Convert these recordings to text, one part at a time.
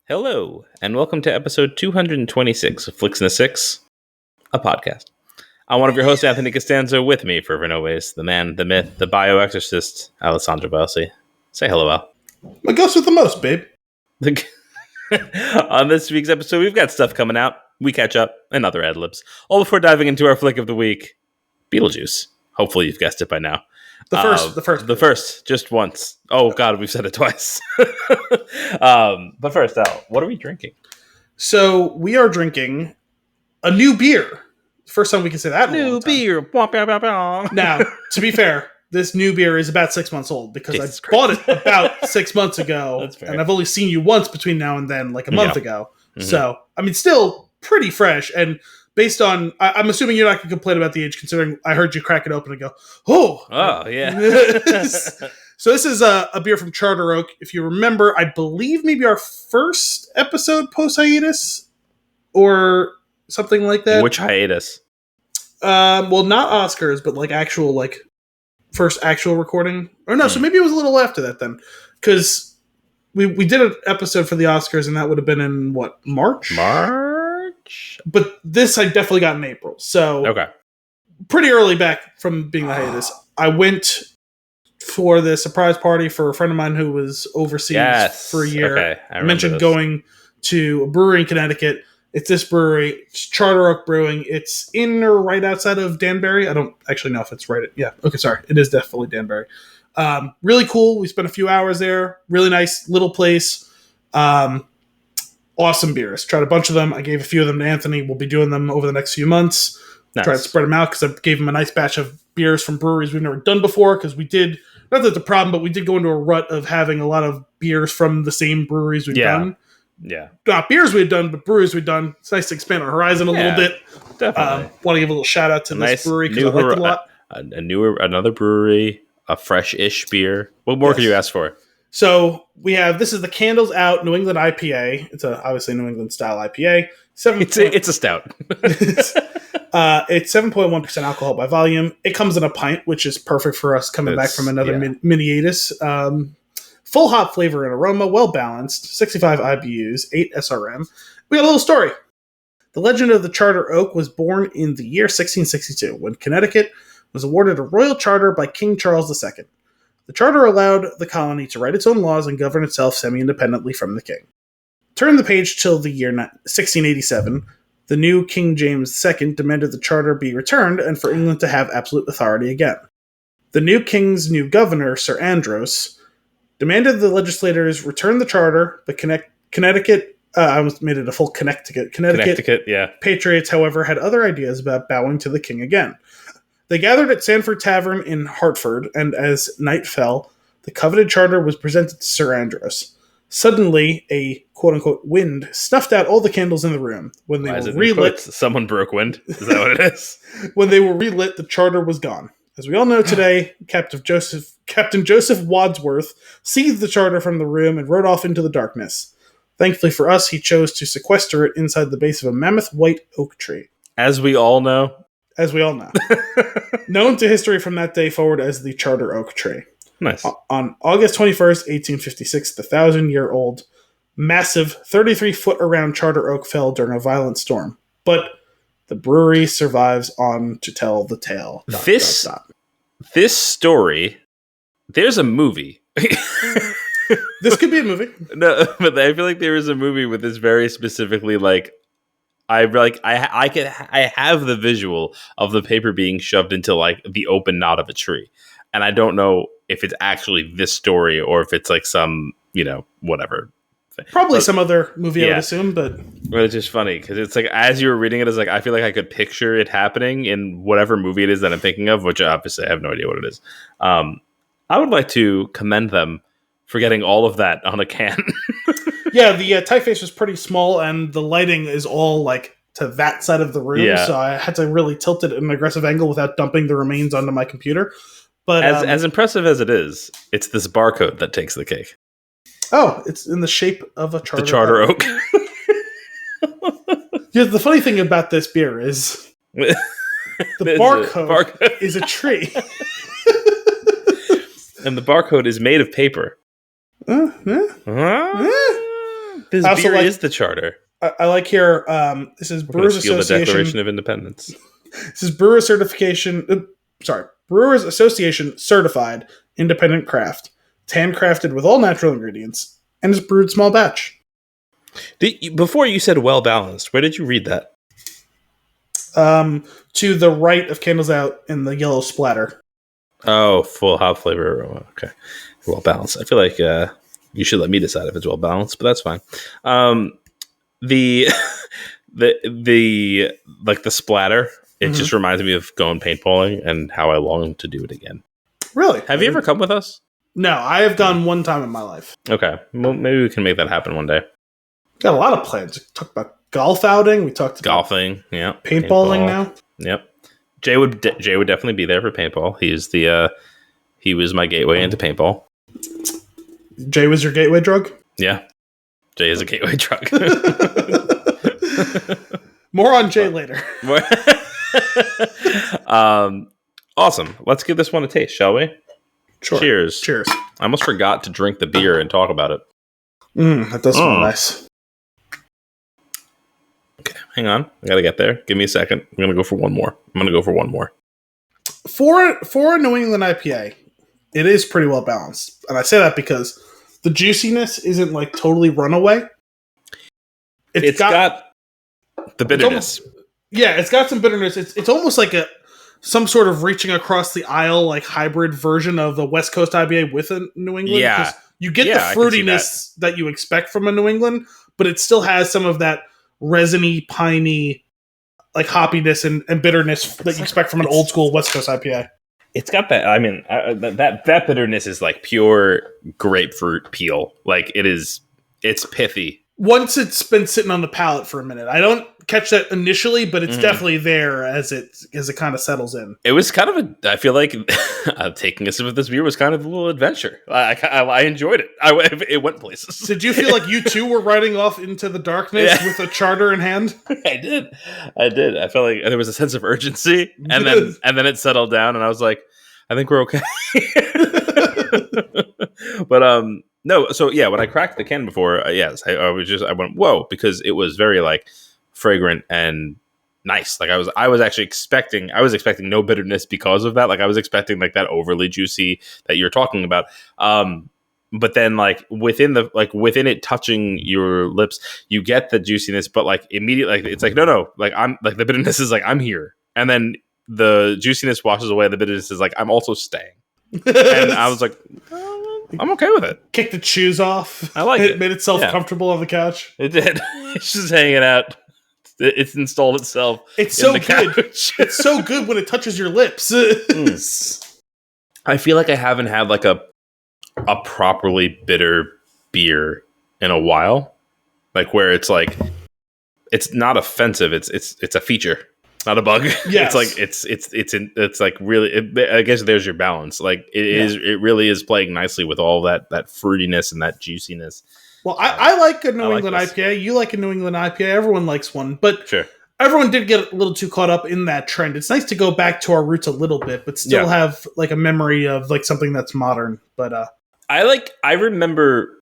Hello, and welcome to episode 226 of Flix and a Six, a podcast. I'm one of your hosts, Anthony Costanzo. With me, forever and always, the man, the myth, the bioexorcist, Alessandro Biolsi. Say hello, Al. My ghost with the most, babe. On this week's episode, we've got stuff coming out. We catch up, and other ad-libs. All before diving into our flick of the week, Beetlejuice. Hopefully you've guessed it by now. The first, just once. Oh God, we've said it twice. But first, Al, what are we drinking? So we are drinking a new beer. First time we can say that. New beer. Now, to be fair, this new beer is about 6 months old because I bought it about 6 months ago. That's fair. And I've only seen you once between now and then, like a month ago. Mm-hmm. So, I mean, still pretty fresh. And based on, I'm assuming you're not going to complain about the age, considering I heard you crack it open and go, oh yeah. So this is a beer from Charter Oak. If you remember, I believe maybe our first episode post-hiatus or something like that. Which hiatus? Well, not Oscars, but like actual, like first actual recording. Or no, so maybe it was a little after that then. Because we did an episode for the Oscars and that would have been in, what, March? But this I definitely got in April. So okay, pretty early back from being the hiatus. I went for the surprise party for a friend of mine who was overseas for a year. Okay, I mentioned going to a brewery in Connecticut. It's this brewery. It's Charter Oak Brewing. It's in or right outside of Danbury. I don't actually know if it's right. Yeah. Okay. Sorry. It is definitely Danbury. Really cool. We spent a few hours there. Really nice little place. Awesome beers. Tried a bunch of them. I gave a few of them to Anthony. We'll be doing them over the next few months. Nice. Try to spread them out because I gave him a nice batch of beers from breweries we've never done before because we did, not that it's a problem, but we did go into a rut of having a lot of beers from the same breweries we've done. Yeah. Not beers we've done, but breweries we've done. It's nice to expand our horizon a little bit. Definitely. Want to give a little shout out to this brewery because I liked it a lot. Another brewery, a fresh-ish beer. What more could you ask for? So we have, this is the Candles Out New England IPA. It's obviously New England style IPA. It's a stout. It's 7.1% alcohol by volume. It comes in a pint, which is perfect for us coming back from another mini-atus. Full hop flavor and aroma, well balanced, 65 IBUs, 8 SRM. We got a little story. The legend of the Charter Oak was born in the year 1662, when Connecticut was awarded a royal charter by King Charles II. The charter allowed the colony to write its own laws and govern itself semi-independently from the king. Turn the page till the year 1687. The new King James II demanded the charter be returned and for England to have absolute authority again. The new king's new governor, Sir Andros, demanded the legislators return the charter, but Connecticut, I almost made it a full Connecticut. Connecticut, patriots, however, had other ideas about bowing to the king again. They gathered at Sanford Tavern in Hartford, and as night fell, the coveted charter was presented to Sir Andros. Suddenly, a quote-unquote wind snuffed out all the candles in the room. When they were relit, someone broke wind. Is that what it is? When they were relit, the charter was gone. As we all know today, Captain Joseph Wadsworth seized the charter from the room and rode off into the darkness. Thankfully for us, he chose to sequester it inside the base of a mammoth white oak tree. As we all know. Known to history from that day forward as the Charter Oak Tree. Nice. On August 21st, 1856, the 1,000-year-old, massive, 33-foot around Charter Oak fell during a violent storm. But the brewery survives on to tell the tale. This story, there's a movie. This could be a movie. No, but I feel like there is a movie with this very specifically, like, I have the visual of the paper being shoved into like the open knot of a tree, and I don't know if it's actually this story or if it's like some whatever. Probably some other movie, I would assume, but it's just funny because it's like as you were reading it, it's like I feel like I could picture it happening in whatever movie it is that I'm thinking of, which obviously I have no idea what it is. I would like to commend them for getting all of that on a can. Yeah, the typeface was pretty small, and the lighting is all like to that side of the room, so I had to really tilt it at an aggressive angle without dumping the remains onto my computer. But as impressive as it is, it's this barcode that takes the cake. Oh, it's in the shape of a charter. The Charter Oak. Yeah, the funny thing about this beer is the barcode is a tree. And the barcode is made of paper. This beer is the charter. I like here. This is Brewers Association. The Declaration of Independence. This is Brewers Certification. Brewers Association certified independent craft. It's handcrafted with all natural ingredients and is brewed small batch. Before you said well balanced, where did you read that? To the right of Candles Out in the yellow splatter. Oh, full hop flavor aroma. Okay, well balanced. I feel like you should let me decide if it's well balanced, but that's fine. The like the splatter. It just reminds me of going paintballing and how I long to do it again. Really? Have you ever come with us? No, I have gone one time in my life. Okay, well maybe we can make that happen one day. Got a lot of plans. We talked about golf outing. We talked about golfing. Yeah, paintballing now. Yep. Jay would definitely be there for paintball. He was my gateway into paintball. Jay was your gateway drug? Yeah. Jay is a gateway drug. More on Jay later. Awesome. Let's give this one a taste, shall we? Sure. Cheers. Cheers. I almost forgot to drink the beer and talk about it. That does smell nice. Okay, hang on. I gotta get there. Give me a second. I'm gonna go for one more. For a New England IPA, it is pretty well balanced. And I say that because the juiciness isn't like totally runaway. It's got the bitterness. It's got some bitterness. It's almost like some sort of reaching across the aisle, like hybrid version of the West Coast IPA with a New England. Yeah. You get the fruitiness that you expect from a New England, but it still has some of that resiny, piney, like hoppiness and bitterness that you expect from an old school West Coast IPA. It's got that. I mean, that bitterness is like pure grapefruit peel. Like it's pithy. Once it's been sitting on the palate for a minute, I don't catch that initially, but it's definitely there as it kind of settles in. It was kind of I feel like taking a sip of this beer was kind of a little adventure. I enjoyed it. It went places. Did you feel like you too were riding off into the darkness with a charter in hand? I did. I felt like there was a sense of urgency, and then it settled down, and I was like, I think we're okay. But no. So yeah, when I cracked the can before, yes, I went whoa, because it was very like fragrant and nice. Like I was actually expecting no bitterness because of that. Like I was expecting like that overly juicy that you're talking about. But then like within it touching your lips, you get the juiciness, but like immediately like, it's like no, like I'm like the bitterness is like I'm here, and then the juiciness washes away. The bitterness is like I'm also staying, and I was like, I'm okay with it. Kicked the shoes off. I like it. It made itself comfortable on the couch. It did. It's just hanging out. It's installed itself. It's so good. It's so good when it touches your lips. I feel like I haven't had like a properly bitter beer in a while. Like where it's like it's not offensive. It's a feature, not a bug. Yes. It's like really. I guess there's your balance. Like it really is playing nicely with all that fruitiness and that juiciness. Well, I like a New England IPA. You like a New England IPA. Everyone likes one, but sure. Everyone did get a little too caught up in that trend. It's nice to go back to our roots a little bit, but still have like a memory of like something that's modern. But I remember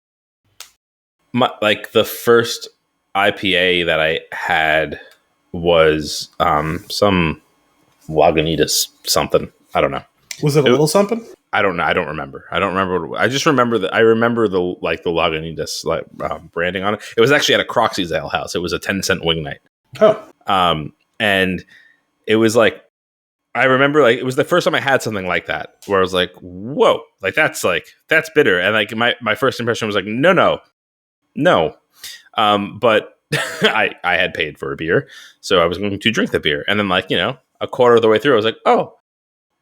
the first IPA that I had was some Lagunitas something. I don't know. Was it a little something? I don't know. I don't remember. I just remember that. I remember the Lagunitas branding on it. It was actually at a Croxy's Ale House. It was a 10-cent wing night. Oh. And it was like I remember like it was the first time I had something like that where I was like, whoa, like that's bitter. And like my first impression was like, no. But I had paid for a beer, so I was going to drink the beer. And then like, a quarter of the way through, I was like, oh.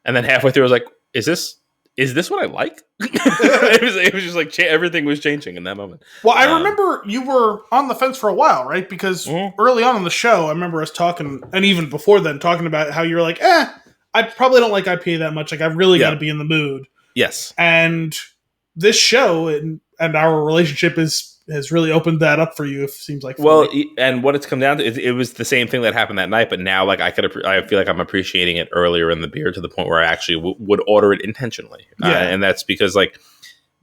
And then halfway through, I was like, is this what I like? it was just like everything was changing in that moment. Well, I remember you were on the fence for a while, right? Because early on in the show, I remember us talking, and even before then, talking about how you were like, I probably don't like IPA that much. Like, I've really got to be in the mood. Yes. And this show and our relationship has really opened that up for you. It seems like. Well, and what it's come down to, it was the same thing that happened that night, but now like I feel like I'm appreciating it earlier in the beer to the point where I actually would order it intentionally. And that's because like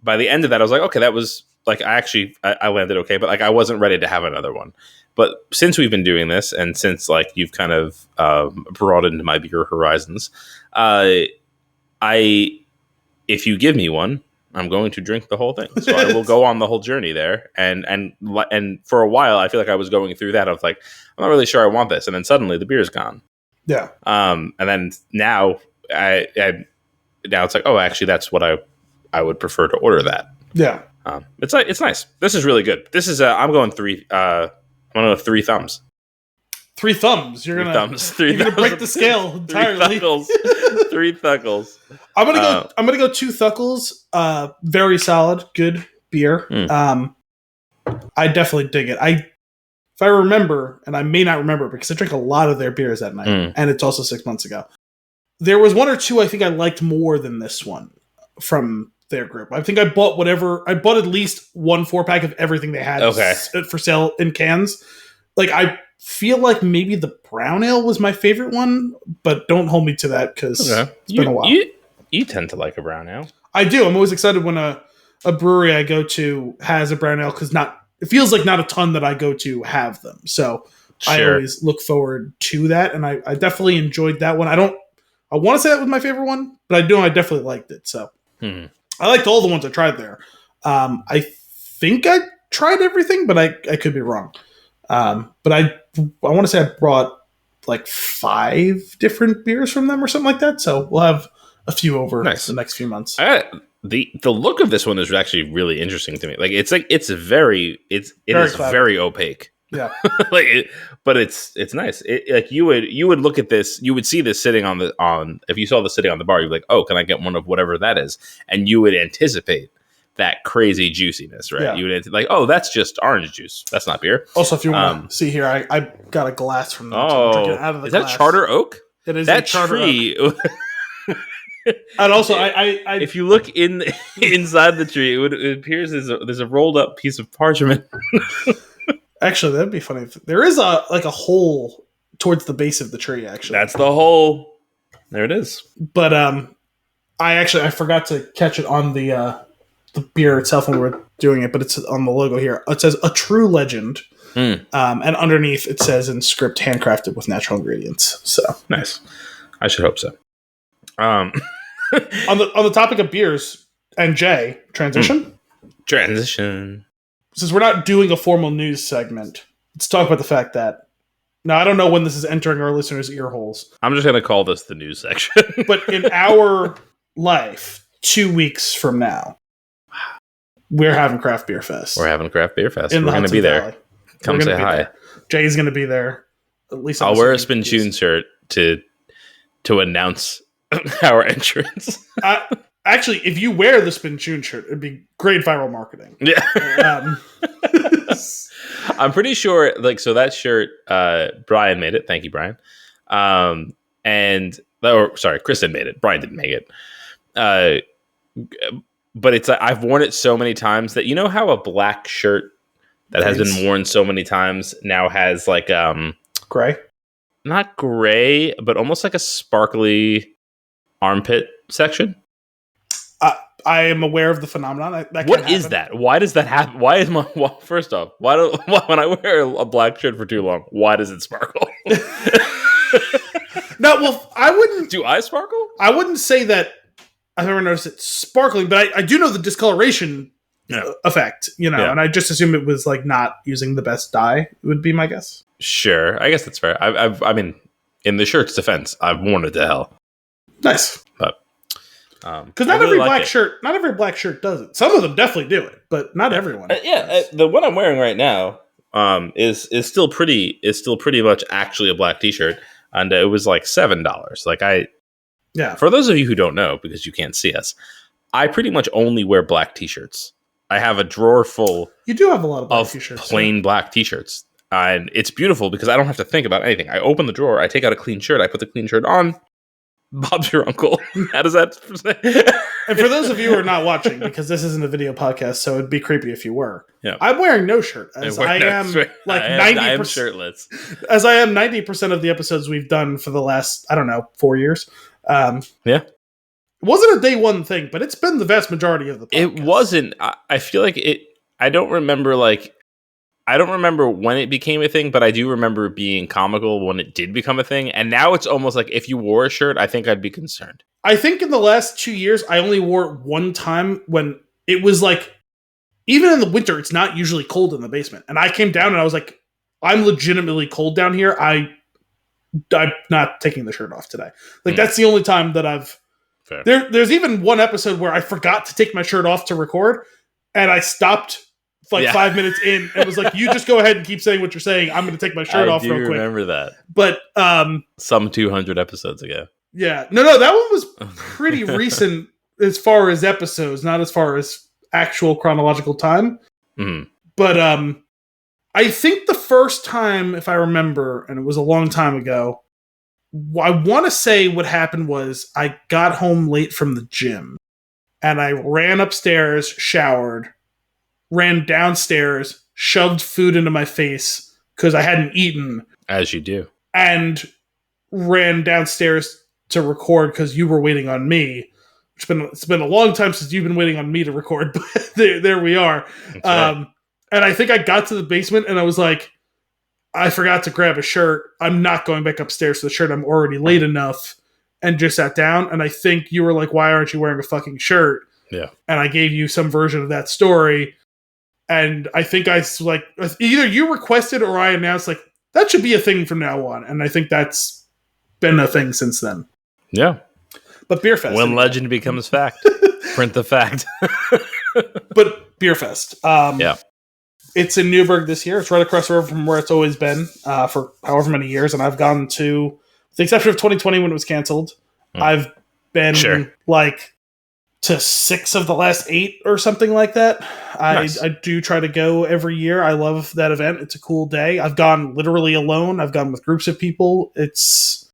by the end of that, I was like, okay, that was like I landed okay, but like I wasn't ready to have another one. But since we've been doing this, and since like you've kind of broadened my beer horizons, if you give me one, I'm going to drink the whole thing. So I will go on the whole journey there. And for a while, I feel like I was going through that. I was like, I'm not really sure I want this. And then suddenly the beer's gone. Yeah. And then now now it's like, oh, actually, that's what I would prefer to order that. Yeah. It's nice. This is really good. This is I'm going 3. I'm going to 3 thumbs. 3 thumbs. You're gonna break the scale entirely. 3 thuckles. I'm gonna go 2 thuckles. Very solid, good beer. I definitely dig it. If I remember, and I may not remember because I drank a lot of their beers that night, and it's also 6 months ago. There was 1 or 2 I think I liked more than this one from their group. I think I bought at least 1 4-pack of everything they had for sale in cans. Like, I feel like maybe the brown ale was my favorite one, but don't hold me to that because it's been a while. You tend to like a brown ale. I do. I'm always excited when a brewery I go to has a brown ale because it feels like not a ton that I go to have them. So I always look forward to that, and I definitely enjoyed that one. I want to say that was my favorite one, but I definitely liked it. So I liked all the ones I tried there. I think I tried everything, but I could be wrong. But I want to say I brought like 5 different beers from them or something like that. So we'll have a few over the next few months. The look of this one is actually really interesting to me. Like it's very opaque. Yeah. But it's nice. Like you would look at this, you would see this sitting on if you saw this sitting on the bar, you'd be like, oh, can I get one of whatever that is? And you would anticipate that crazy juiciness, right? Yeah. You would like, oh, that's just orange juice. That's not beer. Also, if you want to see here, I got a glass from them. Oh, so I'm drinking out of the glass. That Charter Oak? It is that a Charter tree. Oak. And also, if you look inside the tree, it appears there's a rolled up piece of parchment. Actually, that'd be funny. There is a hole towards the base of the tree. Actually, that's the hole. There it is. But I forgot to catch it on the beer itself when we were doing it. But it's on the logo here. It says "A True Legend," and underneath it says in script, "Handcrafted with natural ingredients." So nice. I should hope so. On the topic of beers and Jay, transition. Since we're not doing a formal news segment, let's talk about the fact that now I don't know when this is entering our listeners' ear holes. I'm just going to call this the news section. But in our life, 2 weeks from now, we're having Craft Beer Fest. We're having a Craft Beer Fest. We're going to be there. Come say hi. There. Jay's going to be there. At least I'll wear a Spin Tune shirt to announce our entrance. Actually, if you wear the Spin Tune shirt, it'd be great viral marketing. Yeah. I'm pretty sure, so that shirt, Brian made it. Thank you, Brian. Kristen made it. Brian didn't make it. But it's I've worn it so many times that, you know how a black shirt that has been worn so many times now has gray? Not gray, but almost like a sparkly armpit section. I am aware of the phenomenon. What is that? Why does that happen? Why is first off, when I wear a black shirt for too long, why does it sparkle? No, well, I wouldn't. Do I sparkle? I wouldn't say that I've never noticed it sparkling, but I do know the discoloration effect, and I just assume it was not using the best dye, would be my guess. Sure. I guess that's fair. I mean, in the shirt's defense, I've worn it to hell. Nice. But because not every black shirt does it. Some of them definitely do it, but not everyone. The one I'm wearing right now is still pretty much actually a black t-shirt, and it was like $7. For those of you who don't know, because you can't see us, I pretty much only wear black t-shirts. I have a drawer full. You do have a lot of black t-shirts, plain black t-shirts, and it's beautiful because I don't have to think about anything. I open the drawer, I take out a clean shirt, I put the clean shirt on. Bob's your uncle. How does that say? And for those of you who are not watching, because this isn't a video podcast, so it'd be creepy if you were. Yeah. I'm wearing no shirt, as I am 90% shirtless. As I am 90% of the episodes we've done for the last 4 years. Yeah. It wasn't a day one thing, but it's been the vast majority of the podcast. It wasn't. I feel like it. I don't remember when it became a thing, but I do remember it being comical when it did become a thing. And now it's almost like if you wore a shirt, I think I'd be concerned. I think in the last 2 years, I only wore it one time when it was like, even in the winter, it's not usually cold in the basement. And I came down and I was like, I'm legitimately cold down here. I'm not taking the shirt off today. Like, that's the only time that I've... Fair. There's even one episode where I forgot to take my shirt off to record, and I stopped 5 minutes in and was like, you just go ahead and keep saying what you're saying. I'm going to take my shirt off real quick. I remember that. But... some 200 episodes ago. Yeah. No, that one was pretty recent as far as episodes, not as far as actual chronological time. Mm-hmm. But I think the first time, if I remember, and it was a long time ago, I want to say what happened was I got home late from the gym and I ran upstairs, showered, ran downstairs, shoved food into my face because I hadn't eaten. As you do. And ran downstairs to record because you were waiting on me. It's been a long time since you've been waiting on me to record, but there we are. Right. And I think I got to the basement and I was like, I forgot to grab a shirt. I'm not going back upstairs for the shirt. I'm already late enough, and just sat down. And I think you were like, why aren't you wearing a fucking shirt? Yeah. And I gave you some version of that story. And I think I like, either you requested or I announced like, that should be a thing from now on. And I think that's been a thing since then. Yeah. But Beer Fest. When legend becomes fact. Print the fact. But Beer Fest. Yeah. It's in Newburgh this year. It's right across the river from where it's always been for however many years. And I've gone to, with the exception of 2020 when it was canceled, I've been to 6 of the last 8 or something like that. Nice. I do try to go every year. I love that event. It's a cool day. I've gone literally alone. I've gone with groups of people. It's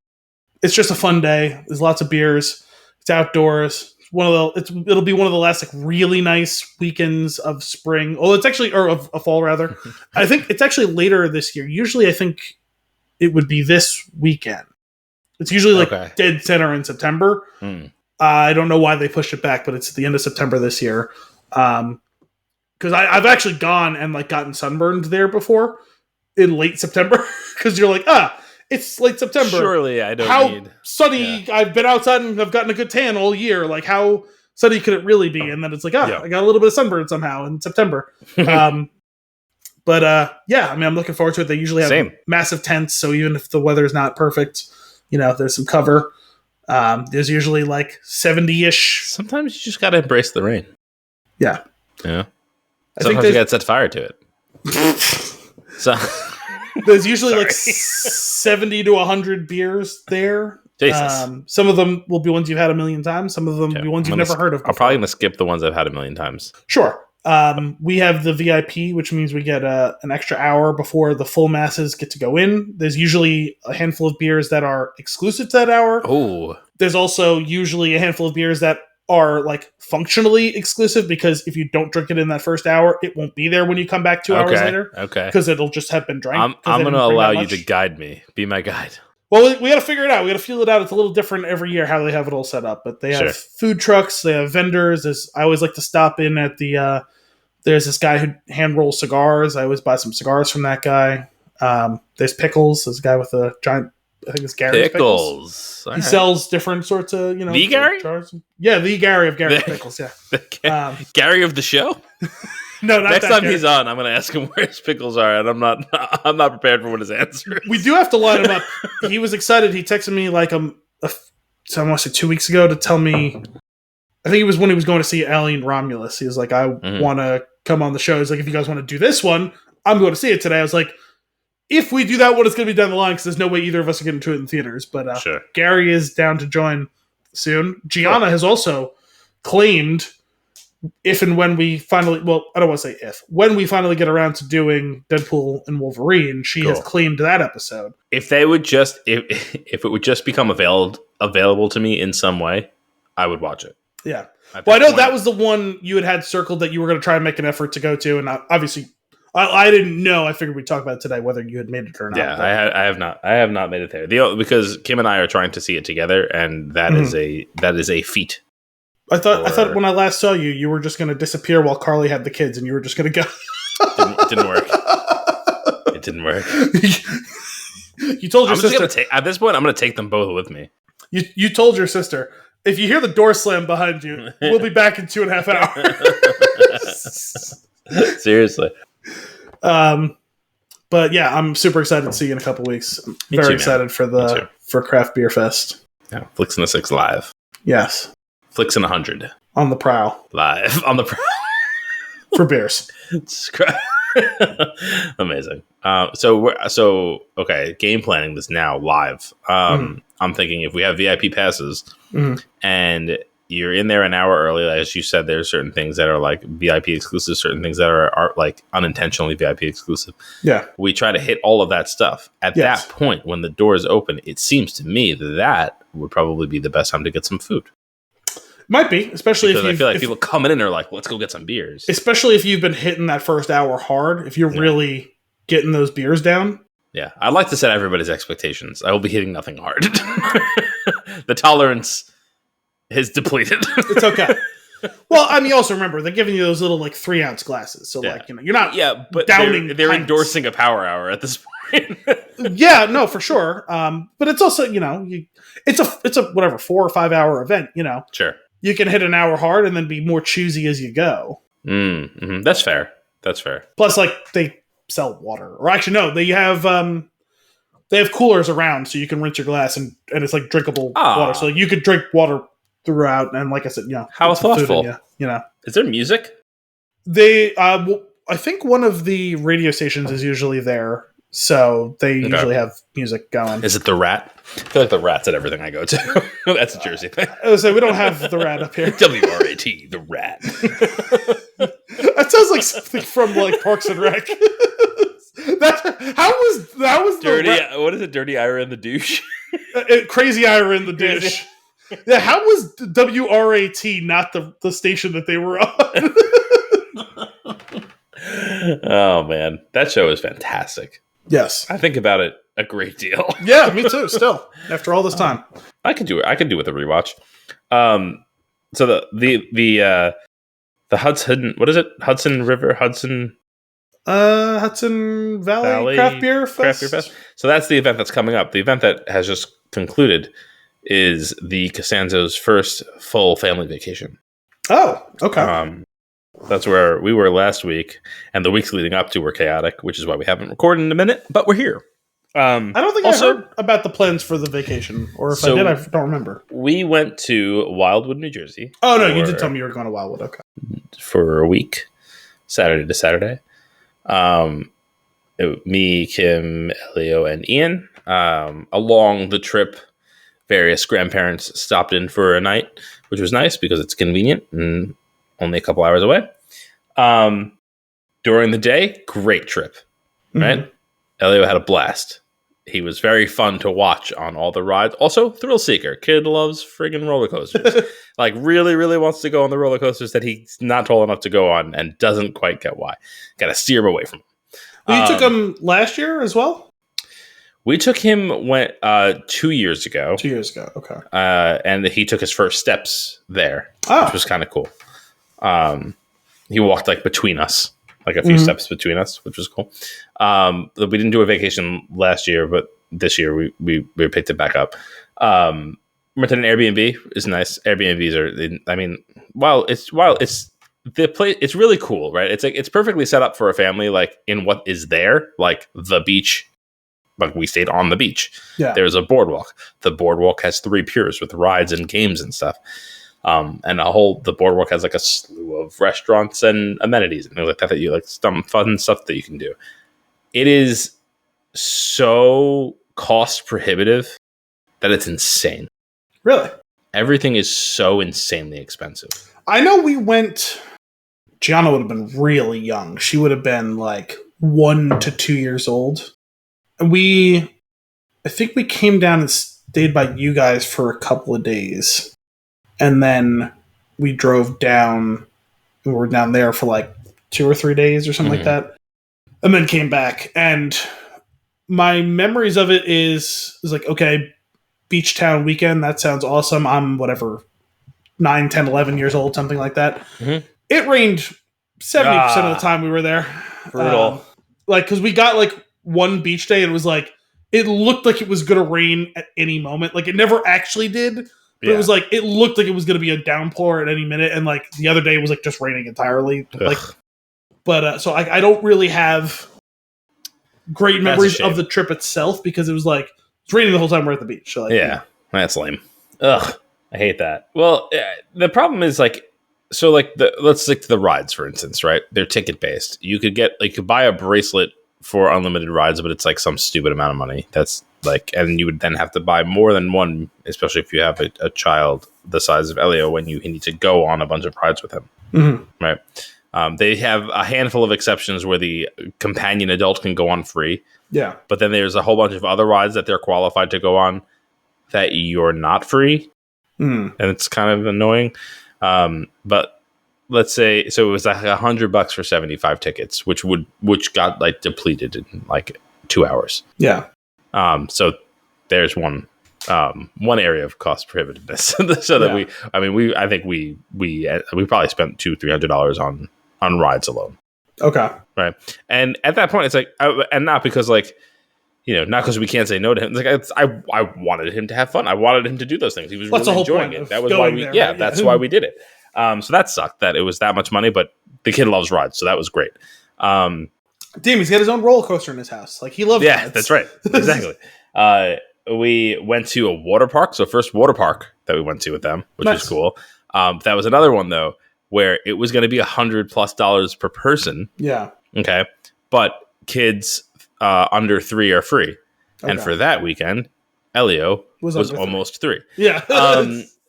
just a fun day. There's lots of beers. It's outdoors. It'll be one of the last like really nice weekends of spring. Oh, it's actually, or of fall rather. I think it's actually later this year. Usually I think it would be this weekend. It's usually like dead center in September. I don't know why they pushed it back, but it's at the end of September this year. Because I've actually gone and like gotten sunburned there before in late September. Because you're like, it's late September. Surely I don't how need... sunny. Yeah. I've been outside and I've gotten a good tan all year. Like, how sunny could it really be? And then it's like, I got a little bit of sunburn somehow in September. But I mean, I'm looking forward to it. They usually have massive tents, so even if the weather's not perfect, there's some cover. There's usually like 70-ish. Sometimes you just gotta embrace the rain. Yeah. Yeah. Sometimes you gotta set fire to it. So... There's usually like 70 to 100 beers there. Jesus. Some of them will be ones you've had a million times. Some of them will be ones you've never heard of before. I'm probably going to skip the ones I've had a million times. Sure. We have the VIP, which means we get an extra hour before the full masses get to go in. There's usually a handful of beers that are exclusive to that hour. Oh. There's also usually a handful of beers that are like functionally exclusive because if you don't drink it in that first hour, it won't be there when you come back 2 hours later. Okay. Because it'll just have been drank. I'm going to allow you to guide me. Be my guide. Well, we got to figure it out. We got to feel it out. It's a little different every year how they have it all set up. But they have food trucks. They have vendors. I always like to stop in at the... there's this guy who hand rolls cigars. I always buy some cigars from that guy. There's Pickles. There's a guy with a giant... I think it's Gary's Pickles. He sells different sorts of, The Gary? Jars. Yeah, the Gary of Gary's Pickles, yeah. Gary of the show? No, not Next that time Gary. He's on, I'm going to ask him where his pickles are, and I'm not prepared for what his answer is. We do have to line him up. He was excited. He texted me like I want to say 2 weeks ago to tell me, I think it was when he was going to see Alien Romulus. He was like, I want to come on the show. He's like, if you guys want to do this one, I'm going to see it today. I was like, if we do that one, it's going to be down the line because there's no way either of us are getting to it in theaters. But Gary is down to join soon. Gianna has also claimed if and when we finally, well, I don't want to say if, when we finally get around to doing Deadpool and Wolverine, she has claimed that episode. If they would just, if it would just become available to me in some way, I would watch it. Yeah. Well, I know that was the one you had circled that you were going to try and make an effort to go to, and obviously I didn't know. I figured we'd talk about it today, whether you had made it or not. Yeah, I have not. I have not made it there. Because Kim and I are trying to see it together, and that is a feat. I thought when I last saw you, you were just going to disappear while Carly had the kids, and you were just going to go. It didn't work. It didn't work. You told your sister. At this point, I'm going to take them both with me. You told your sister, if you hear the door slam behind you, we'll be back in 2.5 hours. Seriously. But yeah, I'm super excited to see you in a couple weeks. I'm very excited for Craft Beer Fest. Yeah, Flix in the 6 live. Yes. Flix in 100. On the prowl. Live. On the prowl. For beers. Amazing. So okay, game planning this now live. I'm thinking if we have VIP passes and you're in there an hour early, as you said, there's certain things that are like VIP exclusive, certain things that are like unintentionally VIP exclusive. Yeah. We try to hit all of that stuff. At that point, when the doors open, it seems to me that would probably be the best time to get some food. Might be, especially because I feel like people coming in are like, let's go get some beers. Especially if you've been hitting that first hour hard, if you're really getting those beers down. Yeah, I'd like to set everybody's expectations. I will be hitting nothing hard. The tolerance is depleted. It's okay. Well, I mean, also remember, they're giving you those little, 3-ounce glasses. So, you're not but downing they're endorsing a power hour at this point. Yeah, no, for sure. But it's also, it's a whatever, 4 or 5 hour event, Sure. You can hit an hour hard and then be more choosy as you go. Mm-hmm. That's fair. Plus, they sell water. Or actually, no, they have coolers around so you can rinse your glass and it's like drinkable water. So you could drink water throughout. And like I said, how thoughtful. Is there music? They, I think one of the radio stations is usually there. So they usually have music going. Is it the Rat? I feel like the Rat's at everything I go to. That's a Jersey thing. I was say we don't have the Rat up here. WRAT, the Rat. That sounds like something from Parks and Rec. How was dirty? What is it? Dirty Ira and the Douche. Crazy Ira and the Douche. Yeah, how was WRAT not the station that they were on? Oh man, that show is fantastic. Yes, I think about it a great deal. Yeah, me too. Still, after all this time, I could do it. I could do with a rewatch. So the Hudson, what is it? Hudson Valley Craft Beer Fest. So that's the event that's coming up. The event that has just concluded is the Costanzo's first full family vacation. Oh, okay. That's where we were last week, and the weeks leading up to were chaotic, which is why we haven't recorded in a minute, but we're here. I don't think I heard about the plans for the vacation, or if I did, I don't remember. We went to Wildwood, New Jersey. Oh, no, you did tell me you were going to Wildwood, okay. For a week, Saturday to Saturday. Me, Kim, Elio, and Ian. Along the trip, various grandparents stopped in for a night, which was nice because it's convenient and only a couple hours away. During the day, great trip, right? Mm-hmm. Elio had a blast. He was very fun to watch on all the rides. Also, thrill seeker. Kid loves friggin' roller coasters. Really, really wants to go on the roller coasters that he's not tall enough to go on and doesn't quite get why. Got to steer him away from them. Well, you took him last year as well? We took him 2 years ago. 2 years ago, okay. And he took his first steps there, which was kind of cool. He walked between us, a few steps between us, which was cool. We didn't do a vacation last year, but this year we picked it back up. Renting an Airbnb is nice. Airbnbs are, while it's the place, it's really cool, right? It's perfectly set up for a family, in what is there, the beach. We stayed on the beach. Yeah. There's a boardwalk. The boardwalk has 3 piers with rides and games and stuff. And the boardwalk has a slew of restaurants and amenities and things like that you some fun stuff that you can do. It is so cost prohibitive that it's insane. Really? Everything is so insanely expensive. I know we went, Gianna would have been really young. She would have been 1 to 2 years old. And I think we came down and stayed by you guys for a couple of days. And then we drove down, and we were down there for 2 or 3 days or something like that. And then came back. And my memories of it is okay, beach town weekend, that sounds awesome. I'm 9, 10, 11 years old, something like that. Mm-hmm. It rained 70% of the time we were there. Brutal. Because we got like one beach day and it was like, it looked like it was going to rain at any moment. Like it never actually did, but it was like, it looked like it was going to be a downpour at any minute. And like the other day was like just raining entirely. Ugh. Like, but so I don't really have great memories of the trip itself because it was like, it's raining the whole time we're at the beach. So like, that's lame. Ugh. I hate that. Well, the problem is like, so like let's stick to the rides, for instance, right? They're ticket based. You could buy a bracelet for unlimited rides, but it's like some stupid amount of money. That's like, and you would then have to buy more than one, especially if you have a child the size of Elio when you need to go on a bunch of rides with him. Mm-hmm. Right. They have a handful of exceptions where the companion adult can go on free. Yeah. But then there's a whole bunch of other rides that they're qualified to go on that you're not free. And it's kind of annoying. But let's say, so it was like $100 for 75 tickets, which got like depleted in like 2 hours. Yeah. So there's one area of cost prohibitiveness. So that I think we probably spent $200-$300 on rides alone. Okay. Right. And at that point it's like, and not because like, not because we can't say no to him. Like I wanted him to have fun. I wanted him to do those things. He was really enjoying it. That was why we, that's why we did it. So that sucked that it was that much money, but the kid loves rides, so that was great. Damn, he's got his own roller coaster in his house. Like he loves rides. Yeah, that's right. Exactly. We went to a water park. So first water park that we went to with them, which was cool. That was another one though, where it was going to be $100+ per person. Yeah. Okay. But kids under 3 are free. Okay. And for that weekend, Elio was almost 3. Yeah.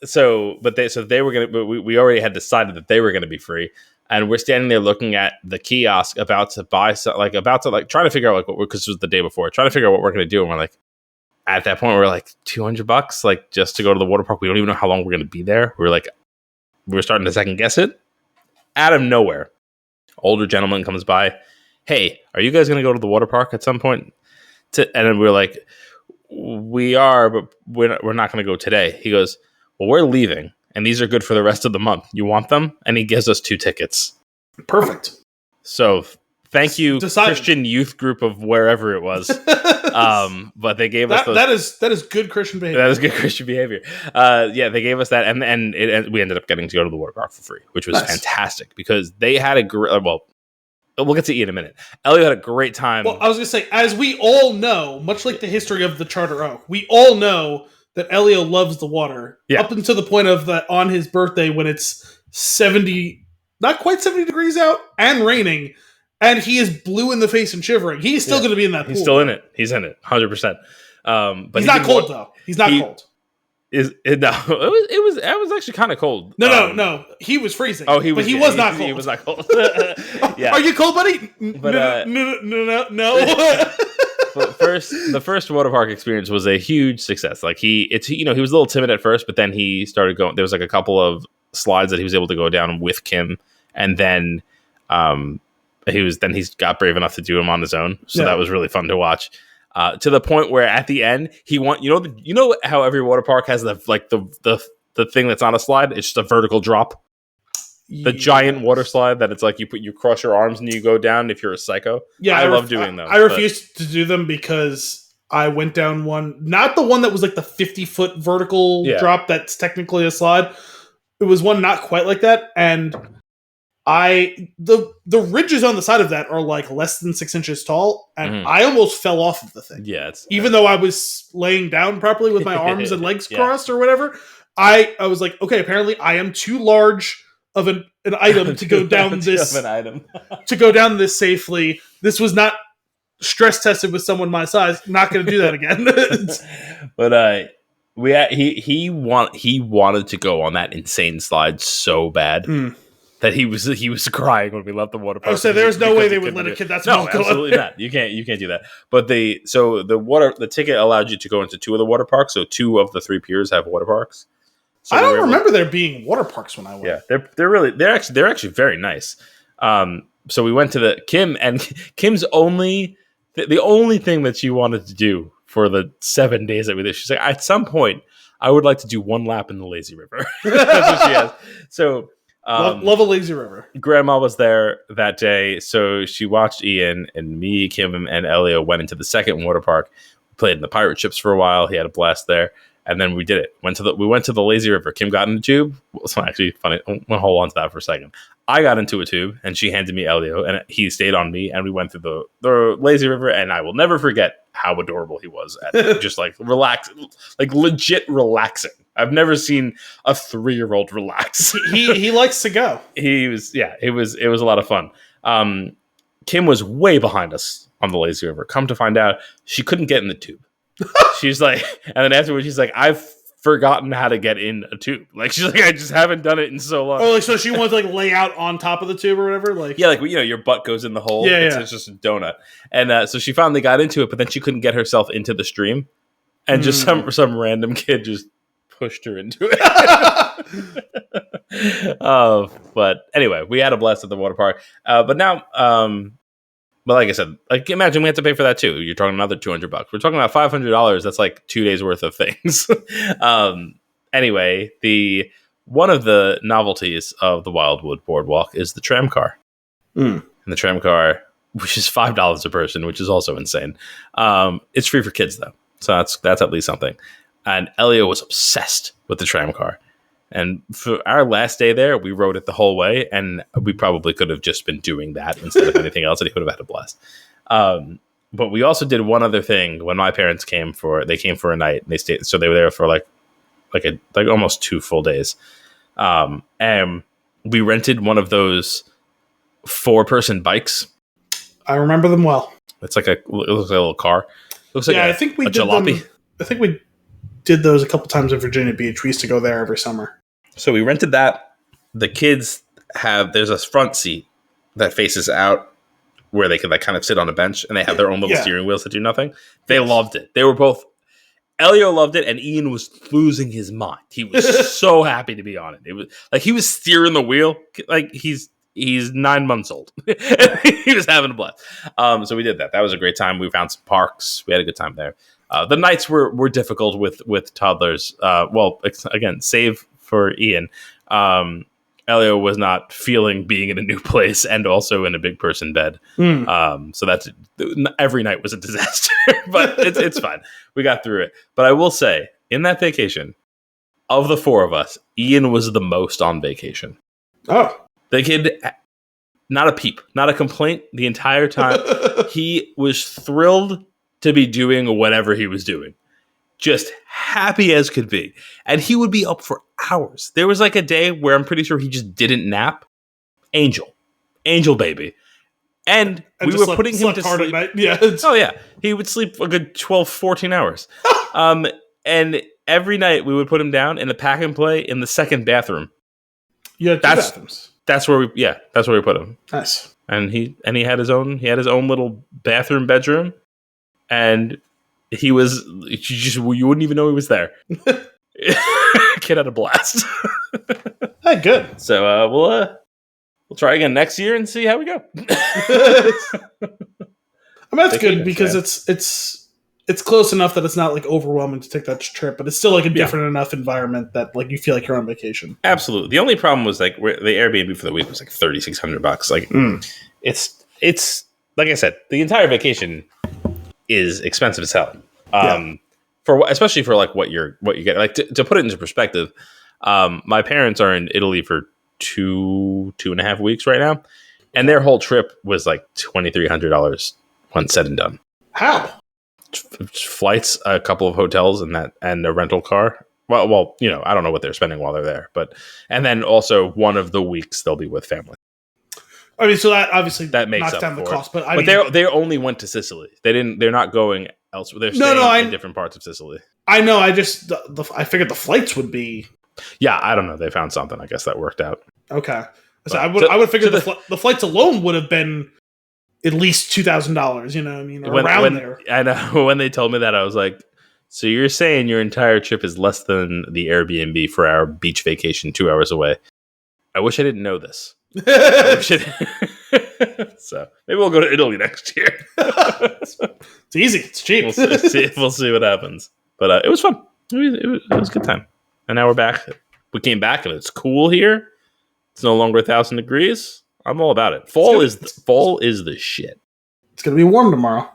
So they were going to, but we already had decided that they were going to be free. And we're standing there looking at the kiosk about to buy, trying to figure out because it was the day before, trying to figure out what we're going to do. And we're like, at that point, we're like $200, like just to go to the water park. We don't even know how long we're going to be there. We're starting to second guess it. Out of nowhere, older gentleman comes by. Hey, are you guys going to go to the water park at some point? And then we're like, we are, but we're not going to go today. He goes, well, we're leaving, and these are good for the rest of the month. You want them? And he gives us 2 tickets. Perfect. So thank you, Christian youth group of wherever it was. But they gave us those. That is good Christian behavior. That is good Christian behavior. They gave us that, and we ended up getting to go to the water park for free, which was fantastic because they had a great. Well, we'll get to E in a minute. Elliot had a great time. Well, I was going to say, as we all know, much like the history of the Charter Oak, we all know that Elio loves the water. Yeah. Up until the point of that on his birthday when it's 70, not quite 70 degrees out and raining, and he is blue in the face and shivering. He's still going to be in that pool. He's still in it. He's in it, 100%. But he's not cold, though. He's not cold. It was actually kind of cold. No. He was freezing. Oh, he was not cold. He was not cold. Yeah. Are you cold, buddy? But no. But the first water park experience was a huge success. Like he was a little timid at first, but then he started going. There was like a couple of slides that he was able to go down with Kim, and then he's got brave enough to do them on his own. So that was really fun to watch. To the point where at the end you know how every water park has the thing that's not a slide, it's just a vertical drop. The giant water slide that it's like you cross your arms and you go down if you're a psycho. Yeah, I love doing those. I refused to do them because I went down one, not the one that was like the 50-foot vertical drop that's technically a slide. It was one not quite like that, and the ridges on the side of that are like less than 6 inches tall, and I almost fell off of the thing. Yeah, even though I was laying down properly with my arms and legs crossed or whatever, I was like, okay, apparently I am too large of an item to go down this to go down this safely. This was not stress tested with someone my size. Not going to do that again. But he wanted to go on that insane slide so bad. That he was crying when we left the water park. Oh, so there's no way they would let a kid that small go. No, absolutely not. You can't do that. But the ticket allowed you to go into 2 of the water parks. So 2 of the 3 piers have water parks. So I don't remember there being water parks when I went. Yeah, they're actually very nice. So we went to Kim's the only thing that she wanted to do for the 7 days that we did. She's like, at some point, I would like to do one lap in the lazy river. That's what she has. So love a lazy river. Grandma was there that day, so she watched Ian, and me, Kim, and Elio went into the second water park. We played in the pirate ships for a while. He had a blast there, and then we did it. We went to the lazy river. Kim got in the tube. It's actually funny. I'm gonna hold on to that for a second. I got into a tube, and she handed me Elio, and he stayed on me, and we went through the lazy river, and I will never forget how adorable he was at just like relax, like legit relaxing. I've never seen a 3-year-old relax. he likes to go. It was a lot of fun. Kim was way behind us on the lazy river. Come to find out, she couldn't get in the tube. She's like, and then afterwards, she's like, I've forgotten how to get in a tube. Like, she's like, I just haven't done it in so long. Oh, like, so she wants to like lay out on top of the tube or whatever? Like, yeah, like, you know, your butt goes in the hole. Yeah, it's just a donut. And so she finally got into it, but then she couldn't get herself into the stream. And just some random kid just pushed her into it. But anyway, we had a blast at the water park. But now, but like I said, like imagine we had to pay for that too. You're talking another $200. We're talking about $500. That's like 2 days worth of things. Anyway, one of the novelties of the Wildwood Boardwalk is the tram car. And the tram car, which is $5 a person, which is also insane. It's free for kids though, so that's at least something. And Elio was obsessed with the tram car. And for our last day there, we rode it the whole way, and we probably could have just been doing that instead of anything else, and he would have had a blast. But we also did one other thing when my parents came for a night, and they stayed. So they were there for like almost 2 full days. And we rented one of those 4-person bikes. I remember them well. It looks like a little car. It looks like I think we did jalopy. I think we did those a couple times in Virginia Beach. We used to go there every summer. So we rented that. The kids there's a front seat that faces out where they could like kind of sit on a bench, and they have their own little steering wheels that do nothing. They loved it. They were both, Elio loved it, and Ian was losing his mind. He was so happy to be on it. It was like he was steering the wheel. Like he's 9 months old. He was having a blast. So we did that. That was a great time. We found some parks. We had a good time there. The nights were difficult with toddlers. Well, again, save for Ian. Elio was not feeling being in a new place and also in a big person bed. So that's every night was a disaster, but it's fine. We got through it. But I will say, in that vacation, of the 4 of us, Ian was the most on vacation. Oh. The kid, not a peep, not a complaint the entire time. He was thrilled to be doing whatever he was doing. Just happy as could be. And he would be up for hours. There was like a day where I'm pretty sure he just didn't nap. Angel baby. And we were putting him to hard sleep. At night. Yeah. Oh yeah. He would sleep a good 12, 14 hours. And every night we would put him down in the pack and play in the second bathroom. Yeah, bathrooms. That's where we put him. Nice. And he had his own little bathroom bedroom, and you wouldn't even know he was there. Kid had a blast. Hey, good. So we'll try again next year and see how we go. I mean, that's good because it's close enough that it's not like overwhelming to take that trip, but it's still like a different enough environment that like you feel like you're on vacation. Absolutely. The only problem was like the Airbnb for the week was like $3,600. Like it's like I said, the entire vacation is expensive as hell. Especially for like what you get. Like to put it into perspective, my parents are in Italy for 2.5 weeks right now, and their whole trip was like $2,300 when said and done. How? Flights, a couple of hotels, and a rental car. Well, you know, I don't know what they're spending while they're there, and then also one of the weeks they'll be with family. I mean, so that obviously that makes knocks up down the for cost, it. But they only went to Sicily. They're not going elsewhere. They're staying in different parts of Sicily. I know. I just I figured the flights would be. Yeah, I don't know. They found something. I guess that worked out. Okay, so I would figure the flights alone would have been at least $2,000. You know what I mean? Around there. I know. When they told me that, I was like, so you're saying your entire trip is less than the Airbnb for our beach vacation 2 hours away? I wish I didn't know this. So maybe we'll go to Italy next year. It's easy. It's cheap. We'll see what happens. But it was fun. It was a good time. And now we're back. We came back and it's cool here. It's no longer 1,000 degrees. I'm all about it. Fall is the shit. It's gonna be warm tomorrow.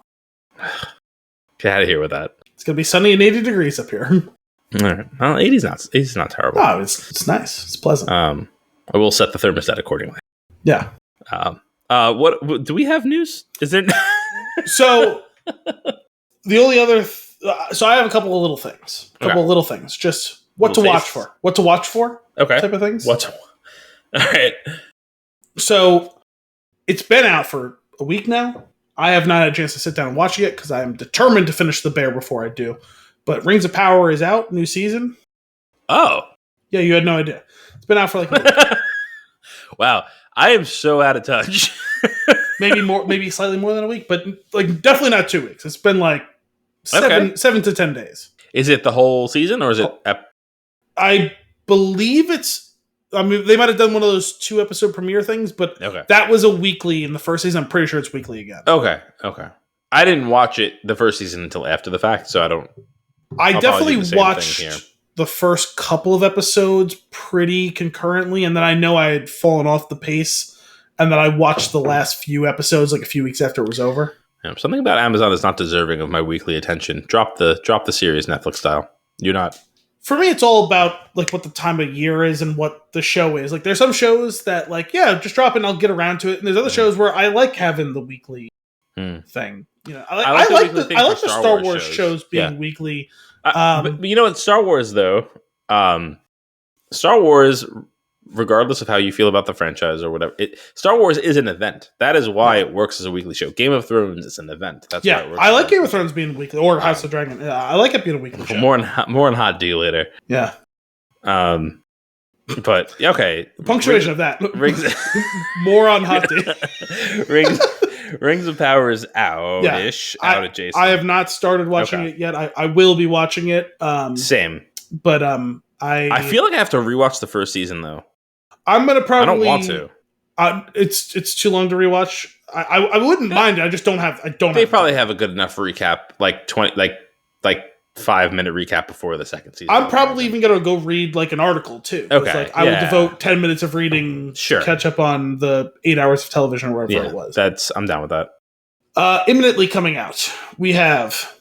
Get out of here with that. It's gonna be sunny and 80 degrees up here. All right. Well, 80's not terrible. Oh, it's nice. It's pleasant. I will set the thermostat accordingly. Yeah. What do we have news? Is there? So the only other. So I have a couple of little things. Just what to watch for. What to watch for. Okay. Type of things. All right. So it's been out for a week now. I have not had a chance to sit down and watch it yet because I am determined to finish The Bear before I do. But Rings of Power is out, new season. Oh. Yeah, you had no idea. It's been out for like a week. Wow. I am so out of touch. maybe slightly more than a week, but like definitely not 2 weeks. It's been like 7 to 10 days. Is it the whole season or is it? I believe it's. I mean, they might have done one of those 2-episode premiere things, but that was a weekly in the first season. I'm pretty sure it's weekly again. Okay. I didn't watch it the first season until after the fact, so I don't. I definitely watched the first couple of episodes pretty concurrently, and then I know I had fallen off the pace, and then I watched the last few episodes like a few weeks after it was over. Yeah, something about Amazon is not deserving of my weekly attention. Drop the series Netflix style. You're not. For me, it's all about like what the time of year is and what the show is. Like, there's some shows that like, yeah, just drop it and I'll get around to it. And there's other shows where I like having the weekly thing. You know, I like the Star Wars shows being weekly. But you know what? Star Wars though, Star Wars, regardless of how you feel about the franchise or whatever, Star Wars is an event. That is why it works as a weekly show. Game of Thrones is an event. That's why it works. I like Game of Thrones being weekly, or House of Dragon. Yeah, I like it being a weekly show. More on Hot D later. Yeah. But okay. The punctuation of that. More on Hot D. Rings of Power is out-ish. Out adjacent. I have not started watching it yet. I will be watching it. Same. But I feel like I have to rewatch the first season though. I'm gonna probably. I don't want to. It's too long to rewatch. I wouldn't mind it. I just don't have. They probably have a good enough recap, like 5-minute recap before the second season. I'm probably even gonna go read like an article too. Okay, I will devote 10 minutes of reading to catch up on the 8 hours of television or whatever it was. I'm down with that. Imminently coming out, we have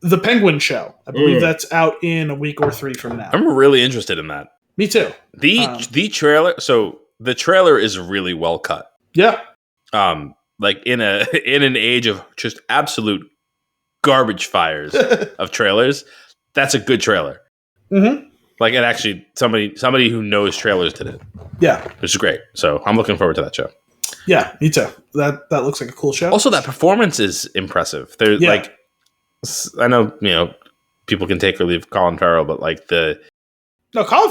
The Penguin Show. I believe that's out in a week or 3 from now. I'm really interested in that. Me too. The trailer. So the trailer is really well cut. Yeah. Like in an age of just absolute garbage fires of trailers, that's a good trailer. Mm-hmm. Like it actually somebody who knows trailers did it. Yeah, which is great. So I'm looking forward to that show. Yeah, me too. That looks like a cool show. Also, that performance is impressive. There's like, I know people can take or leave Colin Farrell, but like Colin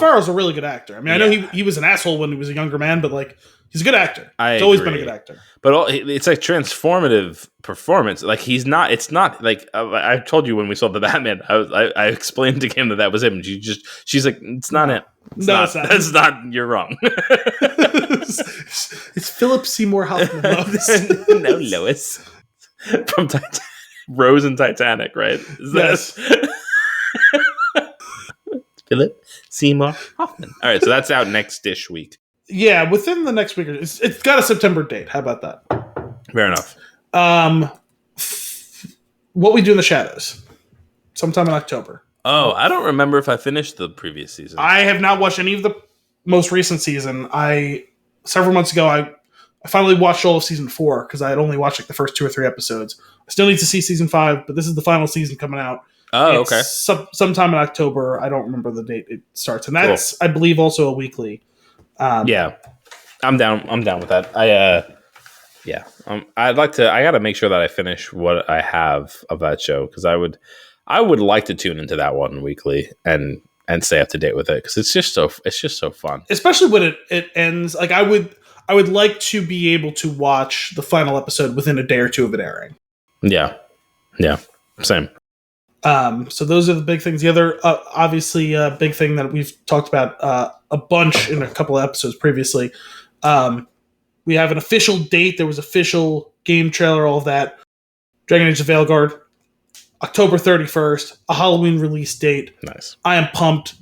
Farrell's a really good actor. I mean, I know he was an asshole when he was a younger man, but like he's a good actor. He's always been a good actor. But it's like transformative performance. Like he's not. It's not like I told you when we saw the Batman. I explained to Kim that was him. And she's like, it's not him. It's not. That's not. You're wrong. It's Philip Seymour Hoffman. No, Lois from Rose and Titanic, right? Yes. Philip Seymour Hoffman. All right, so that's out next-ish week. Yeah, within the next week. It's got a September date. How about that? Fair enough. What We Do in the Shadows. Sometime in October. Oh, I don't remember if I finished the previous season. I have not watched any of the most recent season. Several months ago, I finally watched all of season 4 because I had only watched like the first 2 or 3 episodes. I still need to see season 5, but this is the final season coming out. Oh, okay. Sometime in October. I don't remember the date it starts, and that's cool. I believe also a weekly. Yeah, I'm down. I'm down with that. I'd like to. I got to make sure that I finish what I have of that show because I would like to tune into that one weekly and stay up to date with it because it's just so fun. Especially when it ends. Like I would like to be able to watch the final episode within a day or 2 of it airing. Yeah, same. So those are the big things. The other, obviously, big thing that we've talked about a bunch in a couple of episodes previously. We have an official date. There was official game trailer, all of that. Dragon Age of Veilguard. October 31st, a Halloween release date. Nice. I am pumped.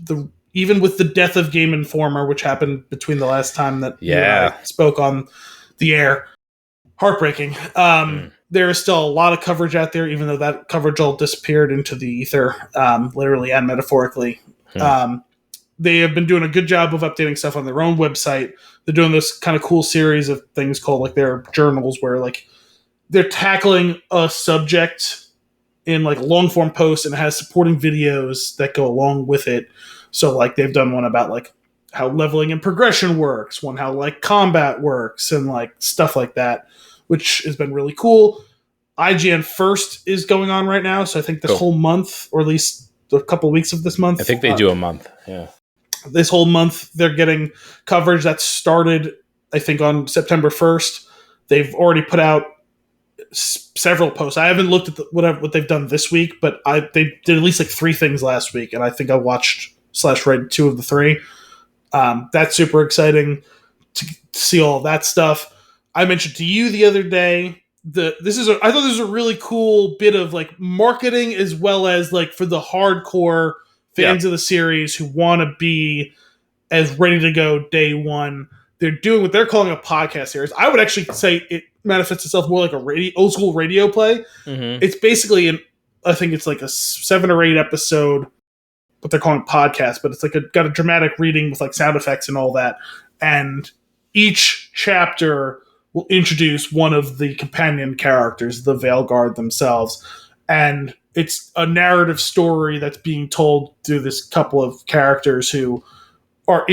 Even with the death of Game Informer, which happened between the last time that you and I spoke on the air, heartbreaking. There is still a lot of coverage out there, even though that coverage all disappeared into the ether, literally and metaphorically. They have been doing a good job of updating stuff on their own website. They're doing this kind of cool series of things called like their journals, where like they're tackling a subject in like long form posts, and it has supporting videos that go along with it. So like they've done one about like how leveling and progression works, one how like combat works, and like stuff like that, which has been really cool. IGN First is going on right now, so I think this whole month, or at least a couple of weeks of this month. I think they do a month. Yeah. This whole month, they're getting coverage that started, I think, on September 1st. They've already put out several posts. I haven't looked at what they've done this week, but they did at least like 3 things last week, and I think I watched / read 2 of the 3. That's super exciting to see all of that stuff. I mentioned to you the other day I thought this was a really cool bit of like marketing, as well as like for the hardcore fans of the series who want to be as ready to go day one. They're doing what they're calling a podcast series. I would actually say it manifests itself more like a old school radio play. Mm-hmm. It's basically I think it's like a 7 or 8 episode, what they're calling podcast, but it's like got a dramatic reading with like sound effects and all that. And each chapter will introduce one of the companion characters, the Veilguard themselves. And it's a narrative story that's being told through this couple of characters who are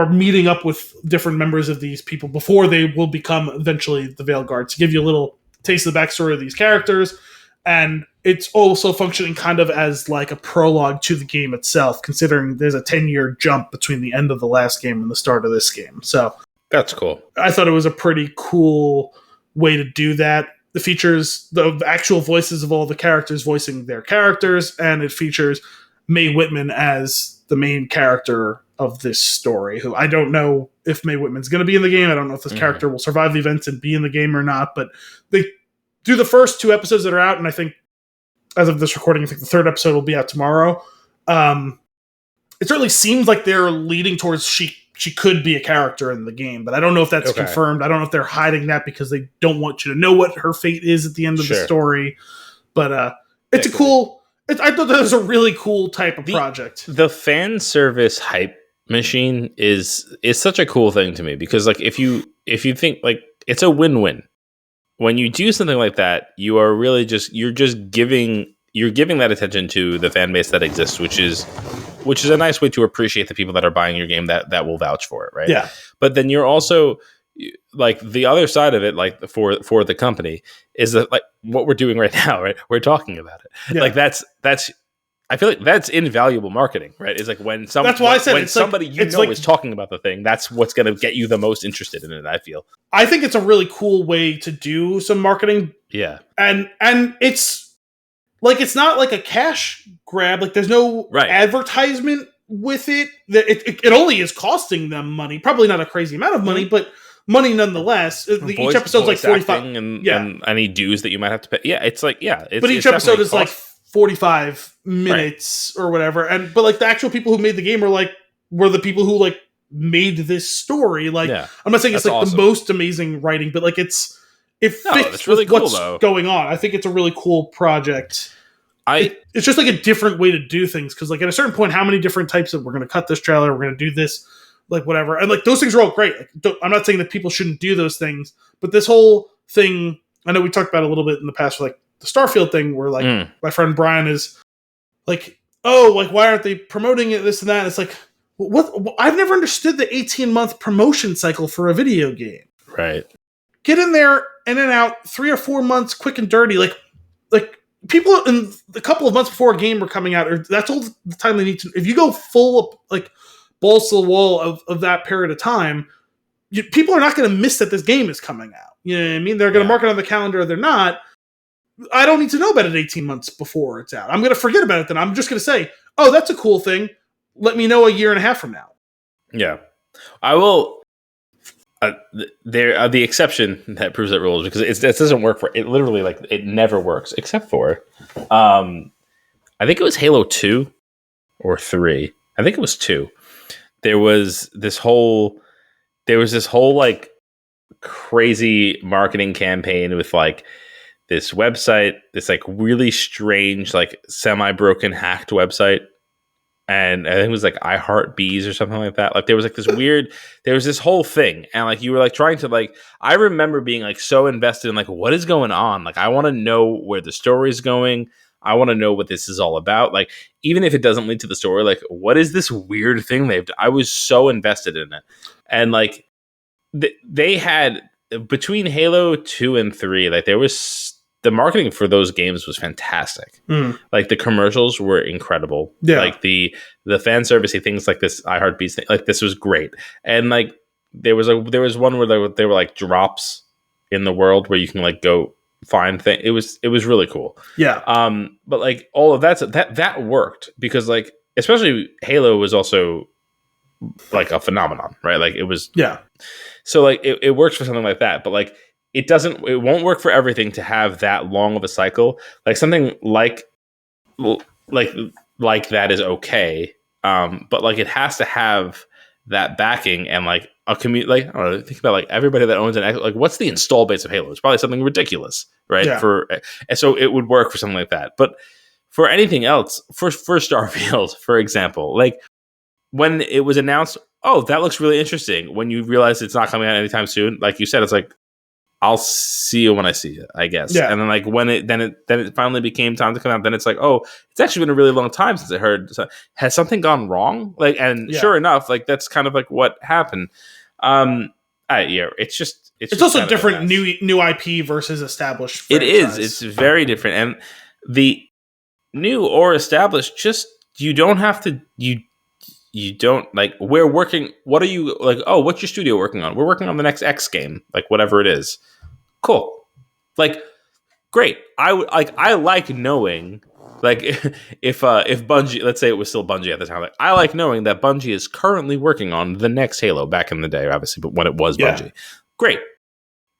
meeting up with different members of these people before they will become eventually the Veilguard. To give you a little taste of the backstory of these characters. And it's also functioning kind of as like a prologue to the game itself, considering there's a 10-year jump between the end of the last game and the start of this game. So that's cool. I thought it was a pretty cool way to do that. It features the actual voices of all the characters voicing their characters, and it features Mae Whitman as the main character of this story, who I don't know if Mae Whitman's going to be in the game. I don't know if this character will survive the events and be in the game or not, but they do the first 2 episodes that are out, and I think as of this recording, I think the 3rd episode will be out tomorrow. It certainly seems like they're leading towards she could be a character in the game, but I don't know if that's confirmed. I don't know if they're hiding that because they don't want you to know what her fate is at the end of the story. But it's a cool... I thought that was a really cool type of project. The fan service hype machine is such a cool thing to me, because like if you think like it's a win-win. When you do something like that, you are really you're giving that attention to the fan base that exists, which is a nice way to appreciate the people that are buying your game that will vouch for it, right? Yeah. But then you're also like the other side of it, like for the company, is that like what we're doing right now, right? We're talking about it. Yeah. Like that's I feel like that's invaluable marketing, right? It's like when that's why I said when somebody is talking about the thing, that's what's going to get you the most interested in it. I feel. I think it's a really cool way to do some marketing. Yeah, and it's like it's not like a cash grab. Like there's no advertisement with it. It only is costing them money. Probably not a crazy amount of money, but money nonetheless. Each episode's like 45, and any dues that you might have to pay. Yeah, it's like but each episode is like 45 minutes or whatever, but like the actual people who made the game were the people who like made this story. Like I'm not saying it's like the most amazing writing, but like it fits really with what's going on. I think it's a really cool project. It's just like a different way to do things, because like at a certain point, how many different types of we're going to cut this trailer, we're going to do this, like whatever, and like those things are all great. Like, I'm not saying that people shouldn't do those things, but this whole thing, I know we talked about it a little bit in the past for like the Starfield thing, where like my friend Brian is like, oh, like why aren't they promoting it, this and that? And it's like, what? I've never understood the 18-month promotion cycle for a video game. Right. Get in there, in and out, 3 or 4 months, quick and dirty. Like people in a couple of months before a game were coming out, or that's all the time they need to. If you go full like balls to the wall of that period of time, people are not going to miss that this game is coming out. You know what I mean? They're going to mark it on the calendar, or they're not. I don't need to know about it 18 months before it's out. I'm going to forget about it then. I'm just going to say, oh, that's a cool thing. Let me know a year and a half from now. Yeah. I will They're the exception that proves that rule because it doesn't work for it. Literally, like it never works except for, I think it was Halo 2 or 3. I think it was 2. There was this whole like crazy marketing campaign with like this website, this like really strange, like semi-broken hacked website. And I think it was like I Heart Bees or something like that. Like there was like this weird, there was this whole thing. And like you were like trying to like, I remember being like so invested in like, what is going on? Like I want to know where the story is going. I want to know what this is all about. Like, even if it doesn't lead to the story, like what is this weird thing they've done? I was so invested in it. And like they had between Halo 2 and 3, like there was the marketing for those games was fantastic. Like the commercials were incredible. Yeah. Like the fan servicey things like this I Heart Beats thing, like this was great. And like there was one where there were like drops in the world where you can like go find things. It was really cool. Yeah. But like all of that worked because like especially Halo was also like a phenomenon, right? Like it was So like it works for something like that, but like it won't work for everything to have that long of a cycle. Like something like that is okay. But like it has to have that backing and like a community, like, I don't know, think about like everybody that owns like what's the install base of Halo? It's probably something ridiculous, right? Yeah. And so it would work for something like that. But for anything else, for Starfield, for example, like when it was announced, oh, that looks really interesting. When you realize it's not coming out anytime soon, like you said, it's like, I'll see you when I see you, I guess. Yeah. And then like when it finally became time to come out, then it's like, oh, it's actually been a really long time since I heard. So, has something gone wrong? Like, and sure enough, like that's kind of like what happened. It's just it's also different new IP versus established franchise. It is. It's very different. And the new or established, just you don't have to you don't like we're working. What are you like? Oh, what's your studio working on? We're working on the next X game, like whatever it is. Cool. Like, great. I like knowing, like, if Bungie, let's say it was still Bungie at the time, like, I like knowing that Bungie is currently working on the next Halo back in the day, obviously, but when it was Bungie. Great.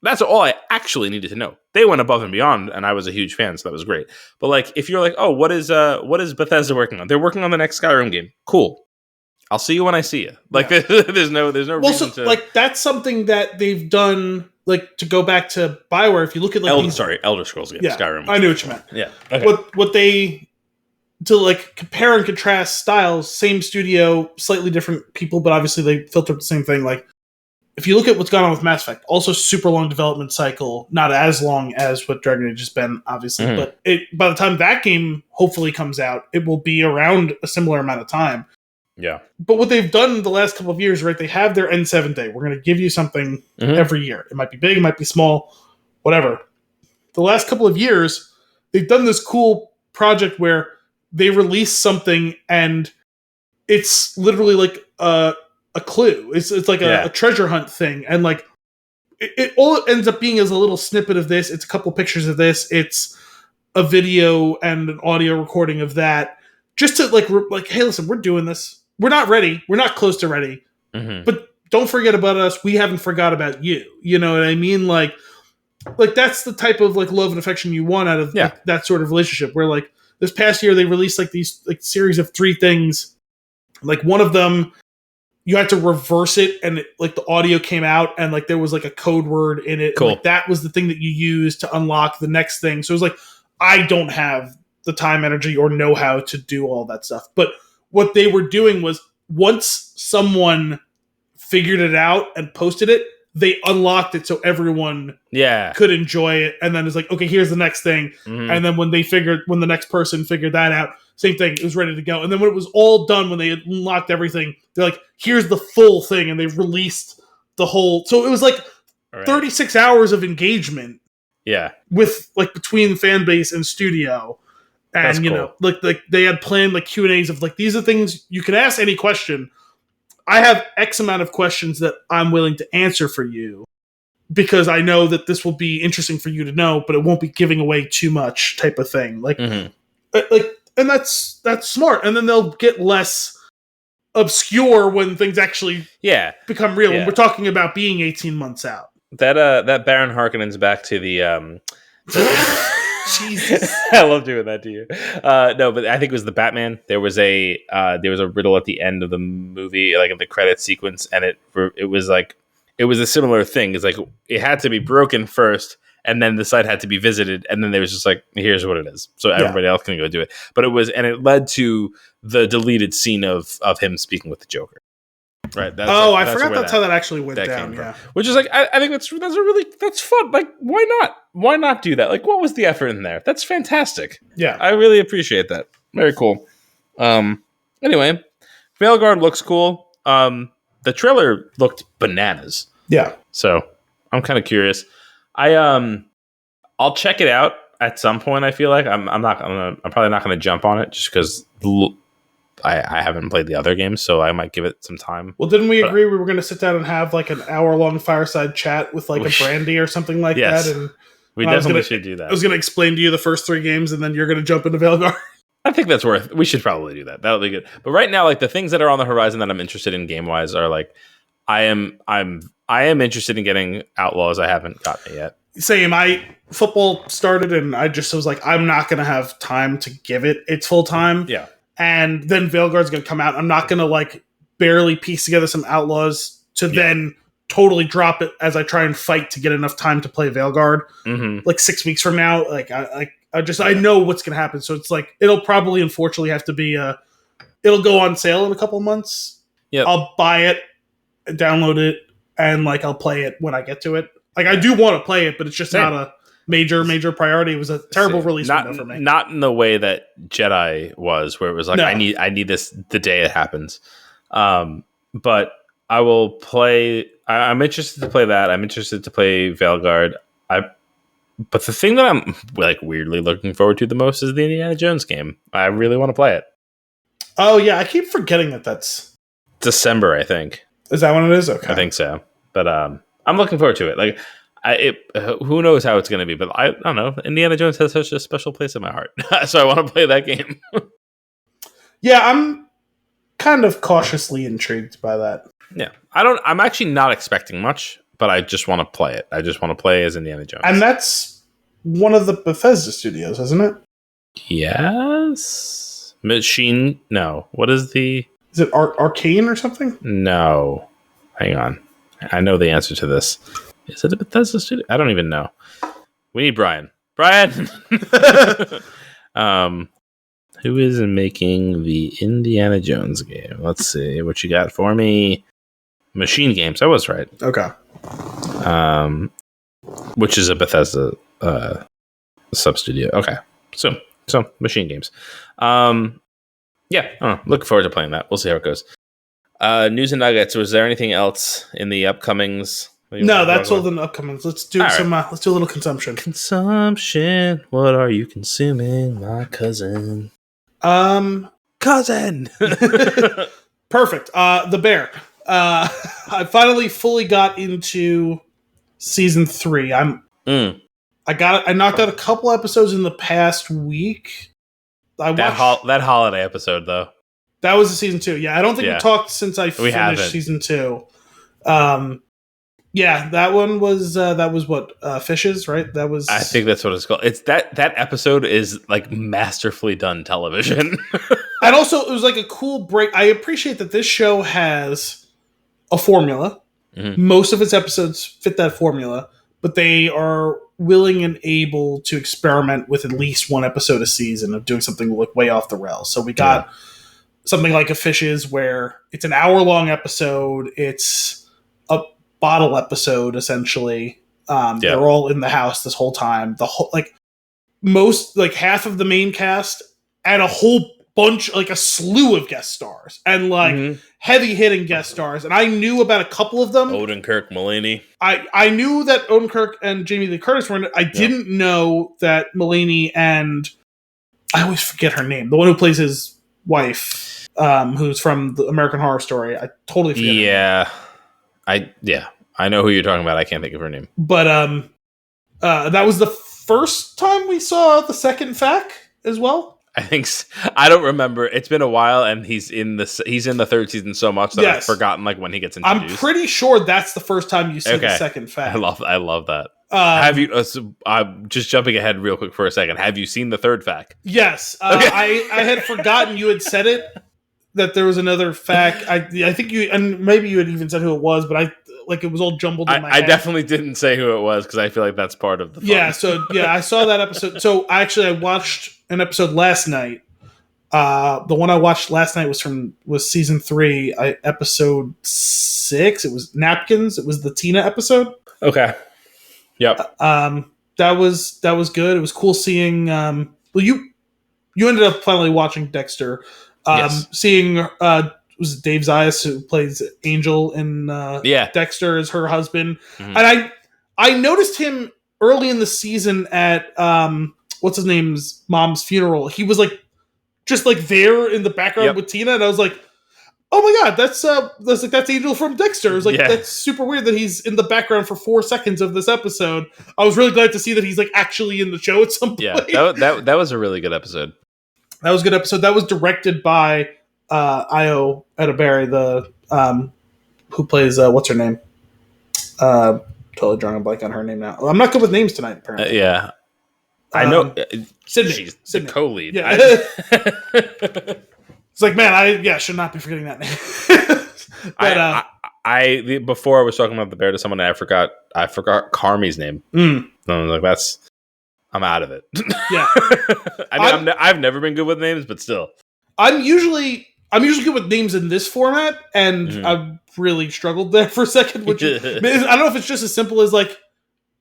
That's all I actually needed to know. They went above and beyond, and I was a huge fan, so that was great. But like, if you're like, oh, what is Bethesda working on? They're working on the next Skyrim game. Cool. I'll see you when I see you. Like, there's no reason to like that's something that they've done. Like to go back to BioWare, if you look at like Elder Scrolls, Skyrim. I knew what you meant. Yeah, okay. What they to like compare and contrast styles, same studio, slightly different people, but obviously they filtered the same thing. Like if you look at what's gone on with Mass Effect, also super long development cycle, not as long as what Dragon Age has been, obviously, but by the time that game hopefully comes out, it will be around a similar amount of time. Yeah. But what they've done in the last couple of years, right, they have their N7 day. We're going to give you something every year. It might be big, it might be small, whatever. The last couple of years, they've done this cool project where they release something and it's literally like a clue. It's like a treasure hunt thing. And like, it all it ends up being is a little snippet of this. It's a couple pictures of this. It's a video and an audio recording of that. Just to like, hey, listen, we're doing this. We're not ready. We're not close to ready. But don't forget about us. We haven't forgot about you. You know what I mean? Like that's the type of like love and affection you want out of like, that sort of relationship. Where like this past year they released like these like series of 3 things. Like one of them, you had to reverse it, and like the audio came out, and like there was like a code word in it. Cool. And, like, that was the thing that you used to unlock the next thing. So it was like I don't have the time, energy, or know-how to do all that stuff. But what they were doing was once someone figured it out and posted it, they unlocked it so everyone could enjoy it. And then it's like, okay, here's the next thing. And then when the next person figured that out, same thing, it was ready to go. And then when it was all done, when they had unlocked everything, they're like, here's the full thing. And they released the whole. So it was like 36 hours of engagement. Yeah. With like between fan base and studio. And, that's you cool. know, like they had planned like Q&As of like, these are things you can ask any question. I have X amount of questions that I'm willing to answer for you because I know that this will be interesting for you to know, but it won't be giving away too much type of thing. Like, and that's smart. And then they'll get less obscure when things actually become real. When we're talking about being 18 months out. That Baron Harkonnen's back to the Jesus. I love doing that to you. No, but I think it was the Batman. There was a riddle at the end of the movie, like in the credit sequence, and it was a similar thing. It's like it had to be broken first, and then the site had to be visited, and then there was just like, here's what it is, so everybody else can go do it. But it led to the deleted scene of him speaking with the Joker. Right. I forgot that's how that actually went down. Yeah. Which is like, I think that's fun. Like, why not? Why not do that? Like, what was the effort in there? That's fantastic. Yeah. I really appreciate that. Very cool. Anyway, Veilguard looks cool. The trailer looked bananas. Yeah. So I'm kind of curious. I'll check it out at some point. I feel like I'm probably not gonna jump on it just because I haven't played the other games, so I might give it some time. Well, didn't we agree we were going to sit down and have like an hour-long fireside chat with like a brandy or something like that? And we definitely should do that. I was going to explain to you the first 3 games, and then you're going to jump into Veilguard. I think that's we should probably do that. That'll be good. But right now, like the things that are on the horizon that I'm interested in game-wise are like, I am interested in getting Outlaws. I haven't gotten it yet. Same. Football started, and I just was like, I'm not going to have time to give it its full time. Yeah. And then Veilguard's going to come out. I'm not going to like barely piece together some Outlaws to then totally drop it as I try and fight to get enough time to play Veilguard. Mm-hmm. Like 6 weeks from now, like I know what's going to happen. So it's like it'll probably unfortunately have to be it'll go on sale in a couple months. Yeah, I'll buy it, download it, and like I'll play it when I get to it. Like I do want to play it, but it's just not a major priority. It was a terrible release window for me. Not in the way that Jedi was, where it was like, no. I need this the day it happens. But I will play. I'm interested to play that. I'm interested to play Veilguard. But the thing that I'm like weirdly looking forward to the most is the Indiana Jones game. I really want to play it. Oh yeah, I keep forgetting that's December. I think. Is that when it is? Okay, I think so. But I'm looking forward to it. Like. Who knows how it's going to be, but I don't know. Indiana Jones has such a special place in my heart, so I want to play that game. Yeah, I'm kind of cautiously intrigued by that. Yeah, I'm actually not expecting much, but I just want to play it. I just want to play as Indiana Jones, and that's one of the Bethesda studios, isn't it? Yes. Machine. No. What is the? Is it Arcane or something? No. Hang on. I know the answer to this. Is it a Bethesda studio? I don't even know. We need Brian. Brian! Who is making the Indiana Jones game? Let's see what you got for me. Machine Games. I was right. Okay. Which is a Bethesda sub-studio. Okay. So Machine Games. Looking forward to playing that. We'll see how it goes. News and nuggets. Was there anything else in the upcomings? No, that's all the upcomings. Let's do let's do a little consumption. Consumption. What are you consuming, my cousin? Cousin. Perfect. The Bear. I finally fully got into season 3. I knocked out a couple episodes in the past week. That holiday episode though. That was the season 2. Yeah, I don't think we talked since I finished season 2. Yeah, that one was what Fishes, right? That was. I think that's what it's called. It's that episode is like masterfully done television, and also it was like a cool break. I appreciate that this show has a formula. Mm-hmm. Most of its episodes fit that formula, but they are willing and able to experiment with at least one episode a season of doing something like way off the rails. So we got something like a Fishes where it's an hour-long episode. It's a bottle episode essentially. They're all in the house this whole time. The whole half of the main cast and a whole bunch, like a slew of guest stars and heavy hitting guest stars. And I knew about a couple of them. Odenkirk, Mulaney. I knew that Odenkirk and Jamie Lee Curtis were in it. I didn't know that Mulaney and I always forget her name. The one who plays his wife, who's from the American Horror Story. I totally forget her name. I know who you're talking about. I can't think of her name. But that was the first time we saw the second FAQ as well. I don't remember. It's been a while, and he's in the third season so much that I've forgotten like when he gets introduced. I'm pretty sure that's the first time you see the second fact. I love that. Have you? I'm just jumping ahead real quick for a second. Have you seen the third fact? Yes, I had forgotten you had said it. That there was another fact. I think you, and maybe you had even said who it was, but it was all jumbled in my head. I definitely didn't say who it was because I feel like that's part of the fun. Yeah, I saw that episode. So I watched an episode last night. The one I watched last night was season 3, episode 6. It was Napkins. It was the Tina episode. Okay. Yep. That was good. It was cool seeing. You ended up finally watching Dexter. Yes. Seeing was it Dave Zayas who plays Angel in Dexter as her husband, and I noticed him early in the season at what's his name's mom's funeral. He was just there in the background with Tina, and I was like, oh my god, that's Angel from Dexter. It was that's super weird that he's in the background for 4 seconds of this episode. I was really glad to see that he's actually in the show at some point. Yeah, that was a really good episode. That was a good episode. That was directed by Io Edeberry, the who plays what's her name? Totally drawing a blank on her name now. I'm not good with names tonight, apparently. Yeah, I know. Sydney. She's the co-lead. Yeah. It's man, I should not be forgetting that name. But I before I was talking about the bear to someone, I forgot Carmi's name. So I was like, I'm out of it. Yeah. I've never been good with names, but still. I'm usually good with names in this format, and I've really struggled there for a second. Which I don't know if it's just as simple as it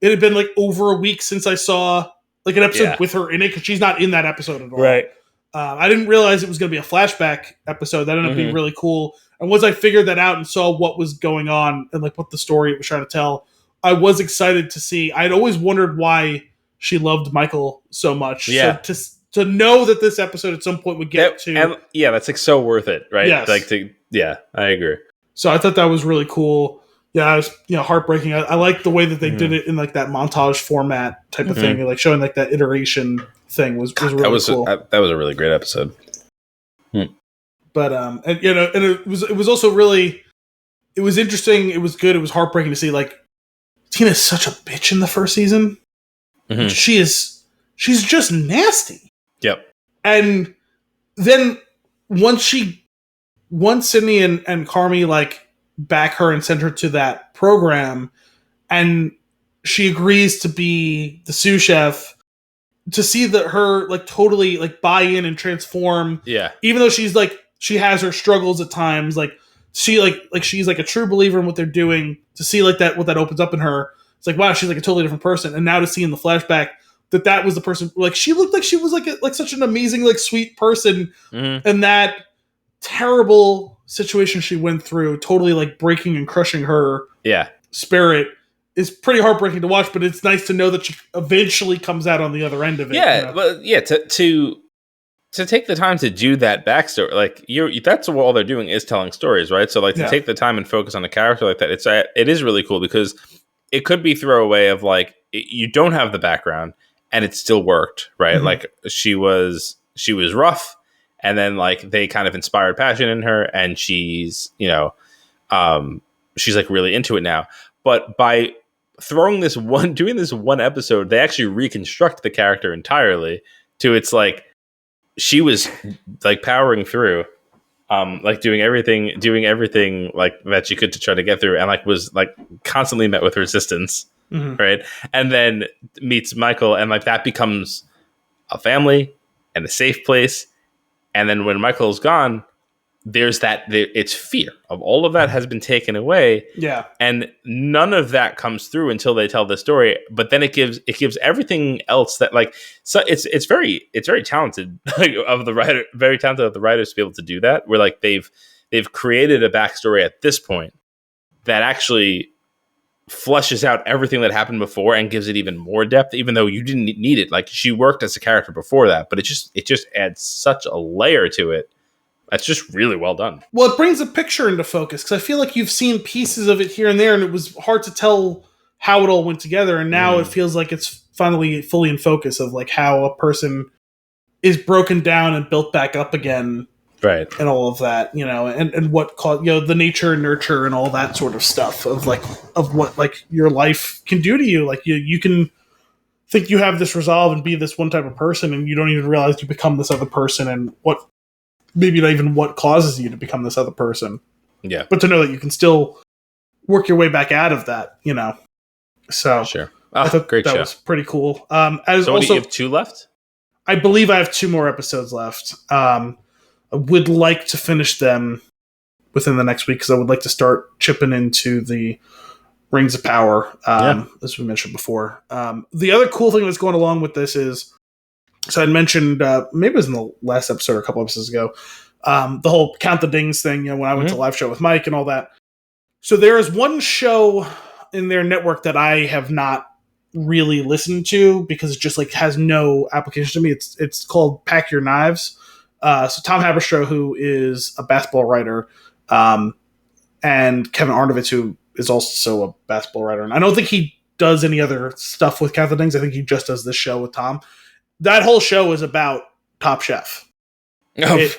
had been over a week since I saw an episode with her in it, because she's not in that episode at all. Right. I didn't realize it was going to be a flashback episode. That ended up being really cool. And once I figured that out and saw what was going on and what the story it was trying to tell, I was excited to see. I'd always wondered why she loved Michael so much. Yeah. So to know that this episode at some point would get to... And that's so worth it, right? Yes. I agree. So I thought that was really cool. Yeah, it was heartbreaking. I like the way that they did it in that montage format type of thing, showing that iteration thing was really cool. That was a really great episode. But and it was also really, it was interesting. It was good. It was heartbreaking to see Tina's such a bitch in the first season. She's just nasty. Yep. And then once Sydney and Carmi back her and send her to that program, and she agrees to be the sous chef, to see that her totally buy in and transform. Yeah. Even though she's she has her struggles at times, she she's a true believer in what they're doing, to see that what that opens up in her. It's wow, she's a totally different person. And now to see in the flashback that was the person, she looked like she was such an amazing sweet person, and that terrible situation she went through, totally breaking and crushing her spirit, is pretty heartbreaking to watch. But it's nice to know that she eventually comes out on the other end of it. Yeah, but to take the time to do that backstory, that's what all they're doing is telling stories, right? So to take the time and focus on a character like that, it is really cool, because it could be throwaway of you don't have the background and it still worked, right? She was rough, and then they kind of inspired passion in her, and she's she's really into it now. But by doing this one episode, they actually reconstruct the character entirely to its she was powering through, doing everything that she could to try to get through, and was constantly met with resistance, right? And then meets Michael, and that becomes a family and a safe place. And then when Michael's gone, it's fear of all of that has been taken away. Yeah. And none of that comes through until they tell the story. But then it gives everything else that so it's very talented of the writer, very talented of the writers to be able to do that, where they've created a backstory at this point that actually flushes out everything that happened before and gives it even more depth, even though you didn't need it. She worked as a character before that, but it just adds such a layer to it. That's just really well done. Well, it brings a picture into focus, because I feel you've seen pieces of it here and there, and it was hard to tell how it all went together. And now it feels it's finally fully in focus of how a person is broken down and built back up again. Right. And all of that, and what called, the nature and nurture and all that sort of stuff of what like your life can do to you. Like you can think you have this resolve and be this one type of person, and you don't even realize you become this other person, and maybe not even what causes you to become this other person. Yeah. But to know that you can still work your way back out of that, So sure. I thought great that show. Was pretty cool. So what, do you have 2 left? I believe I have 2 more episodes left. I would like to finish them within the next week because I would like to start chipping into the Rings of Power, as we mentioned before. The other cool thing that's going along with this is, so I'd mentioned, maybe it was in the last episode or a couple episodes ago, the whole Count the Dings thing, when I went to live show with Mike and all that. So there is one show in their network that I have not really listened to because it just like has no application to me. It's called Pack Your Knives. So Tom Haberstroh, who is a basketball writer, and Kevin Arnovitz, who is also a basketball writer. And I don't think he does any other stuff with Count the Dings. I think he just does this show with Tom. That whole show is about Top Chef. Oh.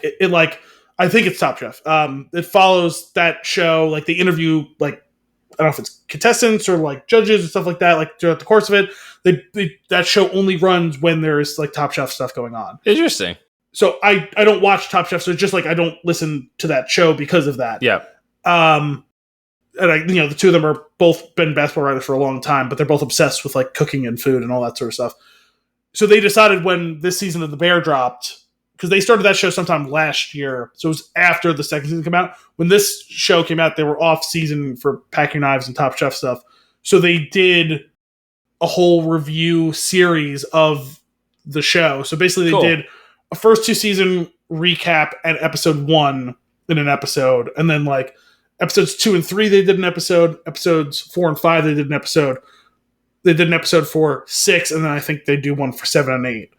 I think it's Top Chef. It follows that show. Like they interview, like, I don't know if it's contestants or like judges and stuff like that. Like throughout the course of it, that show only runs when there's like Top Chef stuff going on. Interesting. So I don't watch Top Chef, so it's just like I don't listen to that show because of that. Yeah. And the two of them are both been basketball writers for a long time, but they're both obsessed with like cooking and food and all that sort of stuff. So they decided when this season of The Bear dropped, because they started that show sometime last year, so it was after the second season came out. When this show came out, they were off season for Pack Your Knives and Top Chef stuff. So they did a whole review series of the show. So basically they did a first 2 season recap and episode 1 in an episode. And then like episodes 2 and 3, they did an episode. Episodes 4 and 5, they did an episode. They did an episode for 6, and then I think they do one for 7 and 8.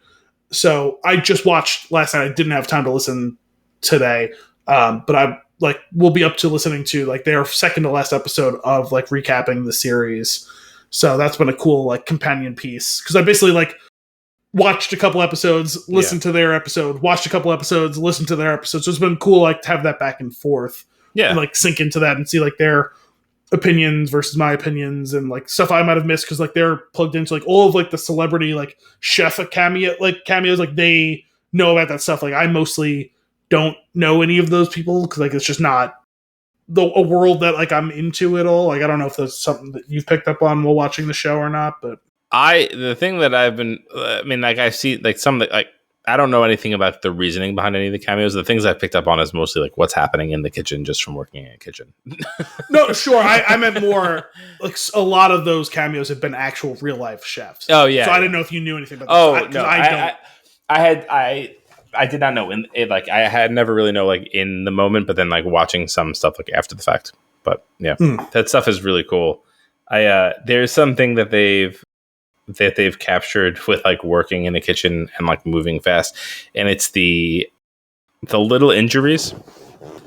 So I just watched last night. I didn't have time to listen today. But I we'll be up to listening to like their second to last episode of like recapping the series. So that's been a cool like companion piece. Cause I basically like watched a couple episodes, listened to their episode, watched a couple episodes, listened to their episode. So it's been cool like to have that back and forth. Yeah. And like sink into that and see like their opinions versus my opinions and like stuff I might have missed because like they're plugged into like all of like the celebrity like chef cameos like they know about that stuff. Like I mostly don't know any of those people because like it's just not a world that like I'm into at all. Like I don't know if that's something that you've picked up on while watching the show or not, but the thing that I've been like I see like some like I don't know anything about the reasoning behind any of the cameos. The things I've picked up on is mostly like what's happening in the kitchen just from working in a kitchen. No, sure. I meant more like a lot of those cameos have been actual real life chefs. Oh yeah. So I didn't know if you knew anything about this. I did not know like I had never really know like in the moment, but then like watching some stuff like after the fact. But yeah, that stuff is really cool. There's something that they've captured with like working in a kitchen and like moving fast, and it's the little injuries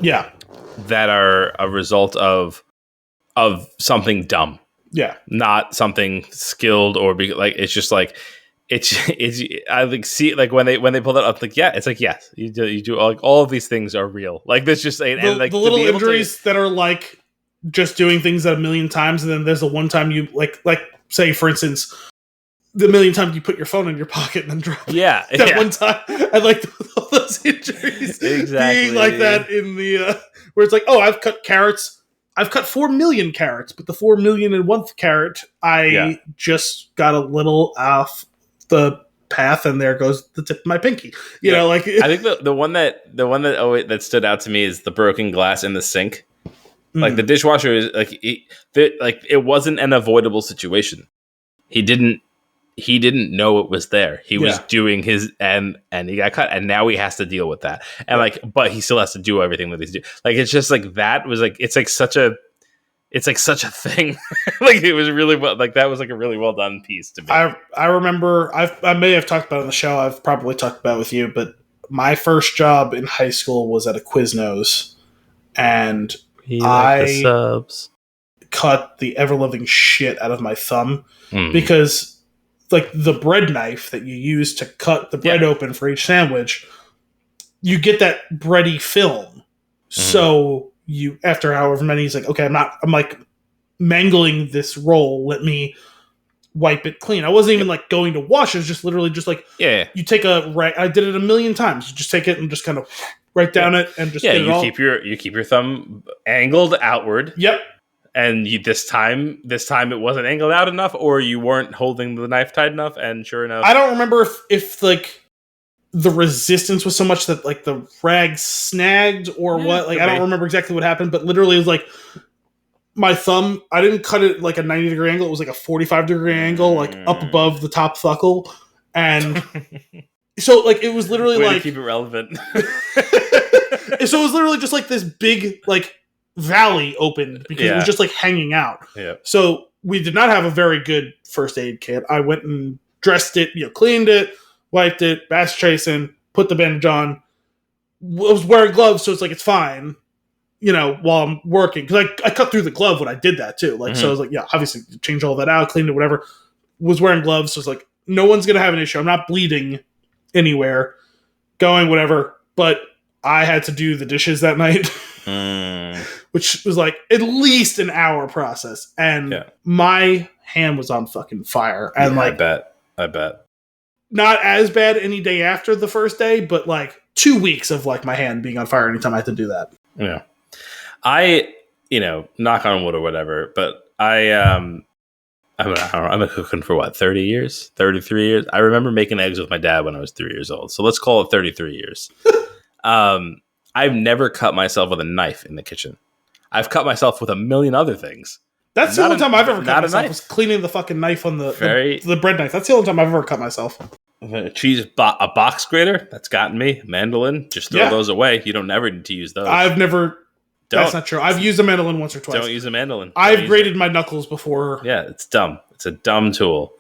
that are a result of something dumb, not something skilled or like it's just like it's I like see like when they pull that up like it's like yes you do like all of these things are real, like this just and like the little injuries that are like just doing things a million times, and then there's the one time you like say for instance the million times you put your phone in your pocket and then drop it. One time I like all those injuries being like that in the where it's like, oh, I've cut carrots, I've cut 4 million carrots, but the 4 million and 1th carrot I just got a little off the path and there goes the tip of my pinky. You know, like I think the one that stood out to me is the broken glass in the sink. Like the dishwasher is like it wasn't an avoidable situation. He didn't know it was there. He was doing his and he got cut, and now he has to deal with that. And like, but he still has to do everything that he's doing. Like, it's just like that was like it's like such a thing. Like it was really well. Like that was like a really well done piece to me. I remember I may have talked about it on the show. I've probably talked about it with you, but my first job in high school was at a Quiznos, and I cut the ever loving shit out of my thumb because like the bread knife that you use to cut the bread open for each sandwich, you get that bready film. So you, after however many, he's like, okay, I'm like mangling this roll. Let me wipe it clean. I wasn't even like going to wash. It was just literally just like, you take a rag. I did it a million times. You just take it and just kind of write down it and just get it all. You keep your thumb angled outward. Yep. And this time it wasn't angled out enough, or you weren't holding the knife tight enough. And sure enough, I don't remember if like the resistance was so much that like the rag snagged or what. Like I don't remember exactly what happened, but literally it was like my thumb. I didn't cut it like a 90-degree angle. It was like a 45-degree angle, like up above the top thuckle, and so like it was literally way like to keep it relevant. So it was literally just like this big like valley opened because it was just like hanging out. Yeah. So we did not have a very good first aid kit. I went and dressed it, cleaned it, wiped it, bash tracing, put the bandage on. I was wearing gloves, so it's like it's fine, while I'm working, because I cut through the glove when I did that too. Like so, I was like, obviously change all that out, cleaned it, whatever. Was wearing gloves, so it's like no one's gonna have an issue. I'm not bleeding anywhere, going whatever, but I had to do the dishes that night, which was like at least an hour process. And my hand was on fucking fire. And I bet. Not as bad any day after the first day, but like 2 weeks of like my hand being on fire anytime I had to do that. Yeah. I, knock on wood or whatever, but I've been cooking for 30 years, 33 years. I remember making eggs with my dad when I was 3 years old. So let's call it 33 years. I've never cut myself with a knife in the kitchen. I've cut myself with a million other things. That's the only time I've ever cut myself was cleaning the fucking knife on the bread knife. That's the only time I've ever cut myself. A box grater, that's gotten me. Mandolin, just throw those away. You don't ever need to use those. I've never... That's not true. I've used a mandolin once or twice. Don't use a mandolin. I've grated my knuckles before. Yeah, it's dumb. It's a dumb tool.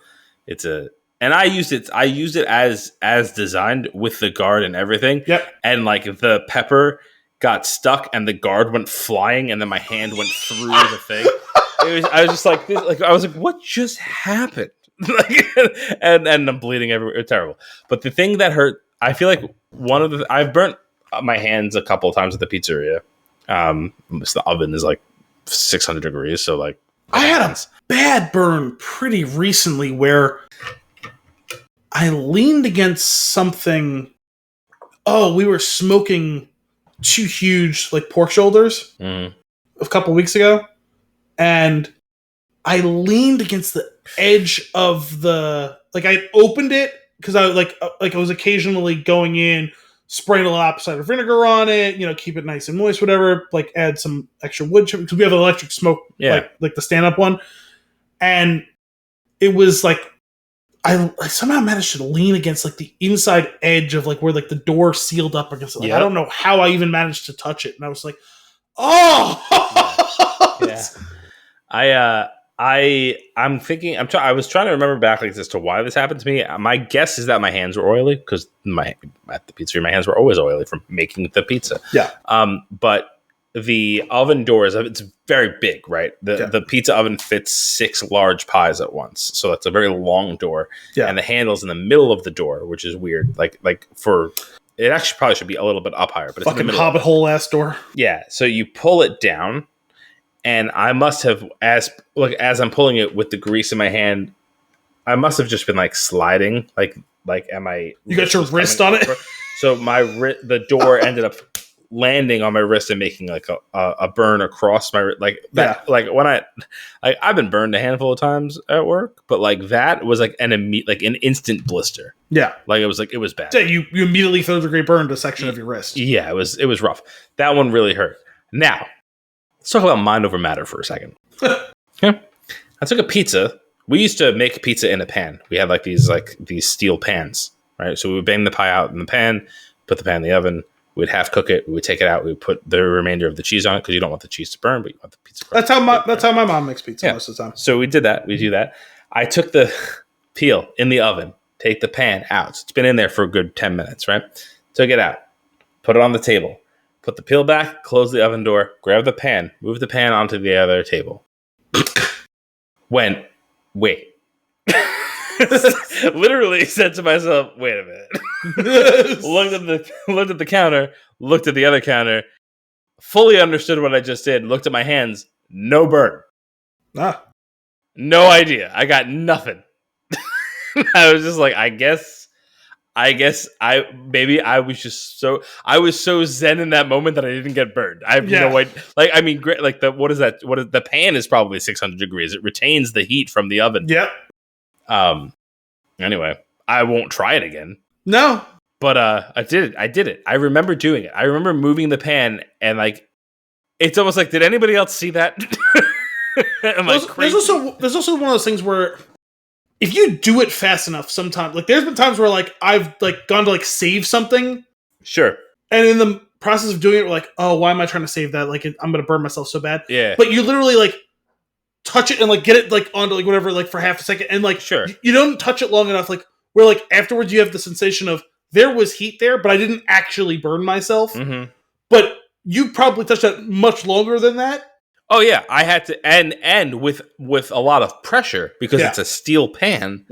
And I used it as designed with the guard and everything. Yep. And like the pepper got stuck and the guard went flying and then my hand went through the thing. I was just like this, like I was like, what just happened? and I'm bleeding everywhere. It's terrible. But the thing that hurt, I feel like I've burnt my hands a couple of times at the pizzeria. The oven is like 600 degrees, so like I had a bad burn pretty recently where I leaned against something. Oh, we were smoking 2 huge like pork shoulders a couple weeks ago, and I leaned against the edge of the I opened it because I I was occasionally going in, spraying a little apple cider vinegar on it, keep it nice and moist, whatever. Like add some extra wood chip because we have an electric smoke, like the stand up one, and it was like. I somehow managed to lean against like the inside edge of like where like the door sealed up against it. Like, I don't know how I even managed to touch it. And I was like, oh yeah. I'm thinking I was trying to remember back as to why this happened to me. My guess is that my hands were oily because at the pizzeria my hands were always oily from making the pizza. Yeah. But the oven door it's very big, right? The pizza oven fits 6 large pies at once, so that's a very long door. Yeah. And the handle's in the middle of the door, which is weird. Like for it actually probably should be a little bit up higher, but it's fucking in the middle. Hobbit hole ass door. Yeah. So you pull it down, and I must have as I'm pulling it with the grease in my hand, I must have just been like sliding. Like am I? You got your wrist on it. So the door ended up landing on my wrist and making like a burn across my like that. Yeah. Like when I've been burned a handful of times at work, but like that was like an instant blister. Yeah, like it was bad. So you immediately 3rd degree burned a section of your wrist. Yeah, it was rough. That one really hurt. Now let's talk about mind over matter for a second. Okay, I took a pizza. We used to make pizza in a pan. We had like these steel pans, right? So we would bang the pie out in the pan, put the pan in the oven. We'd half cook it. We would take it out. We would put the remainder of the cheese on it because you don't want the cheese to burn, but you want the pizza. That's how my mom makes pizza most of the time. So we did that. We do that. I took the peel in the oven, take the pan out. So it's been in there for a good 10 minutes, right? Took it out, put it on the table, put the peel back, close the oven door, grab the pan, move the pan onto the other table. Wait. Literally said to myself, "Wait a minute." looked at the counter, looked at the other counter, fully understood what I just did. Looked at my hands, no burn. No idea. I got nothing. I was just like, I guess I was so zen in that moment that I didn't get burned. I have no idea. Like, I mean, like what is that? The pan is probably 600 degrees. It retains the heat from the oven. Yep. Anyway, I won't try it again. No. But I did it. I remember doing it. I remember moving the pan and like, it's almost like, did anybody else see that? There's also one of those things where if you do it fast enough, sometimes like there's been times where like I've like gone to like save something, sure, and in the process of doing it, we're like, oh, why am I trying to save that? Like I'm gonna burn myself so bad. Yeah, but you literally like touch it and like get it like onto like whatever like for half a second, and like sure, you don't touch it long enough, like where like afterwards you have the sensation of there was heat there, but I didn't actually burn myself. Mm-hmm. But you probably touched that much longer than that. Oh yeah, I had to and with a lot of pressure because it's a steel pan,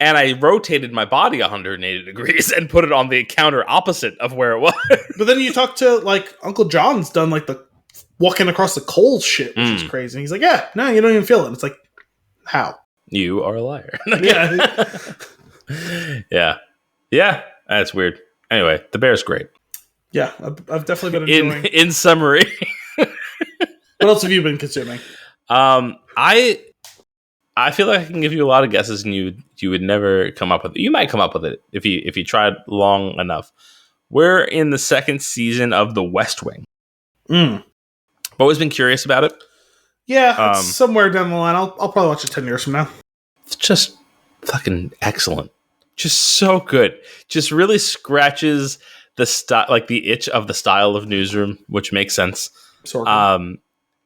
and I rotated my body 180 degrees and put it on the counter opposite of where it was. But then you talk to like Uncle John's done like the walking across the coals shit, which is crazy. And he's like, yeah, no, you don't even feel it. It's like, how? You are a liar. Yeah, yeah, that's weird. Anyway, the bear's great. Yeah, I've definitely been enjoying. In summary. What else have you been consuming? I feel like I can give you a lot of guesses, and you would never come up with it. You might come up with it if you tried long enough. We're in the second season of The West Wing. I've always been curious about it. Yeah, it's somewhere down the line. I'll probably watch it 10 years from now. It's just fucking excellent. Just so good. Just really scratches the style, like the itch of the style of Newsroom, which makes sense.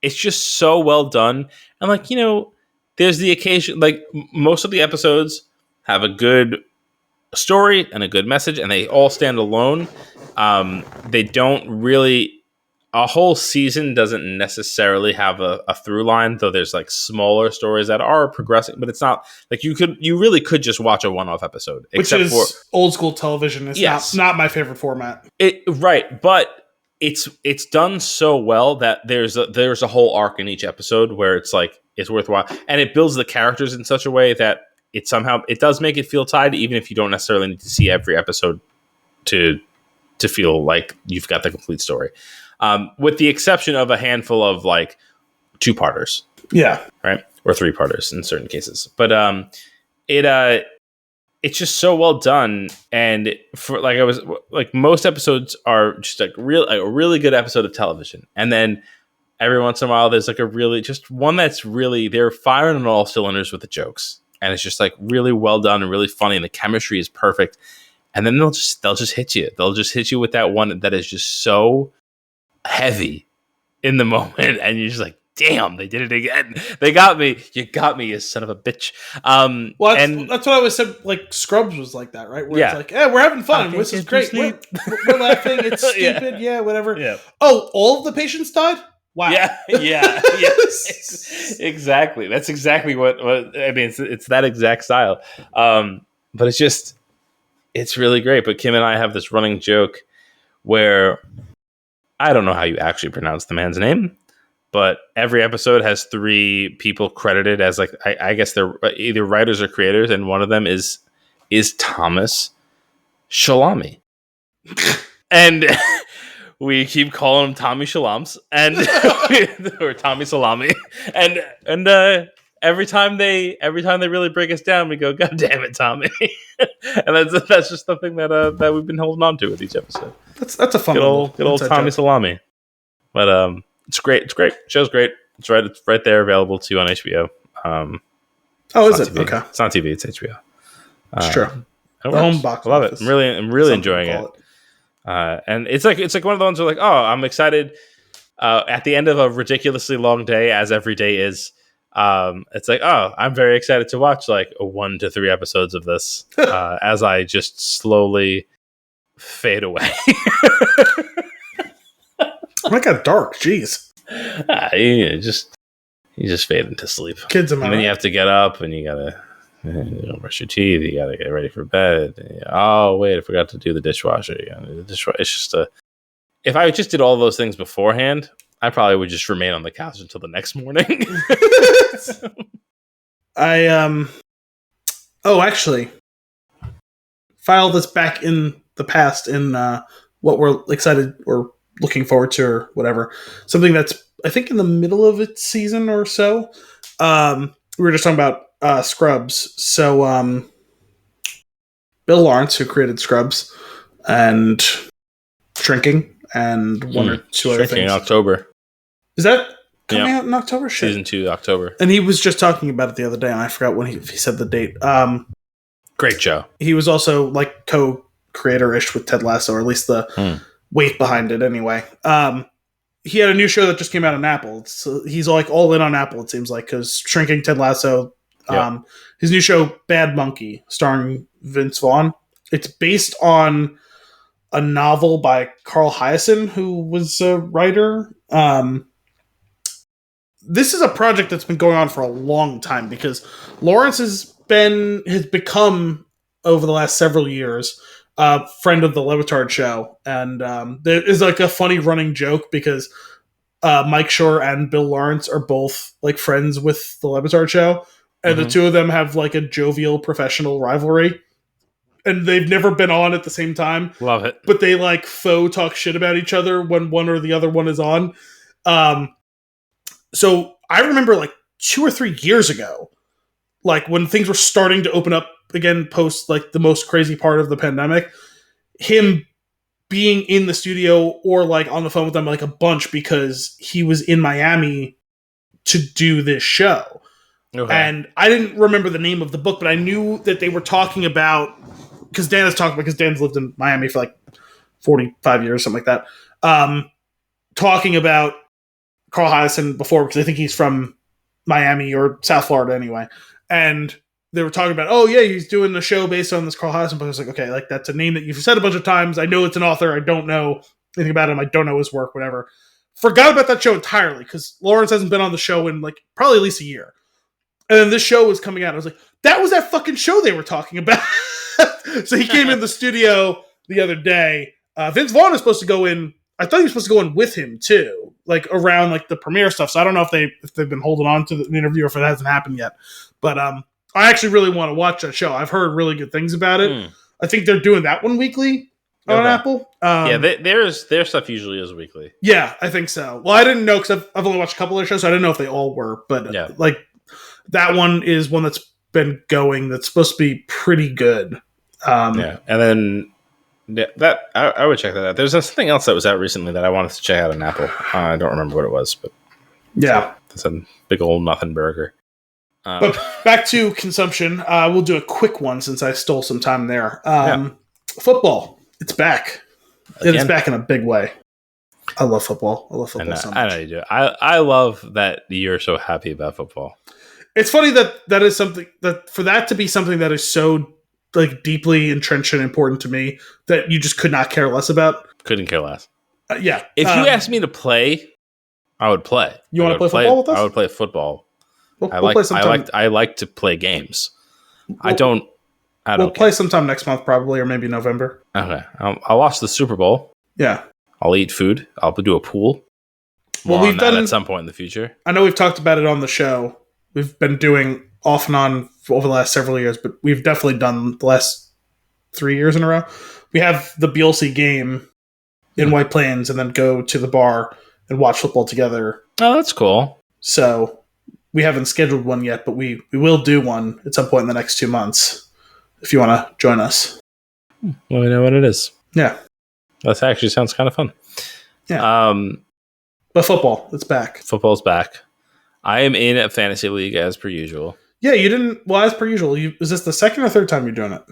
It's just so well done. And like, you know, there's the occasion, like most of the episodes have a good story and a good message, and they all stand alone. They don't really, a whole season doesn't necessarily have a through line, though there's like smaller stories that are progressing, but it's not like you really could just watch a one-off episode. Which is old school television. It's not my favorite format. Right. But it's done so well that there's a whole arc in each episode where it's like it's worthwhile, and it builds the characters in such a way that it does make it feel tied, even if you don't necessarily need to see every episode to feel like you've got the complete story. With the exception of a handful of like 2-parters, right, or 3-parters in certain cases, but it's just so well done, and for like I was like most episodes are just like a really good episode of television, and then every once in a while there's like a really just one that's really they're firing on all cylinders with the jokes, and it's just like really well done and really funny, and the chemistry is perfect, and then they'll just hit you. They'll just hit you with that one that is just so heavy in the moment, and you're just like, damn, they did it again. They got me. You got me, you son of a bitch. Well, that's what I always said. Like Scrubs was like that, right? Where it's like, we're having fun. This is great. We're laughing. It's stupid. Yeah, whatever. Yeah. Oh, all of the patients died? Wow. Yeah. Exactly. That's exactly what I mean. It's that exact style. But it's really great. But Kim and I have this running joke where I don't know how you actually pronounce the man's name, but every episode has 3 people credited as like I guess they're either writers or creators, and one of them is Thomas Shalami, and we keep calling him Tommy Shalams and or Tommy Salami, and every time they really break us down, we go, God damn it, Tommy, and that's just something that we've been holding on to with each episode. That's a fun good old Tommy Salami, but It's great. Show's great. It's right there, available to you on HBO. Is it? TV. Okay. It's not TV. It's HBO. It's true. The home box. I love it. I'm really enjoying it. And it's like one of the ones where like, oh, I'm excited. At the end of a ridiculously long day, as every day is, it's like, oh, I'm very excited to watch like 1 to 3 episodes of this as I just slowly fade away. Oh my god, dark. Jeez. You just fade into sleep. Kids, and then you have to get up, and you gotta You don't brush your teeth. You gotta get ready for bed. Oh wait, I forgot to do the dishwasher. The dishwasher. It's just if I just did all those things beforehand, I probably would just remain on the couch until the next morning. Actually, file this back in the past in what we're excited or looking forward to or whatever. Something that's, I think, in the middle of its season or so. We were just talking about Scrubs. So, Bill Lawrence, who created Scrubs and Shrinking and one or two other things. In October. Is that coming out in October? Shit. Season 2, October. And he was just talking about it the other day, and I forgot when he said the date. Great show. He was also like co-creator-ish with Ted Lasso, or at least the weight behind it anyway. He had a new show that just came out on Apple. So he's like all in on Apple, it seems like, because Shrinking, Ted Lasso. His new show, Bad Monkey, starring Vince Vaughn. It's based on a novel by Carl Hyacin, who was a writer. This is a project that's been going on for a long time because Lawrence has become, over the last several years, a friend of the Levitard show. And there is like a funny running joke because Mike Schur and Bill Lawrence are both like friends with the Levitard show. And the two of them have like a jovial professional rivalry. And they've never been on at the same time. Love it. But they like faux talk shit about each other when one or the other one is on. So I remember like 2 or 3 years ago, like when things were starting to open up again post like the most crazy part of the pandemic, him being in the studio or like on the phone with them like a bunch because he was in Miami to do this show. Okay. And I didn't remember the name of the book, but I knew that they were talking about, because Dan's lived in Miami for like 45 years, something like that. Talking about Carl Hyacin before, because I think he's from Miami or South Florida anyway. And they were talking about, oh yeah, he's doing a show based on this Carl Hyacin book. I was like, okay, like that's a name that you've said a bunch of times. I know it's an author. I don't know anything about him. I don't know his work, whatever. Forgot about that show entirely because Lawrence hasn't been on the show in like probably at least a year. And then this show was coming out. I was like, that was that fucking show they were talking about. So he came in the studio the other day. Vince Vaughn is supposed to go in. I thought he was supposed to go in with him too, like around like the premiere stuff. So I don't know if they've been holding on to the interview or if it hasn't happened yet. But I actually really want to watch that show. I've heard really good things about it. I think they're doing that one weekly on Apple. Their stuff usually is weekly. Yeah, I think so. Well, I didn't know because I've only watched a couple of shows, so I didn't know if they all were. But like that one is one that's been going. That's supposed to be pretty good. And then that I would check that out. There's something else that was out recently that I wanted to check out on Apple. I don't remember what it was, but it's a big old nothing burger. But back to consumption. We'll do a quick one since I stole some time there. Football, it's back. It is back in a big way. I love football. I love football so much. I know you do. I love that you're so happy about football. It's funny that is something that for that to be something that is so like deeply entrenched and important to me that you just could not care less about. Couldn't care less. If you asked me to play, I would play. You want to play football with us? I would play football. I like to play games. We'll play sometime next month, probably, or maybe November. Okay, I'll watch the Super Bowl. Yeah, I'll eat food. I'll do a pool. We've done at some point in the future. I know we've talked about it on the show. We've been doing off and on over the last several years, but we've definitely done the last 3 years in a row. We have the Biolsi game in White Plains, and then go to the bar and watch football together. Oh, that's cool. So we haven't scheduled one yet, but we will do one at some point in the next 2 months if you want to join us. Well, we know what it is. Yeah. That actually sounds kind of fun. Yeah. But football, it's back. Football's back. I am in a fantasy league as per usual. Yeah, you didn't... Well, as per usual, is this the second or third time you're doing it?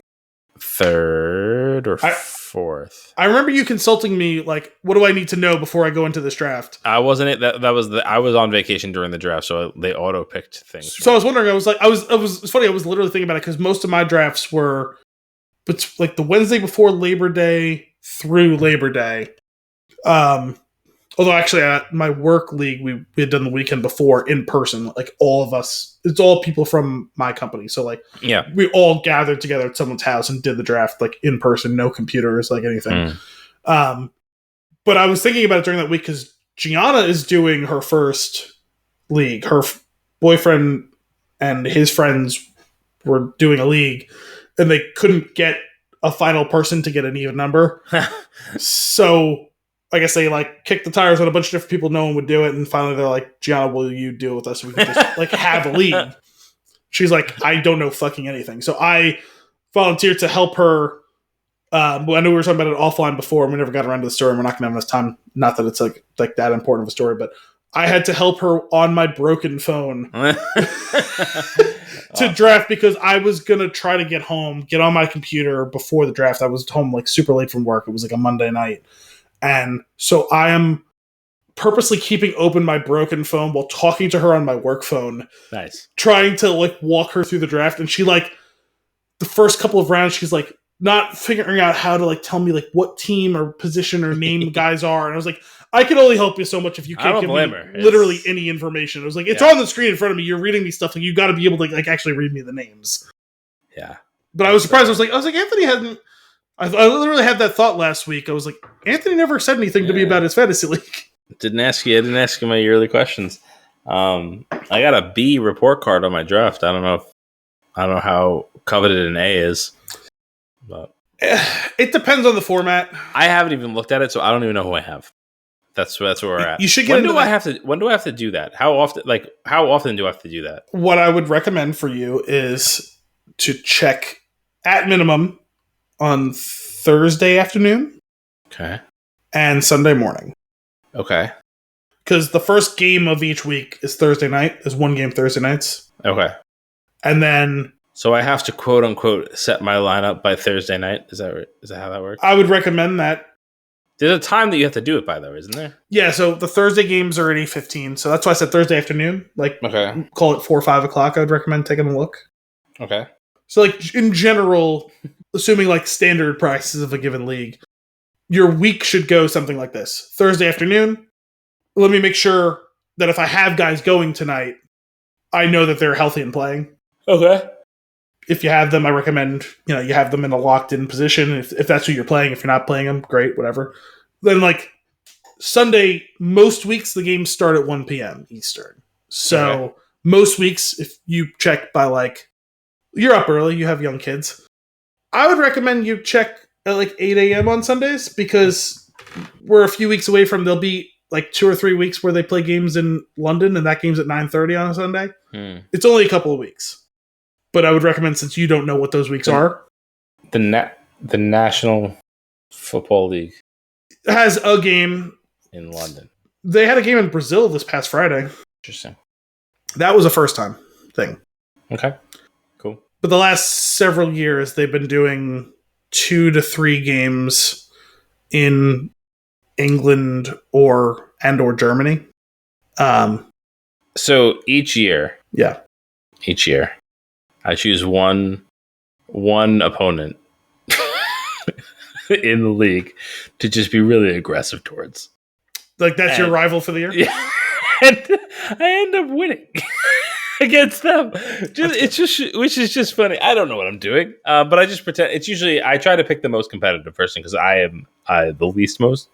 Third or fourth. I remember you consulting me, like, what do I need to know before I go into this draft? I wasn't it. That was I was on vacation during the draft, so they auto picked things. So I was wondering. It's funny. I was literally thinking about it because most of my drafts were, like the Wednesday before Labor Day through Labor Day. Although actually, at my work league, we had done the weekend before in person. Like all of us, it's all people from my company. So like, we all gathered together at someone's house and did the draft like in person, no computers, like anything. But I was thinking about it during that week because Gianna is doing her first league. Her boyfriend and his friends were doing a league, and they couldn't get a final person to get an even number. So I guess they like kicked the tires on a bunch of different people. No one would do it, and finally they're like, "Gianna, will you deal with us so we can just like have a league?" She's like, "I don't know fucking anything," so I volunteered to help her. I know we were talking about it offline before, and we never got around to the story. And we're not going to have enough time. Not that it's like that important of a story, but I had to help her on my broken phone to draft because I was going to try to get home, get on my computer before the draft. I was home like super late from work. It was like a Monday night. And so I am purposely keeping open my broken phone while talking to her on my work phone. Nice. Trying to like walk her through the draft. And she like, the first couple of rounds, she's like, not figuring out how to like tell me like what team or position or name guys are. And I was like, I can only help you so much if you can't give me literally any information. I was like, it's on the screen in front of me. You're reading me stuff. Like you got to be able to like actually read me the names. Yeah. But I was surprised. I was like, Anthony hasn't. I literally had that thought last week. I was like, Anthony never said anything to me about his fantasy league. I didn't ask you my yearly questions. I got a B report card on my draft. I don't know how coveted an A is. But it depends on the format. I haven't even looked at it, so I don't even know who I have. That's where we're at. You should get when do I have to do that? How often do I have to do that? What I would recommend for you is to check at minimum on Thursday afternoon. Okay. And Sunday morning. Okay. Because the first game of each week is Thursday night. There's one game Thursday nights. Okay. And then so I have to quote unquote set my lineup by Thursday night. Is that how that works? I would recommend that. There's a time that you have to do it by, though, isn't there? Yeah. So the Thursday games are at 8:15. So that's why I said Thursday afternoon. Like, call it 4 or 5 o'clock. I would recommend taking a look. Okay. So, like in general, assuming like standard prices of a given league, your week should go something like this: Thursday afternoon. Let me make sure that if I have guys going tonight, I know that they're healthy and playing. Okay. If you have them, I recommend, you have them in a locked-in position. If that's who you're playing, if you're not playing them, great, whatever. Then, like, Sunday, most weeks, the games start at 1 p.m. Eastern. So, most weeks, if you check by, like, you're up early, you have young kids, I would recommend you check at, like, 8 a.m. on Sundays because we're a few weeks away from, there'll be, like, 2 or 3 weeks where they play games in London, and that game's at 9:30 on a Sunday. It's only a couple of weeks. But I would recommend, since you don't know what those weeks are. The National Football League has a game in London. They had a game in Brazil this past Friday. Interesting. That was a first-time thing. Okay, cool. But the last several years, they've been doing 2 to 3 games in England or Germany. So each year. Yeah. Each year. I choose one opponent in the league to just be really aggressive towards. Like that's your rival for the year? Yeah. And I end up winning against them. Which is just funny. I don't know what I'm doing. But I just pretend it's usually I try to pick the most competitive person because I am the least most.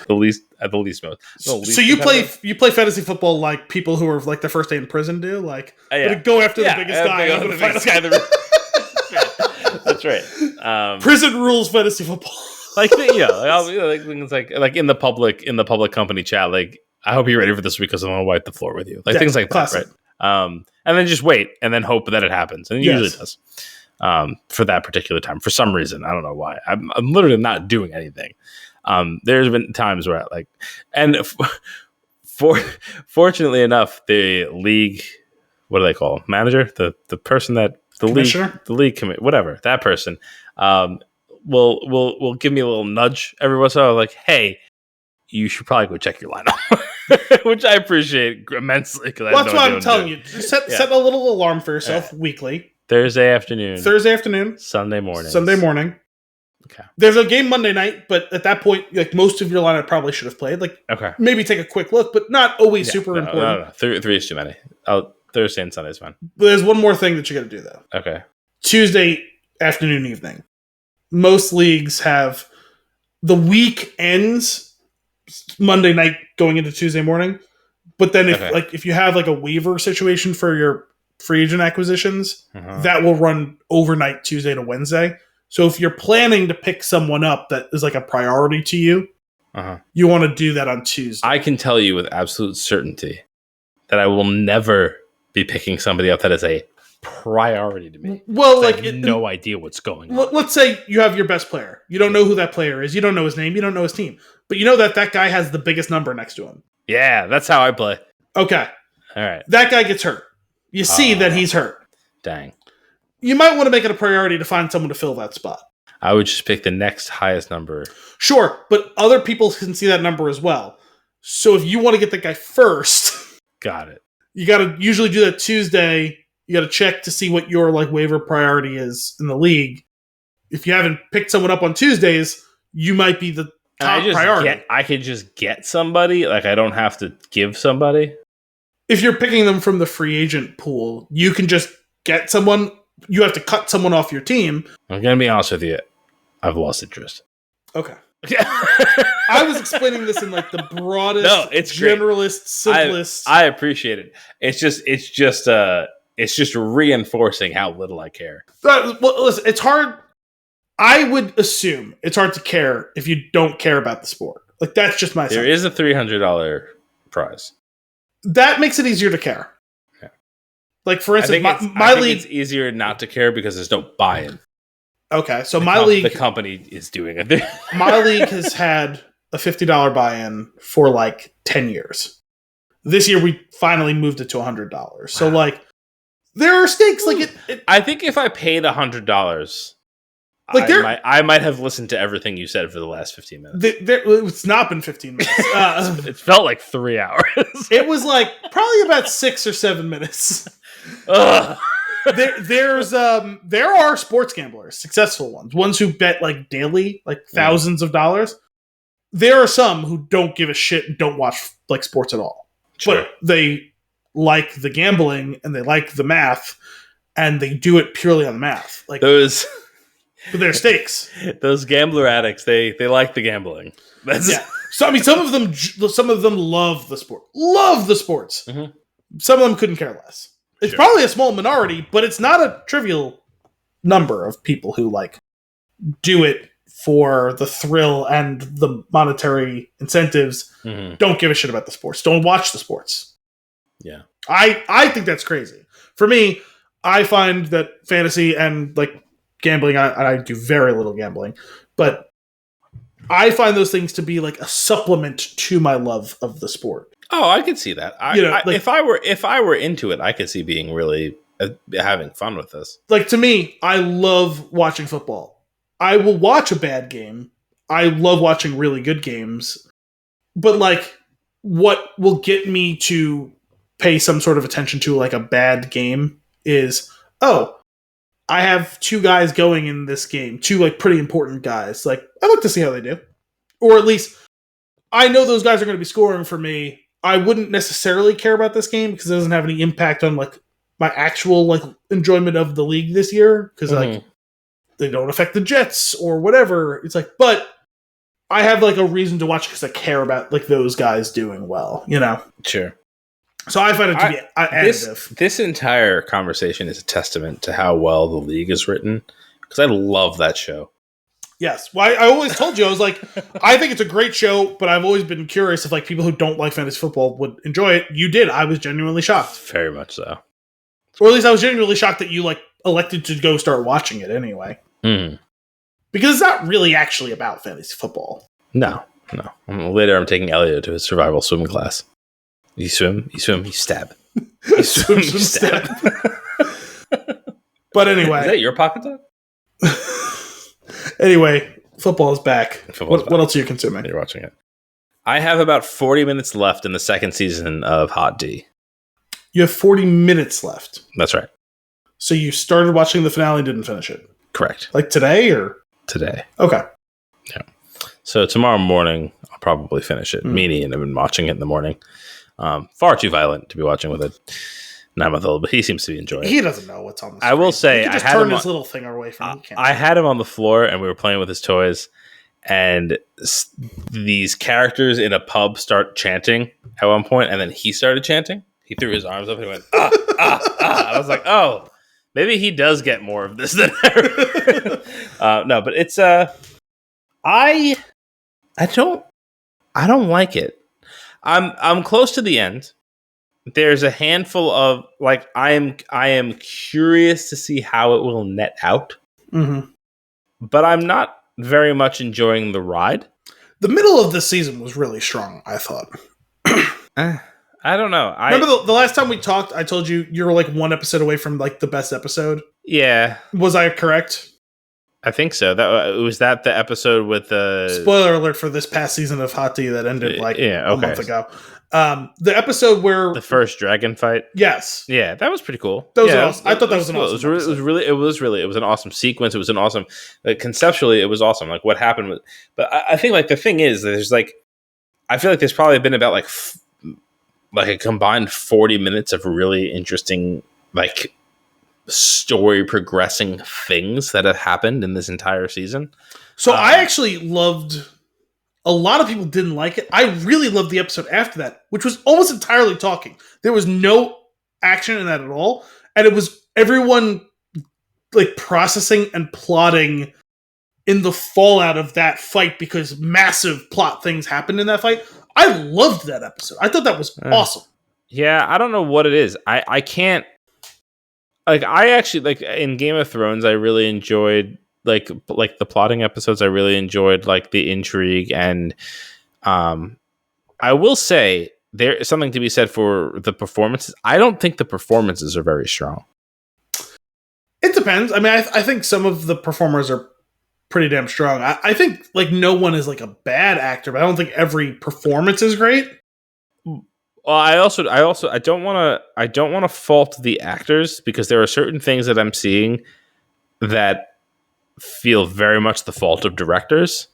So you play fantasy football like people who are like their first day in prison do, like go after the biggest guy. The biggest guy. That's right. Prison rules fantasy football. Like things like in the public company chat. Like I hope you're ready for this week because I'm gonna wipe the floor with you. Like things like classic. That, right? And then just wait and then hope that it happens, and it usually does. For that particular time, for some reason, I don't know why. I'm literally not doing anything. There's been times where fortunately enough, the league, what do they call manager? The person that the league committee, whatever, that person, will give me a little nudge every once in a while, like, hey, you should probably go check your lineup, which I appreciate immensely. That's why I'm telling you, set a little alarm for yourself weekly. Thursday afternoon, Sunday morning. Okay. There's a game Monday night, but at that point, like most of your lineup probably should have played. Like, Okay. maybe take a quick look, but not always super important. No. Three is too many. Thursday and Sunday is fine. But there's one more thing that you got to do though. Okay. Tuesday afternoon, evening. Most leagues have the week ends Monday night going into Tuesday morning. But then if you have like a waiver situation for your free agent acquisitions, that will run overnight Tuesday to Wednesday. So if you're planning to pick someone up that is like a priority to you, you want to do that on Tuesday. I can tell you with absolute certainty that I will never be picking somebody up that is a priority to me. Well, I have no idea what's going on. Let's say you have your best player. You don't know who that player is. You don't know his name. You don't know his team. But you know that guy has the biggest number next to him. Yeah, that's how I play. Okay. All right. That guy gets hurt. You see that he's hurt. Dang. You might want to make it a priority to find someone to fill that spot. I would just pick the next highest number. Sure, but other people can see that number as well. So if you want to get the guy first, got it. You got to usually do that Tuesday. You got to check to see what your like waiver priority is in the league. If you haven't picked someone up on Tuesdays, you might be the top priority. I could just get somebody. Like I don't have to give somebody. If you're picking them from the free agent pool, you can just get someone. You have to cut someone off your team. I'm going to be honest with you. I've lost interest. Okay. I was explaining this in like the broadest, generalist, simplest. I appreciate it. It's just reinforcing how little I care. Well, listen, it's hard. I would assume it's hard to care if you don't care about the sport. Like that's just my. There is a $300 prize. That makes it easier to care. Yeah. Like for instance, my league, it's easier not to care because there's no buy-in. Okay, so my league, the company is doing it. My league has had a $50 buy-in for like 10 years. This year we finally moved it to $100. Wow. So like, there are stakes. Like it. I think if I paid $100, like I might have listened to everything you said for the last 15 minutes. It's not been 15 minutes. It felt like 3 hours. It was like probably about 6 or 7 minutes. There are sports gamblers, successful ones who bet like daily, like thousands of dollars. There are some who don't give a shit and don't watch like sports at all, but they like the gambling and they like the math, and they do it purely on the math. Like those, but they're stakes. Those gambler addicts, they like the gambling. So I mean, some of them love the sport, love the sports. Mm-hmm. Some of them couldn't care less. It's probably a small minority, but it's not a trivial number of people who like do it for the thrill and the monetary incentives. Mm-hmm. Don't give a shit about the sports. Don't watch the sports. Yeah. I think that's crazy. For me, I find that fantasy and like gambling, I do very little gambling, but I find those things to be like a supplement to my love of the sport. Oh, I could see that. If I were into it, I could see being really having fun with this. Like to me, I love watching football. I will watch a bad game. I love watching really good games. But like, what will get me to pay some sort of attention to like a bad game is, I have 2 guys going in this game, 2 like pretty important guys. Like, I'd like to see how they do, or at least I know those guys are going to be scoring for me. I wouldn't necessarily care about this game because it doesn't have any impact on like my actual like enjoyment of the league this year because like they don't affect the Jets or whatever. It's like, but I have like a reason to watch because I care about like those guys doing well, you know? Sure. So I find it to be additive. This entire conversation is a testament to how well the league is written because I love that show. Yes. Well, I always told you, I was like, I think it's a great show, but I've always been curious if like people who don't like fantasy football would enjoy it. You did. I was genuinely shocked. Very much so. Or at least I was genuinely shocked that you like elected to go start watching it anyway. Mm. Because it's not really actually about fantasy football. No. Later I'm taking Elliot to his survival swimming class. You swim, you stab. You swim, you stab. But anyway. Is that your pocket dog? Anyway, football is back. What else are you consuming? You're watching it. I have about 40 minutes left in the second season of Hot D. You have 40 minutes left. That's right. So you started watching the finale and didn't finish it? Correct. Like today or? today. Okay. Yeah. So tomorrow morning, I'll probably finish it. Meanie and I've been watching it in the morning. Far too violent to be watching with a 9-month-old, but he seems to be enjoying it. He doesn't know what's on the screen. I will say, he can just turn his little finger away from him. I had him on the floor, and we were playing with his toys, and these characters in a pub start chanting at one point, and then he started chanting. He threw his arms up and he went, ah, ah, ah. I was like, oh, maybe he does get more of this than ever. No, but it's I don't like it. I'm close to the end. There's a handful of like I am curious to see how it will net out. Mm-hmm. But I'm not very much enjoying the ride. The middle of the season was really strong, I thought. I don't know. Remember the last time we talked, I told you were like one episode away from like the best episode? Yeah. Was I correct? I think so. Was that the episode with the... Spoiler alert for this past season of Hot Tea that ended a month ago. The episode where... The first dragon fight? Yes. Yeah, that was pretty cool. That was awesome. I thought that was an awesome It was an awesome sequence. It was an awesome... conceptually, it was awesome. Like, what happened with... But I think, like, the thing is, there's, like... I feel like there's probably been about, like a combined 40 minutes of really interesting, like, story progressing things that have happened in this entire season. So I actually loved... A lot of people didn't like it. I really loved the episode after that, which was almost entirely talking. There was no action in that at all. And it was everyone like processing and plotting in the fallout of that fight because massive plot things happened in that fight. I loved that episode. I thought that was awesome. Yeah, I don't know what it is. I can't... Like, I actually... Like, in Game of Thrones, I really enjoyed... Like the plotting episodes, I really enjoyed like the intrigue, and I will say there is something to be said for the performances. I don't think the performances are very strong. It depends. I mean, I think some of the performers are pretty damn strong. I think like no one is like a bad actor, but I don't think every performance is great. Well, I don't want to fault the actors because there are certain things that I'm seeing that feel very much the fault of directors.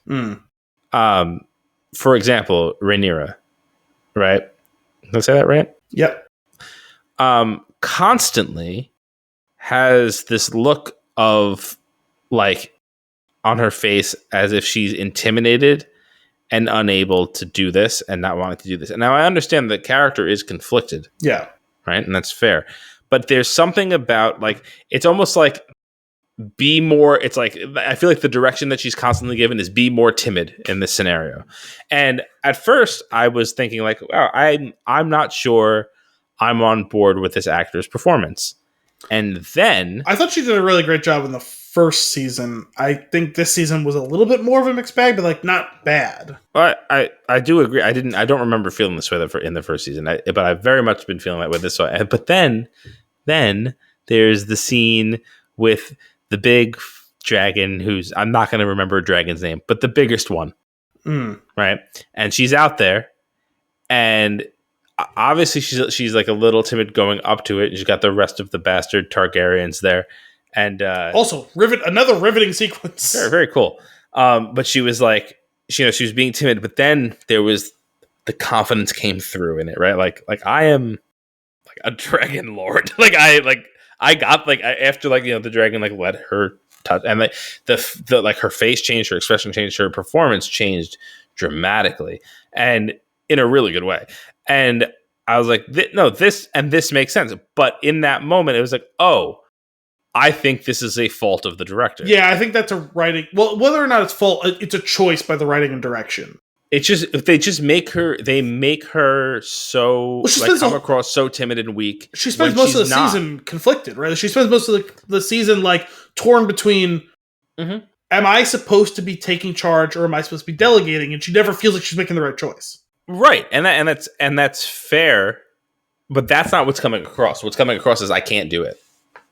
For example, Rhaenyra, right? Did I say that right? Yep. Constantly has this look of like on her face as if she's intimidated and unable to do this and not wanting to do this. And now I understand the character is conflicted. Yeah. Right. And that's fair. But there's something about like, it's almost like, be more, it's like, I feel like the direction that she's constantly given is be more timid in this scenario. And at first I was thinking like, wow, I'm not sure I'm on board with this actor's performance. And then I thought she did a really great job in the first season. I think this season was a little bit more of a mixed bag, but like not bad. I do agree. I don't remember feeling this way in the first season, but I've very much been feeling that way this way. But then there's the scene with the big dragon who's, I'm not going to remember a dragon's name, but the biggest one. Right. And she's out there and obviously she's like a little timid going up to it. And she's got the rest of the bastard Targaryens there. And also another riveting sequence. Very, very cool. But she was like, she was being timid, but then there was the confidence came through in it. Right. Like I am like a dragon lord. I got like after like the dragon like let her touch and like the like her face changed, her expression changed, her performance changed dramatically and in a really good way. And I was like, this makes sense. But in that moment, it was like, oh, I think this is a fault of the director. Yeah, I think that's a writing. Well, whether or not it's fault, it's a choice by the writing and direction. It's just if they make her so come across so timid and weak. She spends most of the season conflicted, right? She spends most of the season like torn between am I supposed to be taking charge or am I supposed to be delegating? And she never feels like she's making the right choice. Right. And that's fair, but that's not what's coming across. What's coming across is I can't do it.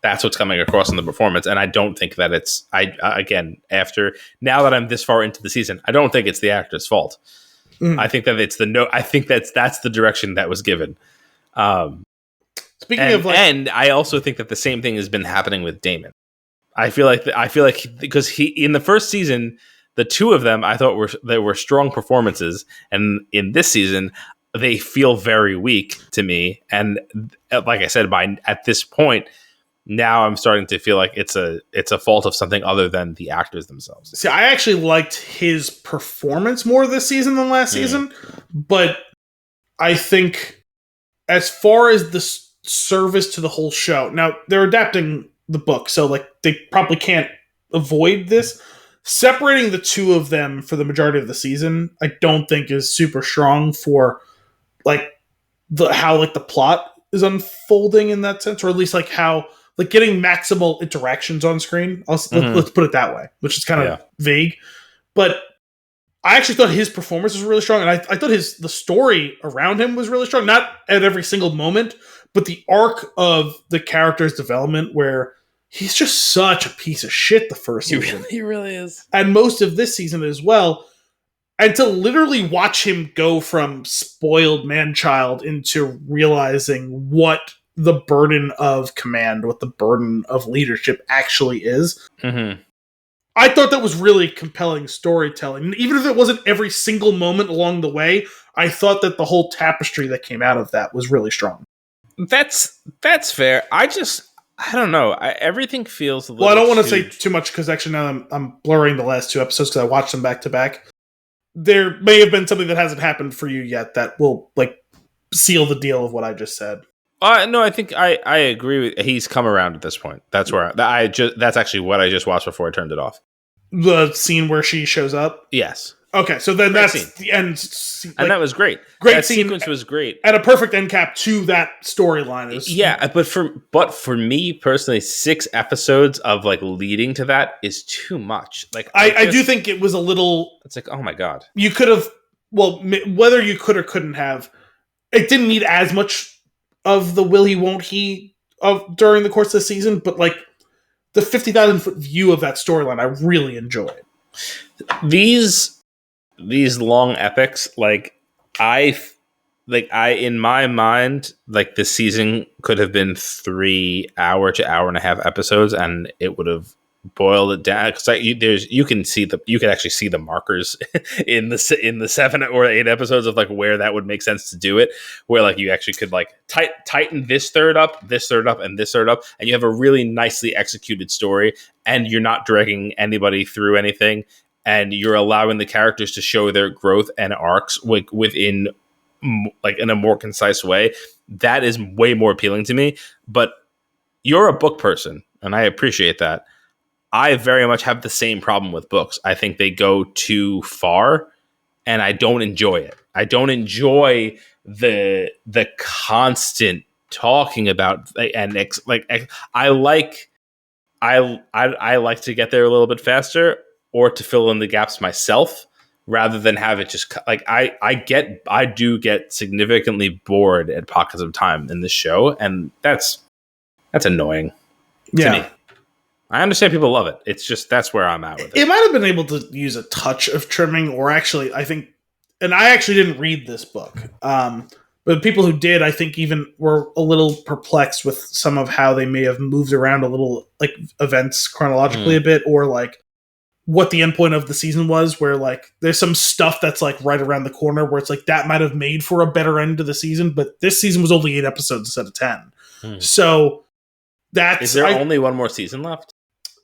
That's what's coming across in the performance, and I don't think that it's. Again, after now that I'm this far into the season, I don't think it's the actor's fault. I think that it's I think that's the direction that was given. Speaking of, like, and I also think that the same thing has been happening with Damon, I feel like because he in the first season, the two of them I thought were strong performances, and in this season they feel very weak to me. And like I said, at this point, now I'm starting to feel like it's a fault of something other than the actors themselves. See, I actually liked his performance more this season than last season, but I think as far as the service to the whole show, now they're adapting the book, so like they probably can't avoid this. Separating the two of them for the majority of the season, I don't think is super strong for like how like the plot is unfolding in that sense, or at least like how like getting maximal interactions on screen. Let's put it that way, which is kind of vague. But I actually thought his performance was really strong, and I thought the story around him was really strong. Not at every single moment, but the arc of the character's development, where he's just such a piece of shit the first season. He really is. And most of this season as well. And to literally watch him go from spoiled man-child into realizing what the burden of command, what the burden of leadership actually is. Mm-hmm. I thought that was really compelling storytelling. Even if it wasn't every single moment along the way, I thought that the whole tapestry that came out of that was really strong. That's fair. I don't know. Everything feels a little. Well, I don't want to say too much because actually now I'm blurring the last two episodes because I watched them back to back. There may have been something that hasn't happened for you yet that will like seal the deal of what I just said. No, I think I agree with. He's come around at this point. That's where that's actually what I just watched before I turned it off. The scene where she shows up. Yes. Okay, so then that's scene. The end, and that was great. Great that scene, sequence was great, and a perfect end cap to that storyline. But for me personally, 6 episodes of like leading to that is too much. Like I do think it was a little. It's like, oh my god, you could have. Well, whether you could or couldn't have, it didn't need as much of the will he won't he of during the course of the season, but like the 50,000 foot view of that storyline, I really enjoyed. These long epics, I in my mind, like this season could have been 3 hour to hour and a half episodes, and it would have boiled it down. Because you can actually see the markers in the 7 or 8 episodes of like where that would make sense to do it. Where like you actually could like tighten this third up, and this third up, and you have a really nicely executed story, and you're not dragging anybody through anything. And you're allowing the characters to show their growth and arcs within, like, in a more concise way. That is way more appealing to me. But you're a book person, and I appreciate that. I very much have the same problem with books. I think they go too far, and I don't enjoy it. I don't enjoy the constant talking about I like to get there a little bit faster, or to fill in the gaps myself, rather than have it just like I do get significantly bored at pockets of time in this show, and that's annoying to me. I understand people love it. It's just that's where I'm at with it. It might have been able to use a touch of trimming, or actually, I think, and I actually didn't read this book, but people who did, I think, even were a little perplexed with some of how they may have moved around a little, like events chronologically a bit, or like what the end point of the season was, where like there's some stuff that's like right around the corner where it's like that might have made for a better end to the season, but this season was only 8 episodes instead of 10. So that's... Is there only one more season left?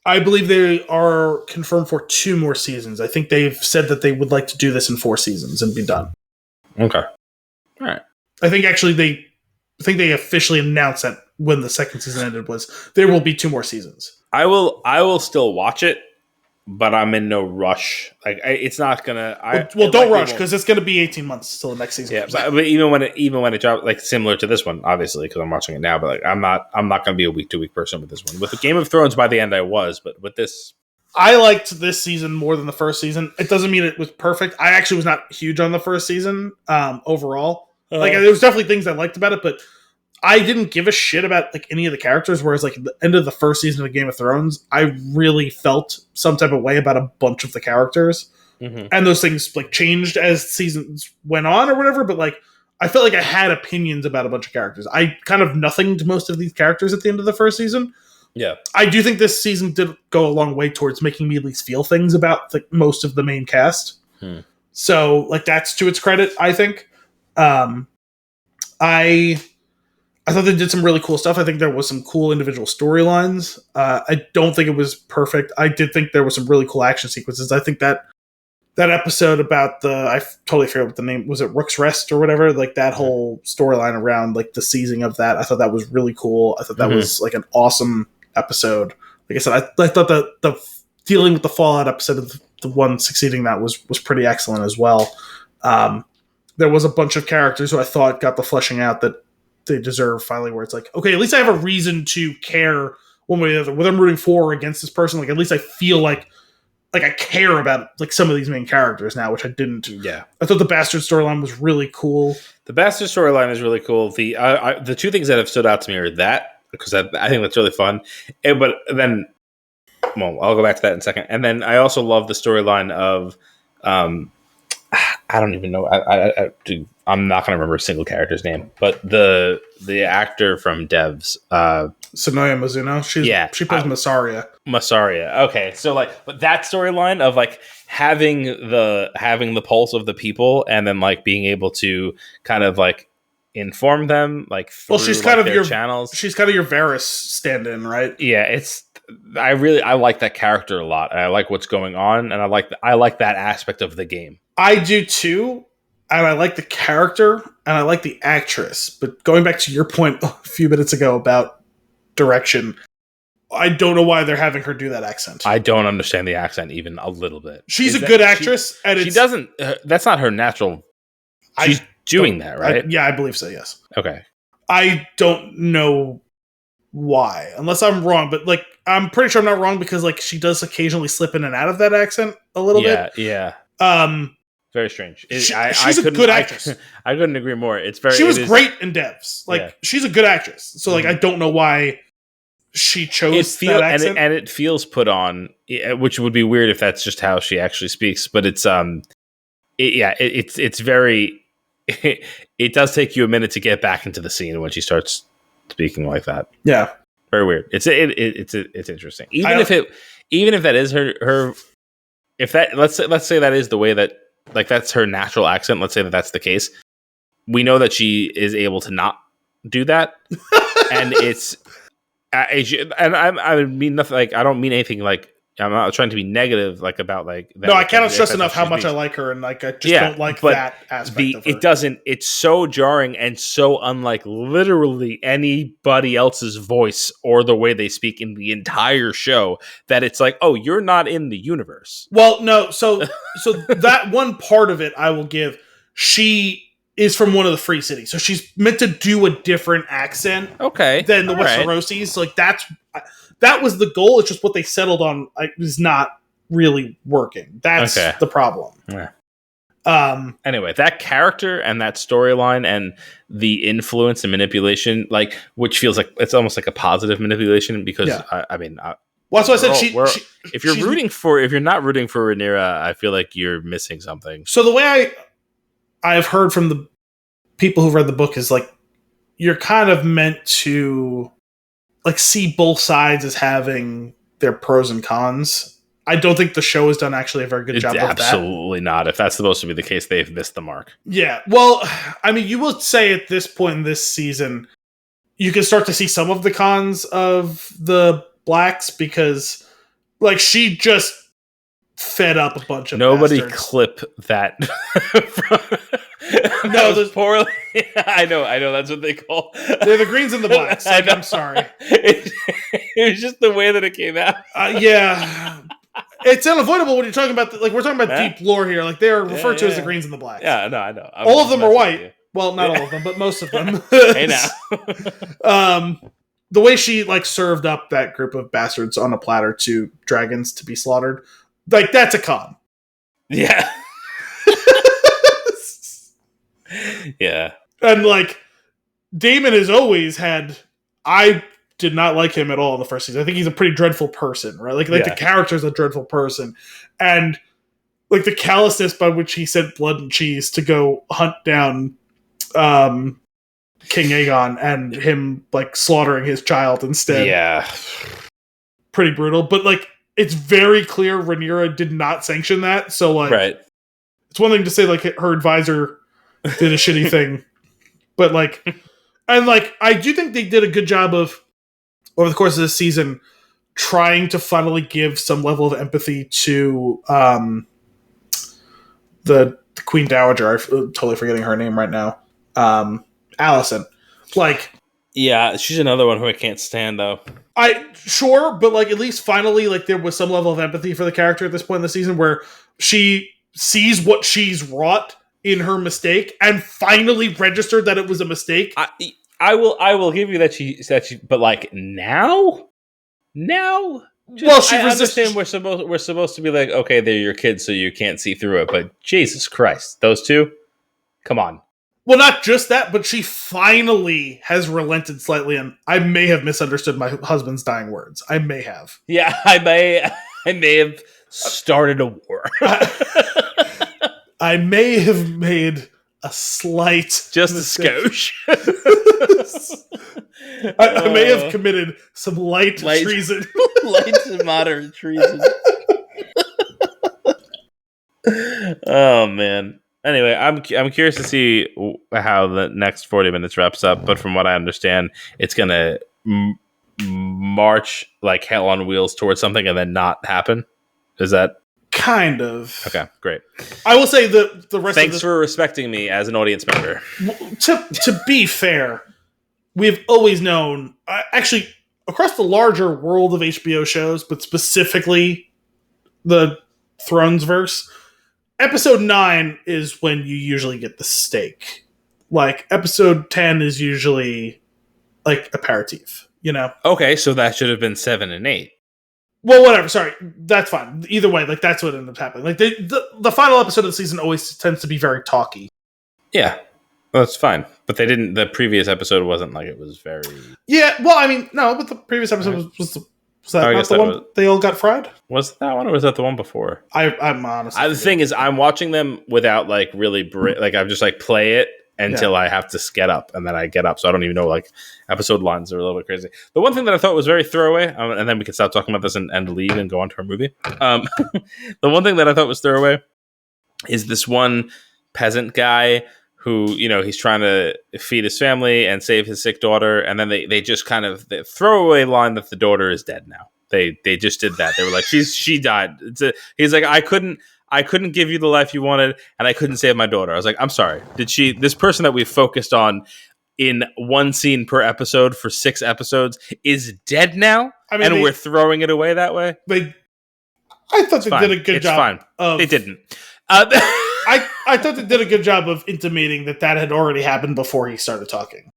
I believe they are confirmed for 2 more seasons. I think they've said that they would like to do this in 4 seasons and be done. Okay. All right. I think actually they officially announced that when the second season ended was there will be 2 more seasons. I will still watch it, but I'm in no rush. Like it's not gonna. Don't rush, because it's gonna be 18 months till the next season. Yeah, but even when it drops, like similar to this one, obviously, because I'm watching it now. But like, I'm not gonna be a week to week person with this one. With the Game of Thrones, by the end, I was, but with this, I liked this season more than the first season. It doesn't mean it was perfect. I actually was not huge on the first season overall. Like there was definitely things I liked about it, but I didn't give a shit about like any of the characters, whereas like at the end of the first season of Game of Thrones, I really felt some type of way about a bunch of the characters. Mm-hmm. And those things like changed as seasons went on or whatever, but like I felt like I had opinions about a bunch of characters. I kind of nothinged most of these characters at the end of the first season, Yeah. I do think this season did go a long way towards making me at least feel things about most of the main cast. So, like, that's to its credit, I think. I thought they did some really cool stuff. I think there was some cool individual storylines. I don't think it was perfect. I did think there was some really cool action sequences. I think that episode about I totally forget what the name was. It Rook's Rest or whatever. Like that whole storyline around like the seizing of that. I thought that was really cool. I thought that was like an awesome episode. Like I said, I thought that the dealing with the Fallout episode of the one succeeding that was pretty excellent as well. There was a bunch of characters who I thought got the fleshing out that they deserve finally, where it's like, okay, at least I have a reason to care one way or the other, whether I'm rooting for or against this person. Like, at least I feel like I care about like some of these main characters now, which I didn't. Yeah. I thought the Bastard storyline was really cool. The Bastard storyline is really cool. The two things that have stood out to me are that, because I think that's really fun. But then, well, I'll go back to that in a second. And then I also love the storyline of, I don't even know. I'm not going to remember a single character's name, but the actor from Devs, Sonoya Mizuno. She plays Masaria. Masaria. Okay, so like, but that storyline of like having the pulse of the people, and then like being able to kind of like inform them, like through, she's kind of their your channels. She's kind of your Varys stand-in, right? Yeah, I like that character a lot. And I like what's going on, and I like that aspect of the game. I do too, and I like the character, and I like the actress. But going back to your point a few minutes ago about direction, I don't know why they're having her do that accent. I don't understand the accent even a little bit. She's a good actress, and she doesn't. That's not her natural. She's doing that, right? I believe so. Yes. Okay. I don't know why, unless I'm wrong, but like I'm pretty sure I'm not wrong, because like she does occasionally slip in and out of that accent a little bit. Yeah. Very strange. She's a good actress. I couldn't agree more. She was great in Devs. Like she's a good actress. So like I don't know why she chose that accent. And it feels put on, which would be weird if that's just how she actually speaks. But it's it's very. It does take you a minute to get back into the scene when she starts speaking like that. Yeah, very weird. It's interesting. Even if that is her, if that let's say that is the way that, like, that's her natural accent. Let's say that that's the case. We know that she is able to not do that, and it's. And I mean nothing. Like, I don't mean anything. Like, I'm not trying to be negative. Like, about like. That, no, I cannot stress enough how much I like her, and like I just don't like that aspect of her. It doesn't. It's so jarring and so unlike literally anybody else's voice or the way they speak in the entire show that it's like, oh, you're not in the universe. Well, no. So that one part of it, I will give. She is from one of the free cities, so she's meant to do a different accent, than the Westerosis. So like that was the goal. It's just what they settled on is not really working. That's the problem. Yeah. Anyway, that character and that storyline and the influence and manipulation, like, which feels like it's almost like a positive manipulation, because I mean, well, that's why I said if you're not rooting for Rhaenyra, I feel like you're missing something. So the way I've heard from the people who read the book is like, you're kind of meant to like see both sides as having their pros and cons. I don't think the show has done actually a very good job of that. Absolutely not. If that's supposed to be the case, they've missed the mark. Yeah. Well, I mean, you will say at this point in this season, you can start to see some of the cons of the Blacks, because like she just fed up a bunch of nobody bastards. Clip that. No, there's poorly. I know. That's what they call. They're the greens and the blacks. Like, I'm sorry. It was just the way that it came out. Yeah, it's unavoidable when you're talking about we're talking about deep lore here. Like, they're referred to as the greens and the blacks. Yeah, no, I know. All of them are white. Well, not all of them, but most of them. Hey, now. The way she like served up that group of bastards on a platter to dragons to be slaughtered, like, that's a con. Yeah. Yeah. And like, Daemon has always had. I did not like him at all in the first season. I think he's a pretty dreadful person, right? Like the character's a dreadful person, and like the callousness by which he sent Blood and Cheese to go hunt down King Aegon and him like slaughtering his child instead. Yeah. Pretty brutal. But like it's very clear Rhaenyra did not sanction that. So like Right. it's one thing to say like her advisor did a shitty thing. But like and like I do think they did a good job of over the course of this season trying to finally give some level of empathy to the Queen Dowager. I'm totally forgetting her name right now. Allison. Like, yeah, she's another one who I can't stand, though. Sure, but like at least finally, like there was some level of empathy for the character at this point in the season where she sees what she's wrought in her mistake and finally registered that it was a mistake. I will give you that she, but like now. Well, I understand we're supposed to be like, okay, they're your kids, so you can't see through it. But Jesus Christ, those two, come on. Well, not just that, but she finally has relented slightly, and I may have misunderstood my husband's dying words. I may have. Yeah, I may have started a war. I may have made a slight, just mistake. a skosh. I may have committed some light treason. Light to moderate treason. Oh man. Anyway, I'm curious to see how the next 40 minutes wraps up. But from what I understand, it's gonna march like hell on wheels towards something and then not happen. Is that kind of okay? Great. I will say the rest. Thanks for respecting me as an audience member. To be fair, we've always known, actually, across the larger world of HBO shows, but specifically the Thrones verse. Episode 9 is when you usually get the steak. Like, episode 10 is usually, like, aperitif, you know? Okay, so that should have been 7 and 8. Well, whatever, sorry. That's fine. Either way, like, that's what ended up happening. Like, the final episode of the season always tends to be very talky. Yeah, that's fine. But they didn't, the previous episode wasn't like it was very... Yeah, well, I mean, no, but the previous episode was that not the one they all got fried? Was that one, or was that the one before? I'm honestly... The thing is, I'm watching them without, like, really... like, I'm just, like, play it until I have to get up, and then I get up, so I don't even know, like, episode lines are a little bit crazy. The one thing that I thought was very throwaway, and then we can stop talking about this and leave and go on to our movie. The one thing that I thought was throwaway is this one peasant guy who, you know, he's trying to feed his family and save his sick daughter, and then they just kind of throwaway line that the daughter is dead now. They just did that. They were like, she died. He's like, I couldn't give you the life you wanted, and I couldn't save my daughter. I was like, I'm sorry. This person that we focused on in one scene per episode for 6 episodes is dead now, and we're throwing it away that way? I thought they did a good job. Fine. They didn't. I thought they did a good job of intimating that had already happened before he started talking.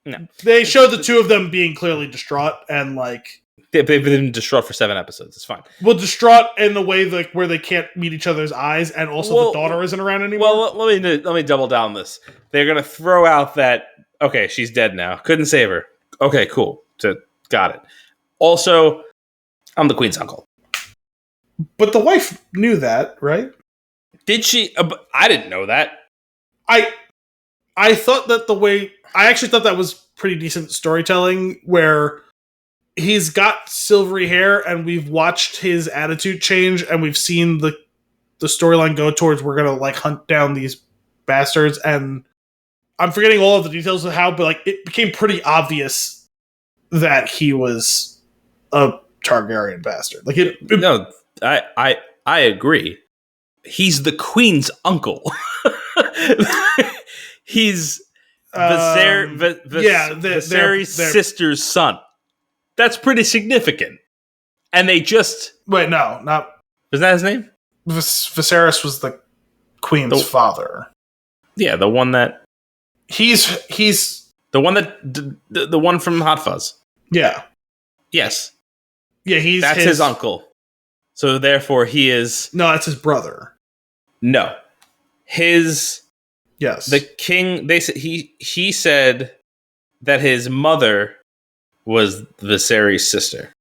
No. They showed the two of them being clearly distraught and like... They've been distraught for 7 episodes. It's fine. Well, distraught in the way like where they can't meet each other's eyes and also the daughter isn't around anymore. Well, let me double down this. They're going to throw out that, okay, she's dead now. Couldn't save her. Okay, cool. So, got it. Also, I'm the queen's uncle. But the wife knew that, right? Did she? I didn't know that. I thought that I actually thought that was pretty decent storytelling where he's got silvery hair and we've watched his attitude change and we've seen the storyline go towards we're going to like hunt down these bastards, and I'm forgetting all of the details of how, but like it became pretty obvious that he was a Targaryen bastard. Like no, I agree. He's the queen's uncle. He's Viserys' sister's son. That's pretty significant. And they just... Wait, no, not... Was that his name? Viserys was the queen's father. Yeah, the one that... He's... The one that... The one from Hot Fuzz. Yeah. Yes. Yeah, That's his uncle. So therefore he is... No, that's his brother. No. Yes. The king... He said that his mother was Viserys' sister.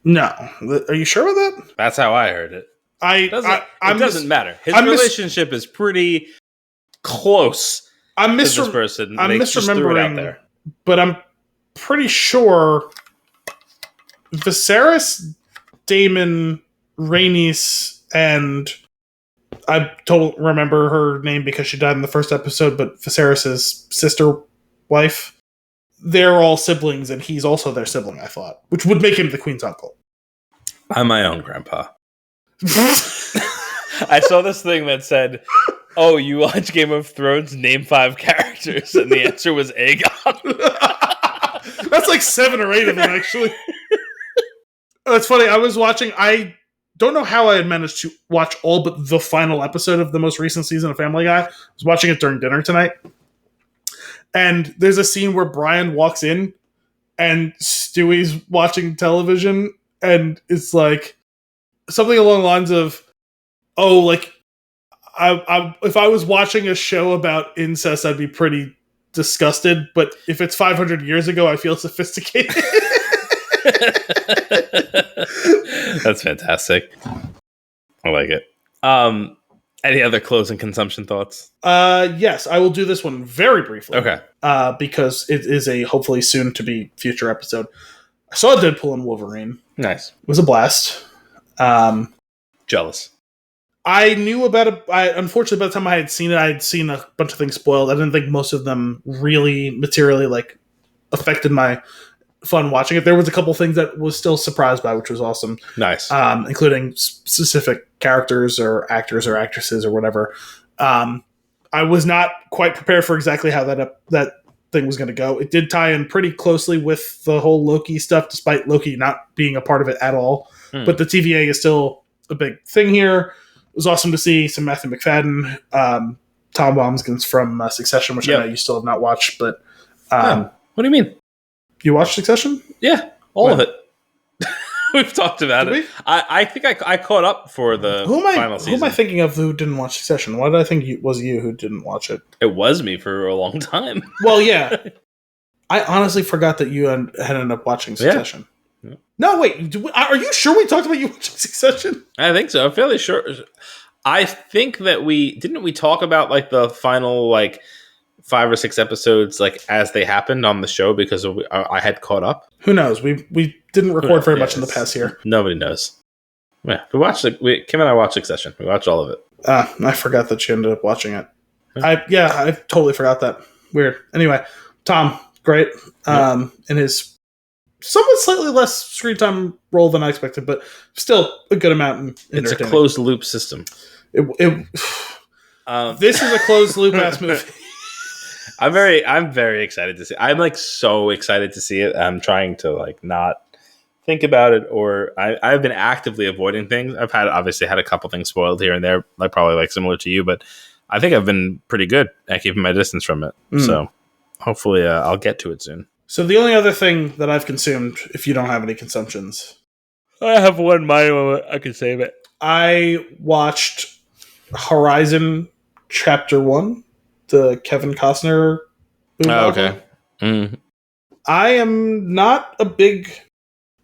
No. Are you sure about that? That's how I heard it. It doesn't matter. His relationship is pretty close I'm to this person. I'm they just threw it out misremembering, there. but I'm pretty sure Viserys, Daemon, Rhaenys, and I don't remember her name because she died in the first episode, but Viserys' sister wife, they're all siblings, and he's also their sibling, I thought, which would make him the queen's uncle. I'm my own grandpa. I saw this thing that said, "Oh, you watch Game of Thrones? Name 5 characters," and the answer was Aegon. That's like 7 or 8 of them, actually. It's funny. I was watching. I don't know how I had managed to watch all but the final episode of the most recent season of Family Guy. I was watching it during dinner tonight, and there's a scene where Brian walks in, and Stewie's watching television, and it's like something along the lines of, "Oh, like I if I was watching a show about incest, I'd be pretty disgusted, but if it's 500 years ago, I feel sophisticated." That's fantastic. I like it. Any other closing consumption thoughts? Yes, I will do this one very briefly. Okay. Because it is a hopefully soon to be future episode. I saw Deadpool and Wolverine. Nice. It was a blast. Jealous. I knew about it. Unfortunately, by the time I had seen it, I had seen a bunch of things spoiled. I didn't think most of them really materially affected my fun watching it. There was a couple things that was still surprised by, which was awesome. Nice. Including specific characters or actors or actresses or whatever. I was not quite prepared for exactly how that thing was going to go. It did tie in pretty closely with the whole Loki stuff, despite Loki not being a part of it at all. But the TVA is still a big thing here. It was awesome to see some Matthew McFadden, Tom Baumskins from Succession, which I know you still have not watched. But what do you mean? You watched Succession? Yeah, all of it. We've talked about it. We? I think I caught up for the final season. Who am I thinking of who didn't watch Succession? Why did I think it was you who didn't watch it? It was me for a long time. Well, yeah. I honestly forgot that you had ended up watching Succession. Yeah. No, wait. Are you sure we talked about you watching Succession? I think so. I'm fairly sure. I think that we talk about the final 5 or 6 episodes as they happened on the show because I had caught up. Who knows? We didn't record very much in the past year. Nobody knows. Yeah, we watched Kim and I watched Succession. We watched all of it. I forgot that you ended up watching it. I totally forgot that. Weird. Anyway, Tom, great. In his somewhat slightly less screen time role than I expected, but still a good amount. It's a closed loop system. This is a closed loop ass movie. I'm very excited to see. I'm so excited to see it. I'm trying to not think about it, or I've been actively avoiding things. I've obviously had a couple things spoiled here and there, probably similar to you, but I think I've been pretty good at keeping my distance from it. So hopefully I'll get to it soon. So the only other thing that I've consumed, if you don't have any consumptions, I have one minor. I can save it. I watched Horizon Chapter 1. The Kevin Costner movie. Oh, okay. I am not a big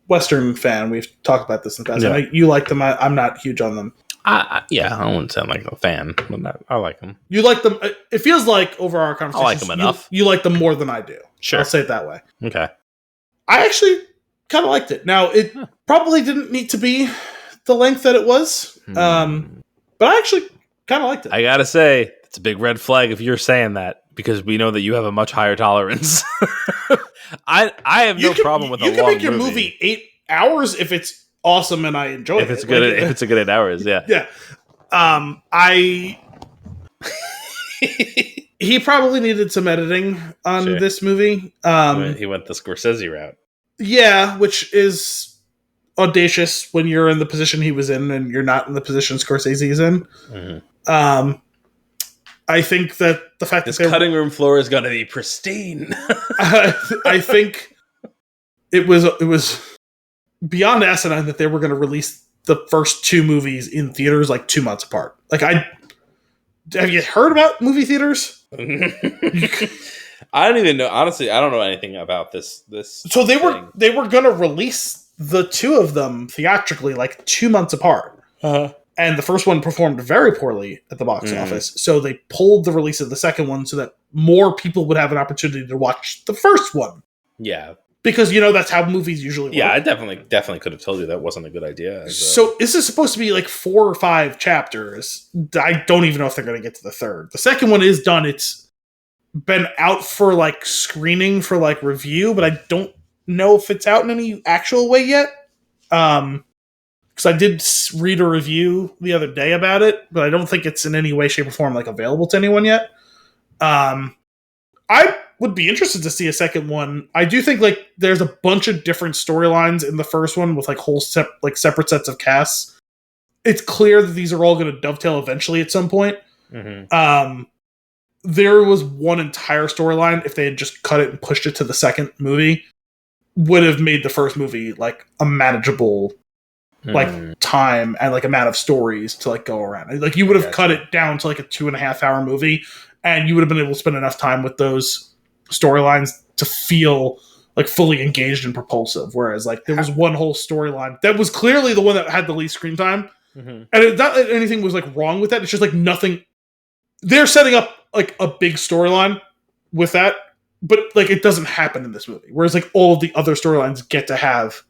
Western fan. We've talked about this in the past. Yeah. You like them. I'm not huge on them. I wouldn't sound like a fan, but I like them. You like them. It feels like over our conversation, I like them enough. You like them more than I do. Sure. I'll say it that way. Okay. I actually kind of liked it. Now, it probably didn't need to be the length that it was, but I actually kind of liked it. I gotta say, it's a big red flag if you're saying that, because we know that you have a much higher tolerance. I have no problem with a long movie. You can make your movie 8 hours if it's awesome and I enjoy it. If it's good, if it's a good 8 hours, yeah. Yeah. He probably needed some editing on this movie. He went the Scorsese route. Yeah, which is audacious when you're in the position he was in and you're not in the position Scorsese is in. Mm-hmm. I think that the fact this that cutting room floor is going to be pristine. I think it was beyond asinine that they were going to release the first 2 movies in theaters 2 months apart. Have you heard about movie theaters? I don't even know. Honestly, I don't know anything about this. So they were going to release the 2 of them theatrically 2 months apart. Uh-huh. And the first one performed very poorly at the box office. So they pulled the release of the second one so that more people would have an opportunity to watch the first one. Yeah. Because, you know, that's how movies usually work. Yeah, I definitely could have told you that wasn't a good idea. So this is supposed to be like 4 or 5 chapters. I don't even know if they're going to get to the third. The second one is done. It's been out for like screening for like review, but I don't know if it's out in any actual way yet. Because I did read a review the other day about it, but I don't think it's in any way, shape, or form like available to anyone yet. I would be interested to see a second one. I do think like there's a bunch of different storylines in the first one with like whole separate sets of casts. It's clear that these are all going to dovetail eventually at some point. Mm-hmm. There was one entire storyline, if they had just cut it and pushed it to the second movie, would have made the first movie like a manageable like time and like amount of stories to like go around. Like you would have cut it down to like a 2.5 hour movie, and you would have been able to spend enough time with those storylines to feel like fully engaged and propulsive. Whereas like there was one whole storyline that was clearly the one that had the least screen time, and it's not that anything was like wrong with that. It's just like nothing. They're setting up like a big storyline with that, but like it doesn't happen in this movie. Whereas like all of the other storylines get to have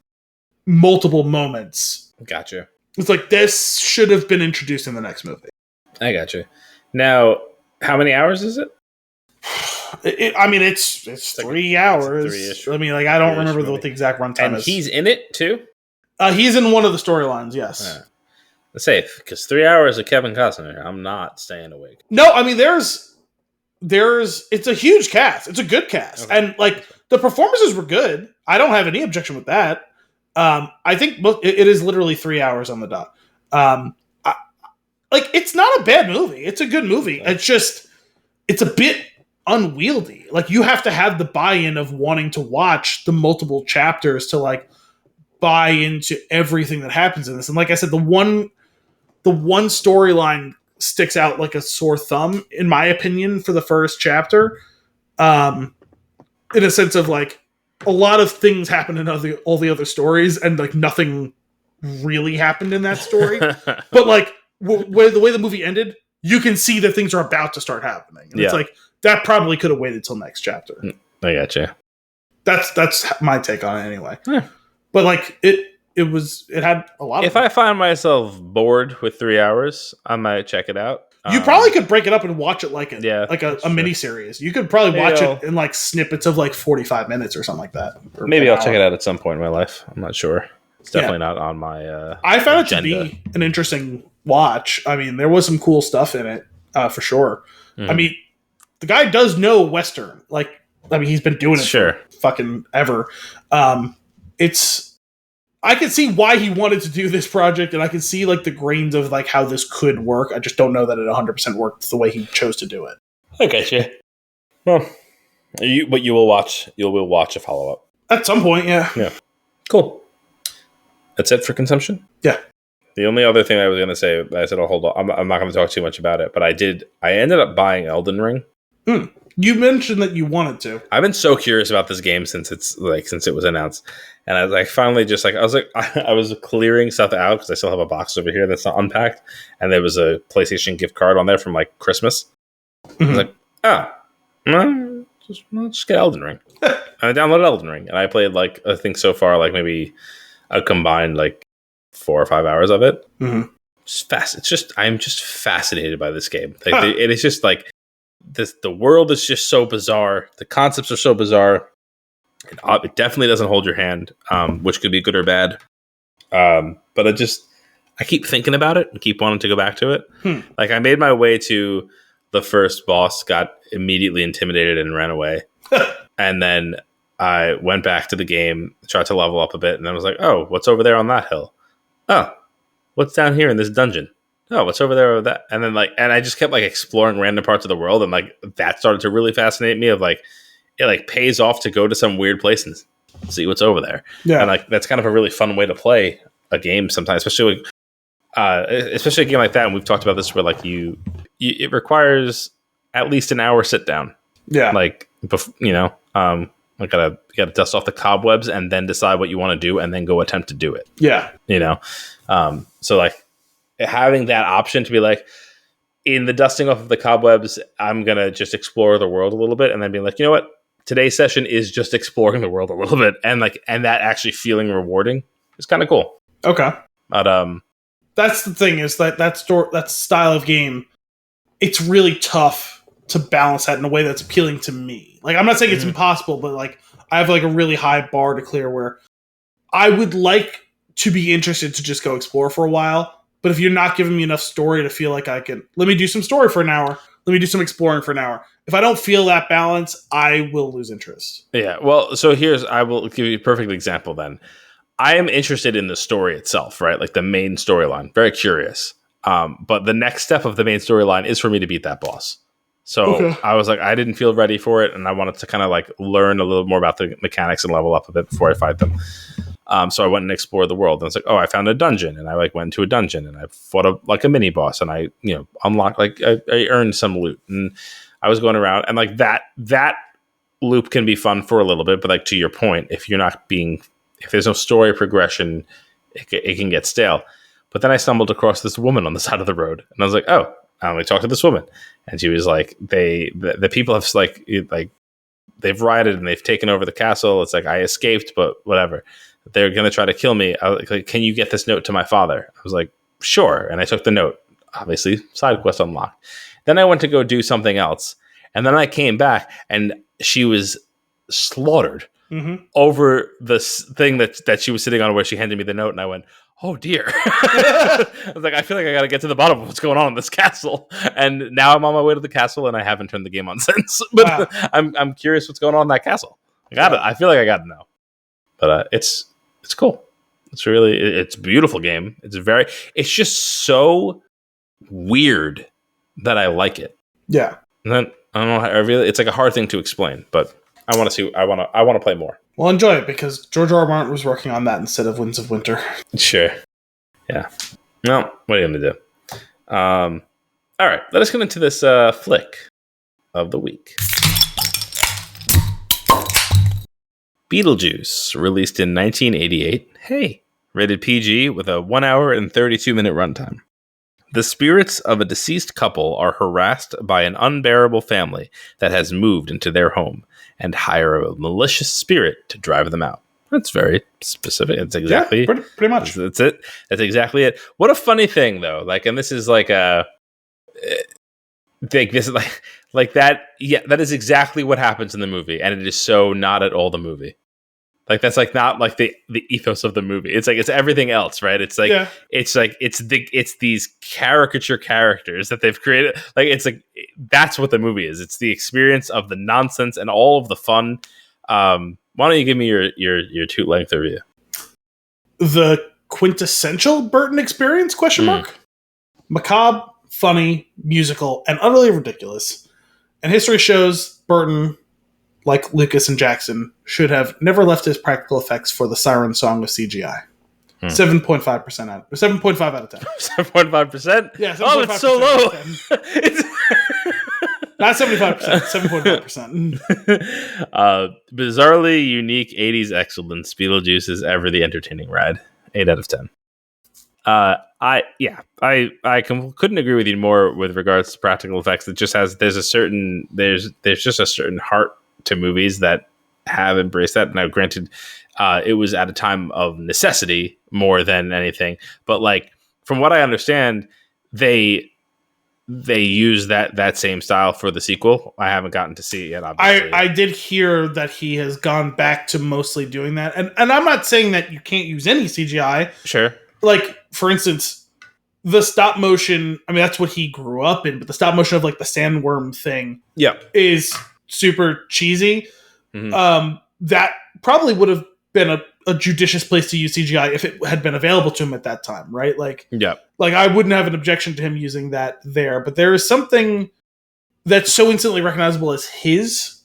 multiple moments. Gotcha. It's like this should have been introduced in the next movie. I gotcha. Now, how many hours is it? I mean, it's 3 hours. Three-ish. I mean, like I don't remember what the exact runtime is. And he's in it too. He's in one of the storylines. Yes. Let's say because 3 hours of Kevin Costner, I'm not staying awake. No, I mean there's it's a huge cast. It's a good cast, and like the performances were good. I don't have any objection with that. I think it is literally 3 hours on the dot. Like it's not a bad movie. It's a good movie. It's just it's a bit unwieldy. Like you have to have the buy-in of wanting to watch the multiple chapters to like buy into everything that happens in this. And like I said, the one storyline sticks out like a sore thumb, in my opinion, for the first chapter. In a sense of like a lot of things happen in all the other stories, and like nothing really happened in that story. But like the way the movie ended, you can see that things are about to start happening. And it's like that probably could have waited till next chapter. I gotcha. That's my take on it anyway. But like it had a lot of. If I find myself bored with 3 hours, I might check it out. You probably could break it up and watch it like a mini series. You could probably watch it in like snippets of like 45 minutes or something like that. Maybe I'll check it out at some point in my life. I'm not sure. It's definitely not on my I found agenda. It to be an interesting watch. I mean, there was some cool stuff in it for sure. I mean, the guy does know Western. Like, I mean, he's been doing it for fucking ever. I can see why he wanted to do this project, and I can see like the grains of like how this could work. I just don't know that it 100% worked the way he chose to do it. I gotcha. Well, but you will watch a follow up at some point. Yeah. Cool. That's it for consumption. Yeah. The only other thing I was going to say, I said, hold on, I'm not going to talk too much about it, but I ended up buying Elden Ring. You mentioned that you wanted to. I've been so curious about this game since it was announced, and I was like, finally, I was clearing stuff out because I still have a box over here that's not unpacked, and there was a PlayStation gift card on there from like Christmas. I was like, just get Elden Ring. And I downloaded Elden Ring, and I played like I think so far like maybe a combined like 4 or 5 hours of it. Just fast. I'm just fascinated by this game. Like it is just like. The world is just so bizarre. The concepts are so bizarre. It definitely doesn't hold your hand, which could be good or bad. But I keep thinking about it and keep wanting to go back to it. Like I made my way to the first boss, got immediately intimidated and ran away. And then I went back to the game, tried to level up a bit, and then was like, oh, what's over there on that hill? Oh, what's down here in this dungeon? Oh, what's over there with that? And then and I just kept like exploring random parts of the world, and like that started to really fascinate me. Of like, it like pays off to go to some weird place and see what's over there. Yeah, and like that's kind of a really fun way to play a game sometimes, especially a game like that. And we've talked about this where like it requires at least an hour sit down. Yeah, like like gotta dust off the cobwebs and then decide what you want to do and then go attempt to do it. Yeah, so like. Having that option to be like, in the dusting off of the cobwebs, I'm going to just explore the world a little bit and then be like, you know what? Today's session is just exploring the world a little bit, and that actually feeling rewarding is kind of cool. Okay. But that's the thing, is that style of game, it's really tough to balance that in a way that's appealing to me. Like, I'm not saying it's impossible, but like, I have like a really high bar to clear where I would like to be interested to just go explore for a while. But if you're not giving me enough story to feel like I can, let me do some story for an hour. Let me do some exploring for an hour. If I don't feel that balance, I will lose interest. Yeah. Well, so I will give you a perfect example then. I am interested in the story itself, right? Like the main storyline. Very curious. But the next step of the main storyline is for me to beat that boss. So I was like, I didn't feel ready for it, and I wanted to kind of like learn a little more about the mechanics and level up a bit before I fight them. So I went and explored the world, and it's like, oh, I found a dungeon, and I like went into a dungeon, and I fought a mini boss, and I unlocked I earned some loot, and I was going around, and like that loop can be fun for a little bit, but like to your point, if there's no story progression, it can get stale. But then I stumbled across this woman on the side of the road, and I was like, oh, I only talked to this woman, and she was like, the people have like they've rioted and they've taken over the castle. It's like I escaped, but whatever. They're gonna try to kill me. I was like, can you get this note to my father? I was like, sure, and I took the note. Obviously, side quest unlocked. Then I went to go do something else, and then I came back, and she was slaughtered over this thing that she was sitting on, where she handed me the note, and I went, oh dear. I was like, I feel like I got to get to the bottom of what's going on in this castle. And now I'm on my way to the castle, and I haven't turned the game on since. But wow. I'm curious what's going on in that castle. I feel like I got to know. But it's cool. It's a beautiful game. It's just so weird that I like it. Yeah. And then I don't know. It's like a hard thing to explain, but I want to see. I want to play more. Well, enjoy it, because George R. R. Martin was working on that instead of Winds of Winter. Sure. Yeah. No, what are you going to do? All right. Let us get into this flick of the week. Beetlejuice, released in 1988. Hey. Rated PG with a 1 hour and 32-minute runtime. The spirits of a deceased couple are harassed by an unbearable family that has moved into their home and hire a malicious spirit to drive them out. That's very specific. It's exactly pretty much. That's it. That's exactly it. What a funny thing, though. Like, and this is like this is like that. Yeah, that is exactly what happens in the movie, and it is so not at all the movie. Like, that's like not like the ethos of the movie. It's like it's everything else, right? It's like it's these caricature characters that they've created. Like, it's like that's what the movie is. It's the experience of the nonsense and all of the fun. Why don't you give me your Toot-length review? The quintessential Burton experience? ? Macabre, funny, musical, and utterly ridiculous. And history shows Burton, like Lucas and Jackson, should have never left his practical effects for the siren song with CGI. 7.5% out. 7.5 out of 10. 7.5%? Yeah. Oh, it's so low. Not 75%. 7.5%. Bizarrely unique 80s excellence. Beetlejuice is ever the entertaining ride. 8 out of 10. I couldn't agree with you more with regards to practical effects. It just there's just a certain heart to movies that have embraced that. Now, granted, it was at a time of necessity more than anything, but like from what I understand, they use that same style for the sequel. I haven't gotten to see it yet. Obviously, I did hear that he has gone back to mostly doing that, and I'm not saying that you can't use any CGI. Sure, like for instance, the stop motion. I mean, that's what he grew up in, but the stop motion of like the sandworm thing, is super cheesy. That probably would have been a judicious place to use CGI if it had been available to him at that time, right? Like I wouldn't have an objection to him using that there, but there is something that's so instantly recognizable as his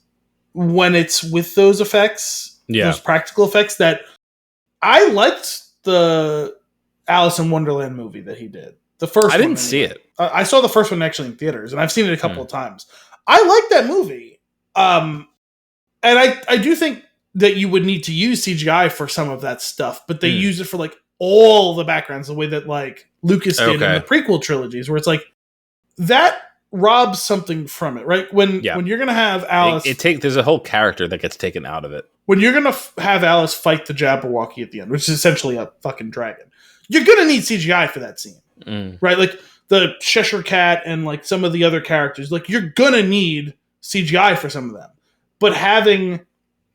when it's with those effects, those practical effects, that I liked the Alice in Wonderland movie that he did. The first I didn't see it. I saw the first one actually in theaters, and I've seen it a couple of times. I like that movie. And I do think that you would need to use CGI for some of that stuff, but they use it for like all the backgrounds the way that like Lucas did in the prequel trilogies, where it's like that robs something from it, right? When you're gonna have Alice, there's a whole character that gets taken out of it. When you're gonna have Alice fight the Jabberwocky at the end, which is essentially a fucking dragon, you're gonna need CGI for that scene, right? Like the Cheshire Cat and like some of the other characters, like you're gonna need CGI for some of them, but having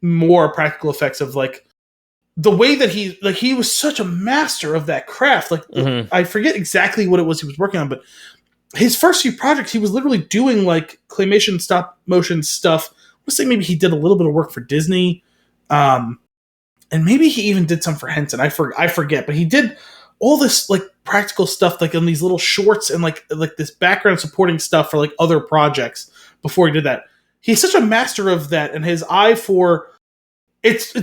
more practical effects of like the way that he was such a master of that craft. Like I forget exactly what it was he was working on, but his first few projects, he was literally doing like claymation stop motion stuff. Let's say maybe he did a little bit of work for Disney, and maybe he even did some for Henson. I forget, but he did all this like practical stuff, like on these little shorts and like this background supporting stuff for like other projects before he did that. He's such a master of that, and his eye for it's.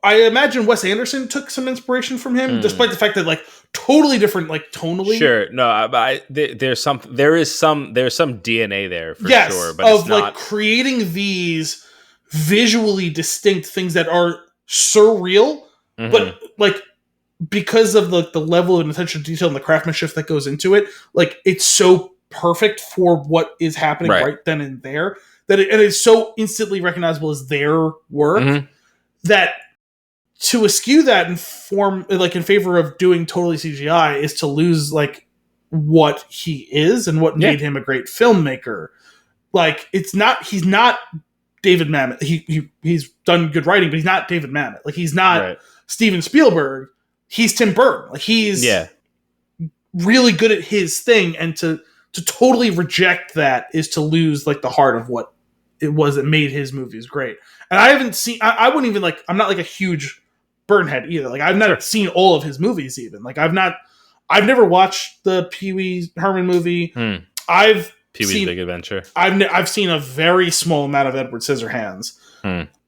I imagine Wes Anderson took some inspiration from him, despite the fact that like totally different, like tonally. Sure, no, there's some DNA there for sure, but of it's not like creating these visually distinct things that are surreal, but like because of the level of attention to detail and the craftsmanship that goes into it, like it's so perfect for what is happening right then and there that it is so instantly recognizable as their work that. To eschew that and form like in favor of doing totally CGI is to lose like what he is and what made him a great filmmaker. Like he's not David Mamet. He's done good writing, but he's not David Mamet. Like he's not Steven Spielberg. He's Tim Burton. Like he's really good at his thing, and to totally reject that is to lose like the heart of what it was that made his movies great. And I haven't seen. I wouldn't even like. I'm not like a huge Burton head either. Like I've not seen all of his movies even. Like I've never watched the Pee Wee Herman movie. I've Pee Wee's Big Adventure. I've seen a very small amount of Edward Scissorhands.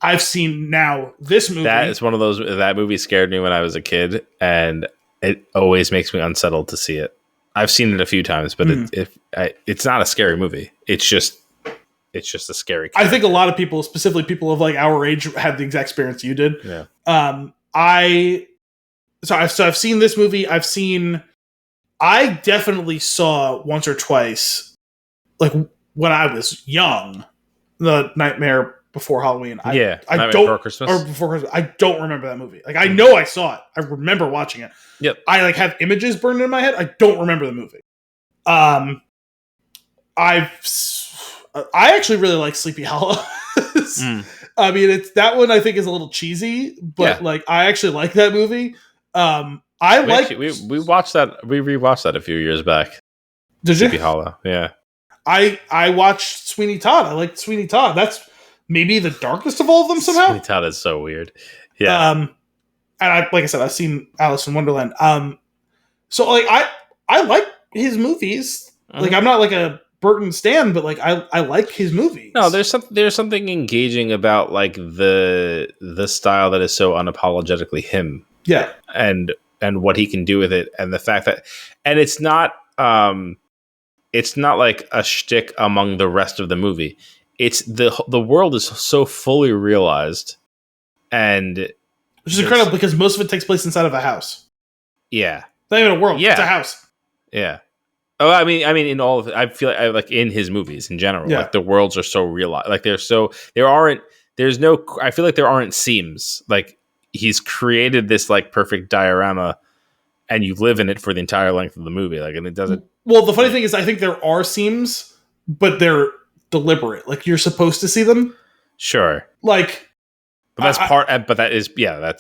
I've seen now this movie. That is one of those. That movie scared me when I was a kid, and it always makes me unsettled to see it. I've seen it a few times, but it's not a scary movie. It's just a scary character. I think a lot of people, specifically people of like our age, had the exact experience you did. Yeah. I've seen this movie. I definitely saw once or twice, like when I was young, the Nightmare Before Halloween. Before Christmas. Or Before Christmas. I don't remember that movie. Like I know I saw it. I remember watching it. Yep. I like have images burned in my head. I don't remember the movie. I actually really like Sleepy Hollow. I mean, it's that one I think is a little cheesy, but like I actually like that movie. We watched that. We rewatched that a few years back. Did you? Sleepy Hollow, yeah. I watched Sweeney Todd. I liked Sweeney Todd. That's maybe the darkest of all of them somehow. Sweeney Todd is so weird. Yeah. And like I said, I've seen Alice in Wonderland. So like I like his movies. Like I'm not like a Burton stan, but like I like his movies. No, there's something engaging about like the style that is so unapologetically him. Yeah. And what he can do with it, and the fact that, and it's not like a shtick among the rest of the movie. It's the world is so fully realized, and which is incredible because most of it takes place inside of a house. Yeah. It's not even a world. Yeah. It's a house. Yeah. Oh, I mean, in all of it, I feel like in his movies in general, like the worlds are so realized. Like I feel like there aren't seams. Like he's created this like perfect diorama, and you live in it for the entire length of the movie. Like, and it doesn't. Well, the funny thing is, I think there are seams, but they're deliberate. Like you're supposed to see them. Sure. Like, but that's that's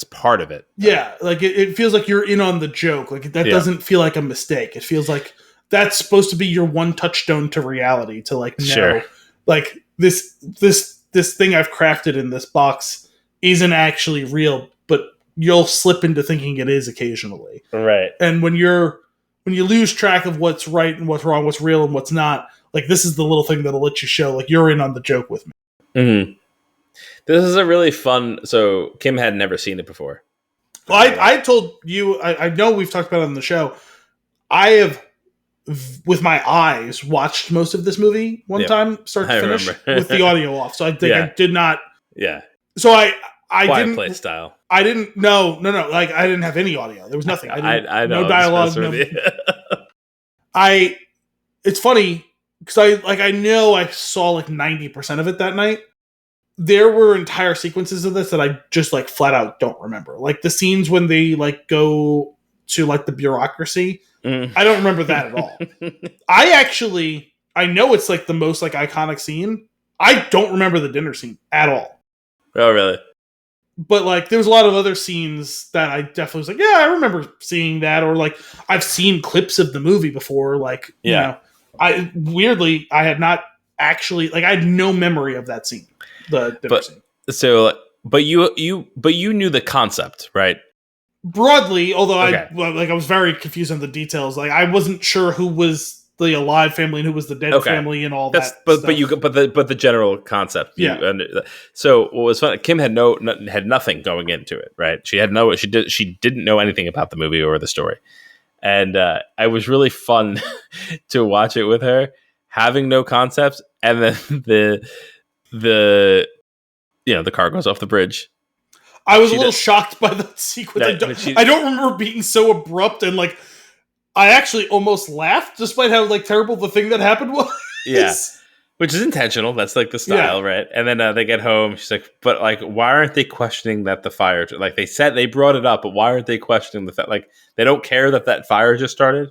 part of it. Yeah, like it feels like you're in on the joke. Like that doesn't feel like a mistake. It feels like that's supposed to be your one touchstone to reality. To like know, like this thing I've crafted in this box isn't actually real, but you'll slip into thinking it is occasionally. Right. And when you lose track of what's right and what's wrong, what's real and what's not, like this is the little thing that'll let you show like you're in on the joke with me. Mm-hmm. This is a really fun. So Kim had never seen it before. Well, I told you. I know we've talked about it on the show. I have, with my eyes, watched most of this movie one time, start to finish, with the audio off. So I think I did not. Yeah. So I Quiet didn't play style. I didn't. No. Like I didn't have any audio. There was nothing. I know, no dialogue. No, it's funny. because I know I saw like 90% of it that night. There were entire sequences of this that I just like flat out don't remember. Like the scenes when they like go to like the bureaucracy. I don't remember that at all. I know it's like the most like iconic scene. I don't remember the dinner scene at all. Oh, really? But like there was a lot of other scenes that I definitely was like, yeah, I remember seeing that, or like I've seen clips of the movie before. Like, you know, I had not actually like I had no memory of that scene. The dinner scene. So, but you knew the concept, right? Broadly, although I was very confused on the details. Like I wasn't sure who was the alive family and who was the dead family and all that. But the general concept. So what was fun? Kim had nothing going into it, right? She didn't know anything about the movie or the story, and it was really fun to watch it with her, having no concepts, and then the car goes off the bridge. I was a little shocked by the sequence. I don't remember being so abrupt, and like I actually almost laughed, despite how like terrible the thing that happened was. Yeah, which is intentional. That's like the style, right? And then they get home. She's like, "But like, why aren't they questioning that the fire? Like they said they brought it up, but why aren't they questioning the fact? Like they don't care that fire just started."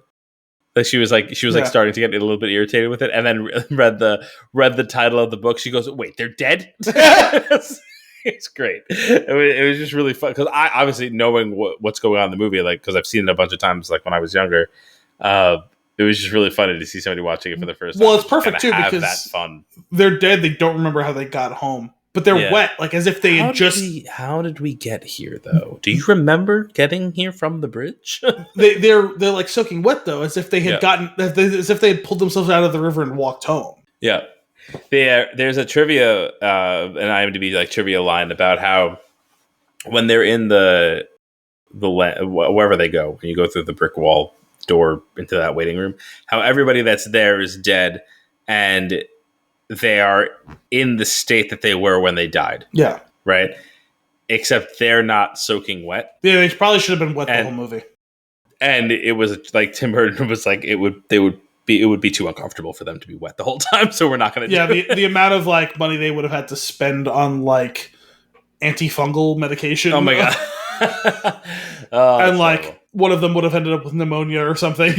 Like she was starting to get a little bit irritated with it, and then read the title of the book. She goes, "Wait, they're dead." It's great. It was just really fun because I obviously knowing what's going on in the movie, like because I've seen it a bunch of times, like when I was younger. It was just really funny to see somebody watching it for the first time. Well, it's perfect too because that fun. They're dead. They don't remember how they got home, but they're wet, like as if they had just. How did we get here, though? Do you remember getting here from the bridge? they're like soaking wet though, as if they had as if they had pulled themselves out of the river and walked home. Yeah. There's a trivia, an IMDb like trivia line about how when they're in the wherever they go, when you go through the brick wall door into that waiting room, how everybody that's there is dead and they are in the state that they were when they died. Yeah. Right? Except they're not soaking wet. Yeah, they probably should have been wet the whole movie. And it was like Tim Burton was like it would be too uncomfortable for them to be wet the whole time, so we're not going to. Yeah, the amount of like money they would have had to spend on like antifungal medication. Oh my god! And like terrible. One of them would have ended up with pneumonia or something.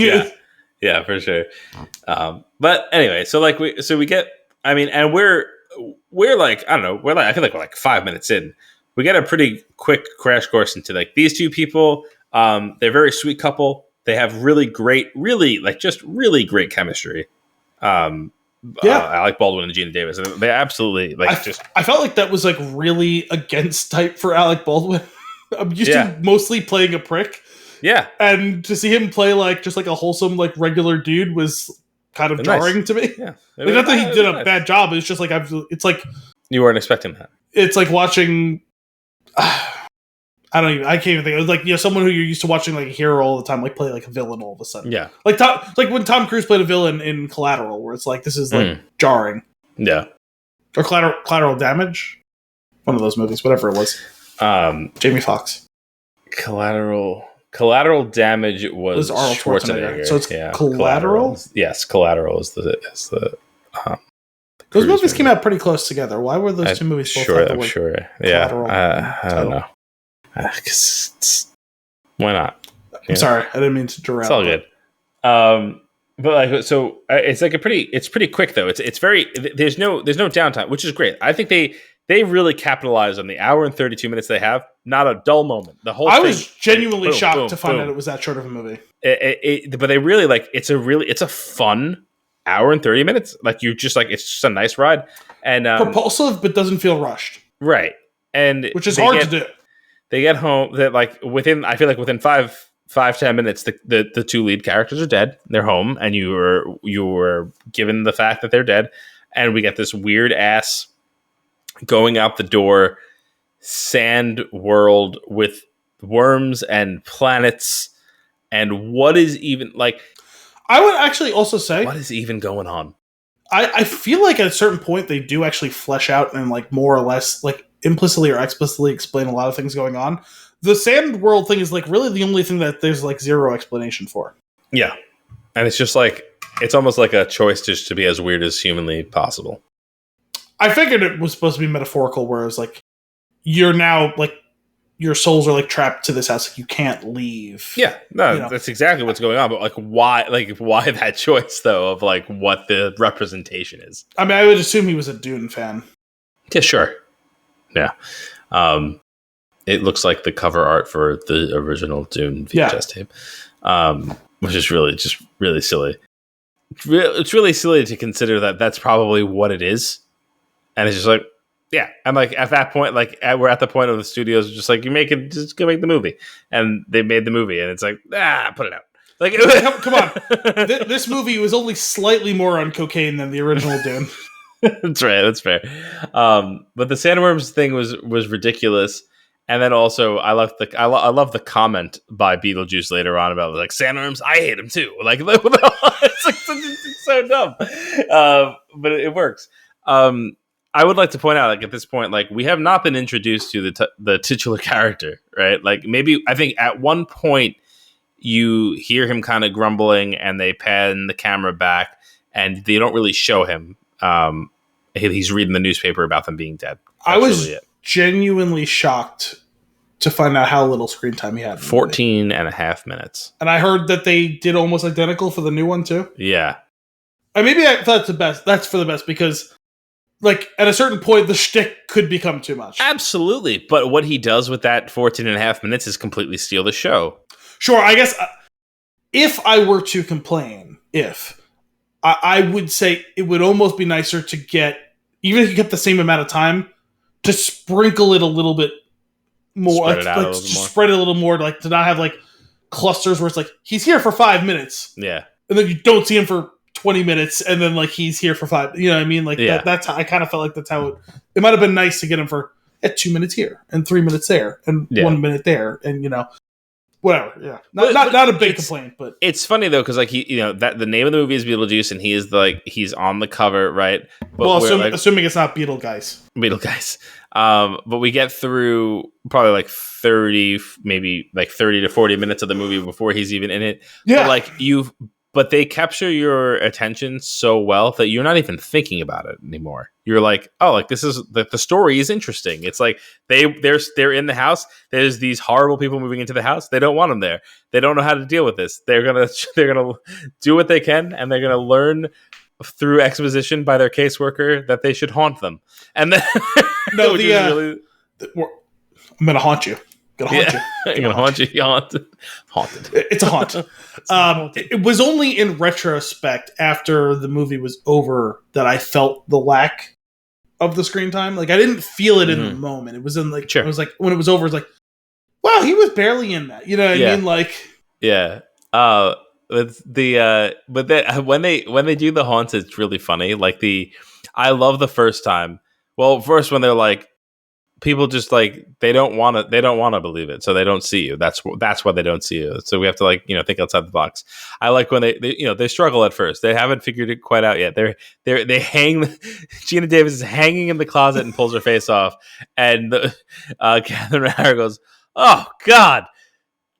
Yeah, for sure. But anyway, so we get. I mean, and we're like I don't know. I feel like we're like 5 minutes in. We get a pretty quick crash course into like these two people. They're a very sweet couple. They have really great chemistry. Alec Baldwin and Gina Davis. They absolutely I felt like that was like really against type for Alec Baldwin. I'm used to mostly playing a prick. Yeah. And to see him play like just like a wholesome, like regular dude was kind of jarring to me. Yeah. Like, not that he did a bad job. It's just like it's like you weren't expecting that. It's like watching. I can't even think. It was like someone who you're used to watching like a hero all the time, like play like a villain all of a sudden. Yeah, like when Tom Cruise played a villain in Collateral, where it's like this is like jarring. Yeah, or Collateral Damage, one of those movies, whatever it was. Jamie Foxx. Collateral Damage was Arnold Schwarzenegger. So it's Collateral. Yes, Collateral is the. Those movies came out pretty close together. Why were those two movies both have the word sure. Yeah, I don't know. Why not? I'm sorry, I didn't mean to derail. It's all good. But like, so it's like it's pretty quick though. It's very there's no downtime, which is great. I think they really capitalize on the hour and 32 minutes they have. Not a dull moment. The whole. I was genuinely shocked to find out it was that short of a movie. But they really like it's a fun hour and 30 minutes. Like you just like it's just a nice ride and propulsive, but doesn't feel rushed. Right, and which is hard to do. They get home that like within 5-10 minutes the two lead characters are dead. They're home, and you were given the fact that they're dead, and we get this weird ass going out the door sand world with worms and planets, and what is even like. I would actually also say what is even going on. I feel like at a certain point they do actually flesh out and like more or less like implicitly or explicitly explain a lot of things going on. The sand world thing is like really the only thing that there's like zero explanation for. Yeah. And it's just like It's almost like a choice just to be as weird as humanly possible. I figured it was supposed to be metaphorical, whereas like you're now like your souls are like trapped to this house, like you can't leave. Yeah, no, that's exactly what's going on. But like, why that choice though of like what the representation is? I mean, I would assume he was a Dune fan. Yeah, sure. Yeah, it looks like the cover art for the original Dune VHS tape, which is really silly. It's really silly to consider that that's probably what it is, and it's just like. Yeah, I'm like at that point, like we're at the point of the studios, just like just go make the movie, and they made the movie, and it's like put it out. Like, come on, this movie was only slightly more on cocaine than the original Dune. That's right, that's fair. But the sandworms thing was ridiculous, and then also I love the comment by Beetlejuice later on about like sandworms. I hate them too. Like it's so dumb, but it works. I would like to point out, like at this point, like we have not been introduced to the titular character, right? Like maybe I think at one point you hear him kind of grumbling, and they pan the camera back, and they don't really show him. He's reading the newspaper about them being dead. That's I was genuinely shocked to find out how little screen time he had. 14 and a half minutes. And I heard that they did almost identical for the new one too. Yeah. Maybe I thought that's for the best because. Like, at a certain point, the shtick could become too much. Absolutely. But what he does with that 14 and a half minutes is completely steal the show. Sure, I guess if I were to complain, I would say it would almost be nicer to get, even if you kept the same amount of time, to sprinkle it a little bit more. Spread it a little more, like to not have like clusters where it's like, he's here for 5 minutes. Yeah. And then you don't see him for 20 minutes, and then like he's here for 5. You know what I mean? Like that's how I kind of felt like that's how it might have been nice to get him for 2 minutes here and 3 minutes there and 1 minute there, and whatever. Yeah, not a big complaint, but it's funny though because like that the name of the movie is Beetlejuice, and he's on the cover, right? But assuming it's not Beetlejuice. But we get through probably like 30, maybe like 30 to 40 minutes of the movie before he's even in it. Yeah, But they capture your attention so well that you're not even thinking about it anymore. You're like, oh, like this is the story is interesting. It's like they're in the house. There's these horrible people moving into the house. They don't want them there. They don't know how to deal with this. They're gonna do what they can, and they're gonna learn through exposition by their caseworker that they should haunt them. And then I'm gonna haunt you. I'm gonna haunt you. Haunted. It's a haunt. It was only in retrospect after the movie was over that I felt the lack of the screen time. Like I didn't feel it in the moment. It was in like it was like when it was over. It's like, wow, he was barely in that. You know what I mean? Like but then when they do the haunts, it's really funny. Like I love the first time. Well, first when they're like. People just like they don't want to believe it, so they don't see you. That's why they don't see you. So we have to like think outside the box. I like when they struggle at first. They haven't figured it quite out yet. They hang. Gina Davis is hanging in the closet and pulls her face off, and Catherine O'Hara goes, "Oh God."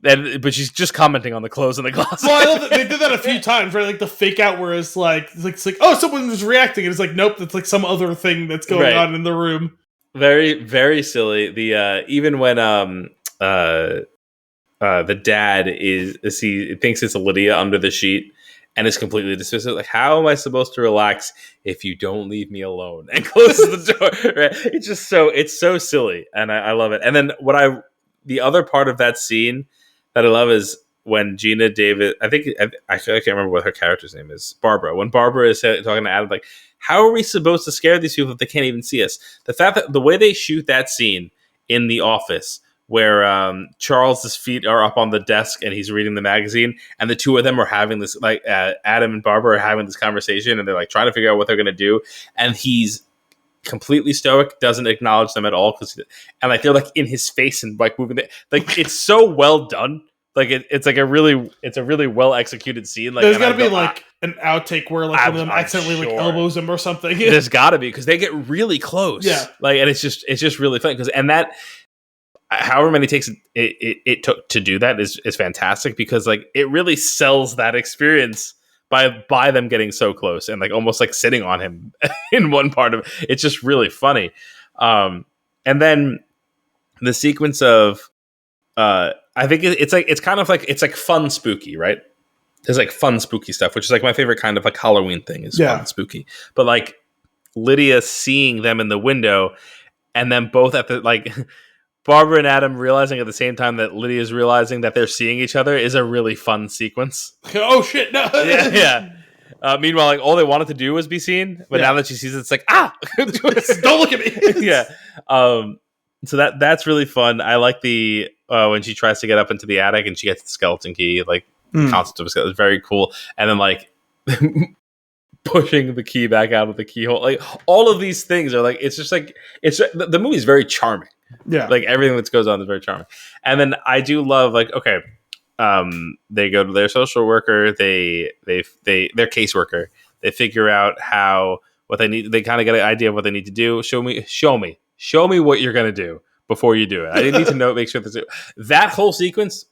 But she's just commenting on the clothes in the closet. Well, I love that they did that a few times, right? Like the fake out where it's like oh, someone was reacting, and it's like nope, that's like some other thing that's going on in the room. Very, very silly. Even when the dad he thinks it's Lydia under the sheet and is completely dismissive. Like, how am I supposed to relax if you don't leave me alone? And closes the door. Right? It's so silly, and I love it. And then the other part of that scene that I love is when Gina Davis. I can't remember what her character's name is. Barbara. When Barbara is talking to Adam, like. How are we supposed to scare these people if they can't even see us? The fact that the way they shoot that scene in the office where Charles's feet are up on the desk and he's reading the magazine and the two of them are having this, like Adam and Barbara are having this conversation and they're like trying to figure out what they're going to do. And he's completely stoic, doesn't acknowledge them at all. And like, they're like in his face and like moving like, it's so well done. Like it's a really well executed scene. Like there's got to be like an outtake where like one of them accidentally like elbows him or something. There's got to be because they get really close. Yeah, like and it's just really funny because that however many takes it took to do that is fantastic because like it really sells that experience by them getting so close and like almost like sitting on him in one part of it. It's just really funny. And then the sequence of I think it's kind of like it's like fun spooky, right? There's like fun spooky stuff, which is like my favorite kind of like Halloween thing is fun spooky. But like Lydia seeing them in the window and then both at the like Barbara and Adam realizing at the same time that Lydia's realizing that they're seeing each other is a really fun sequence. Oh shit, no. Yeah. Meanwhile, like all they wanted to do was be seen, but now that she sees it, it's like, don't look at me. Yeah. So that's really fun. I like the when she tries to get up into the attic and she gets the skeleton key, like concept of a skeleton is very cool. And then like pushing the key back out of the keyhole, like all of these things are like it's just like the movie is very charming. Yeah, like everything that goes on is very charming. And then I do love like okay, they go to their social worker, their caseworker. They figure out what they need. They kind of get an idea of what they need to do. Show me what you're gonna do before you do it. I need to make sure that whole sequence,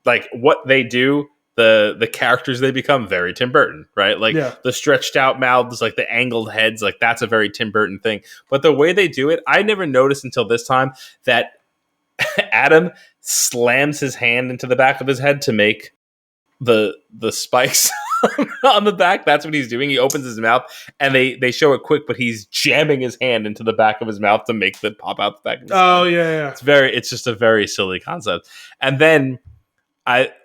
like what they do, the characters they become, very Tim Burton, right? Like the stretched out mouths, like the angled heads, like that's a very Tim Burton thing. But the way they do it, I never noticed until this time that Adam slams his hand into the back of his head to make the spikes on the back. That's what he's doing. He opens his mouth and they show it quick, but he's jamming his hand into the back of his mouth to make the pop out the back of his head. Yeah. It's just a very silly concept. And then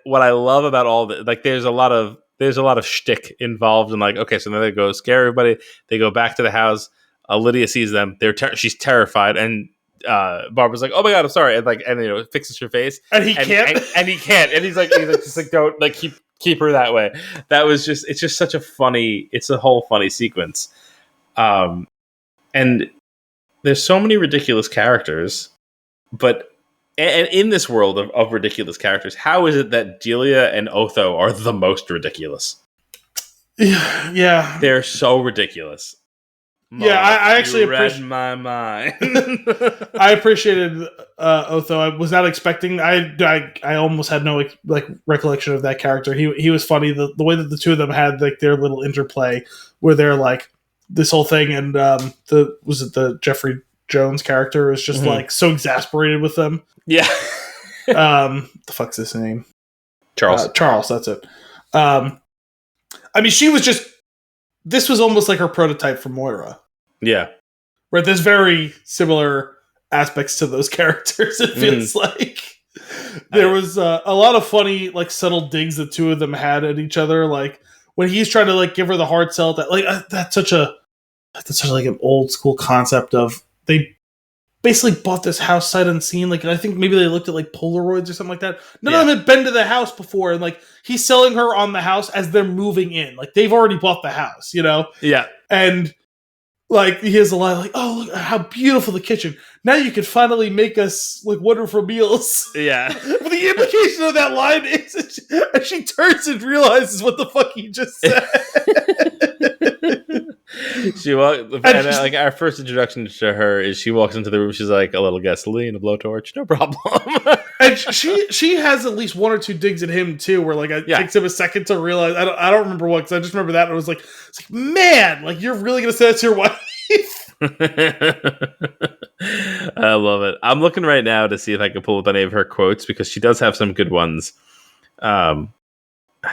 what I love about all the like there's a lot of shtick involved in like, okay, so then they go scare everybody. They go back to the house. Lydia sees them. She's terrified, and Barbara's like, "Oh my god, I'm sorry," and fixes her face, and he can't, and he can't, and he's like just like don't like keep her that way. It's just such a funny, it's a whole funny sequence, and there's so many ridiculous characters, but and in this world of ridiculous characters, how is it that Delia and Otho are the most ridiculous? Yeah, they're so ridiculous. I actually read my mind. I appreciated Otho. I was not expecting. I almost had no like recollection of that character. He was funny. The way that the two of them had like their little interplay, where they're like this whole thing, and the Jeffrey Jones character is just like so exasperated with them. Yeah. The fuck's his name? Charles. Charles. That's it. I mean, she was just. This was almost like her prototype for Moira. Yeah. Right, there's very similar aspects to those characters, it feels like. There was a lot of funny, like, subtle digs the two of them had at each other. Like, when he's trying to, like, give her the hard sell, that's such like an old school concept of, they basically bought this house sight unseen. Like, I think maybe they looked at, like, Polaroids or something like that. None of them had been to the house before, and, like, he's selling her on the house as they're moving in. Like, they've already bought the house, you know? Yeah. And, like, he has a line like, "Oh, look how beautiful the kitchen. Now you can finally make us, like, wonderful meals." Yeah. But the implication of that line is, and she turns and realizes what the fuck he just said. She walked, and like our first introduction to her is she walks into the room. She's like, "A little gasoline, a blowtorch, no problem." And she has at least one or two digs at him too, where like it takes him a second to realize. I don't remember what, because I just remember that and it's like, man, like you're really gonna say that to your wife? I love it. I'm looking right now to see if I can pull up any of her quotes, because she does have some good ones. I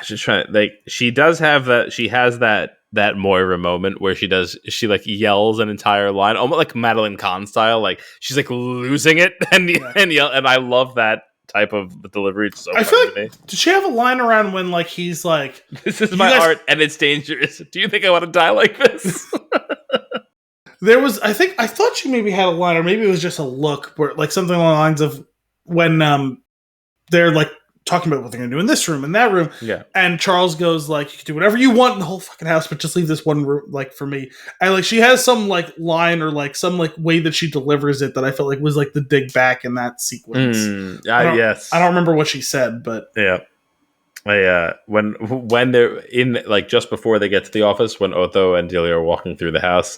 should try. Like, she does have that. She has that Moira moment where she like yells an entire line, almost like Madeline Kahn style. Like she's like losing it and yell. And I love that type of the delivery. It's so I feel like, did she have a line around when like he's like, "This is my art and it's dangerous. Do you think I want to die like this?" There was, I thought she maybe had a line, or maybe it was just a look, where like something along the lines of when they're like talking about what they're going to do in this room and that room. Yeah. And Charles goes like, "You can do whatever you want in the whole fucking house, but just leave this one room, like, for me." And like, she has some like line or like some like way that she delivers it that I felt like was like the dig back in that sequence. Yes. I don't remember what she said, but yeah. When they're in, like, just before they get to the office, when Otho and Delia are walking through the house,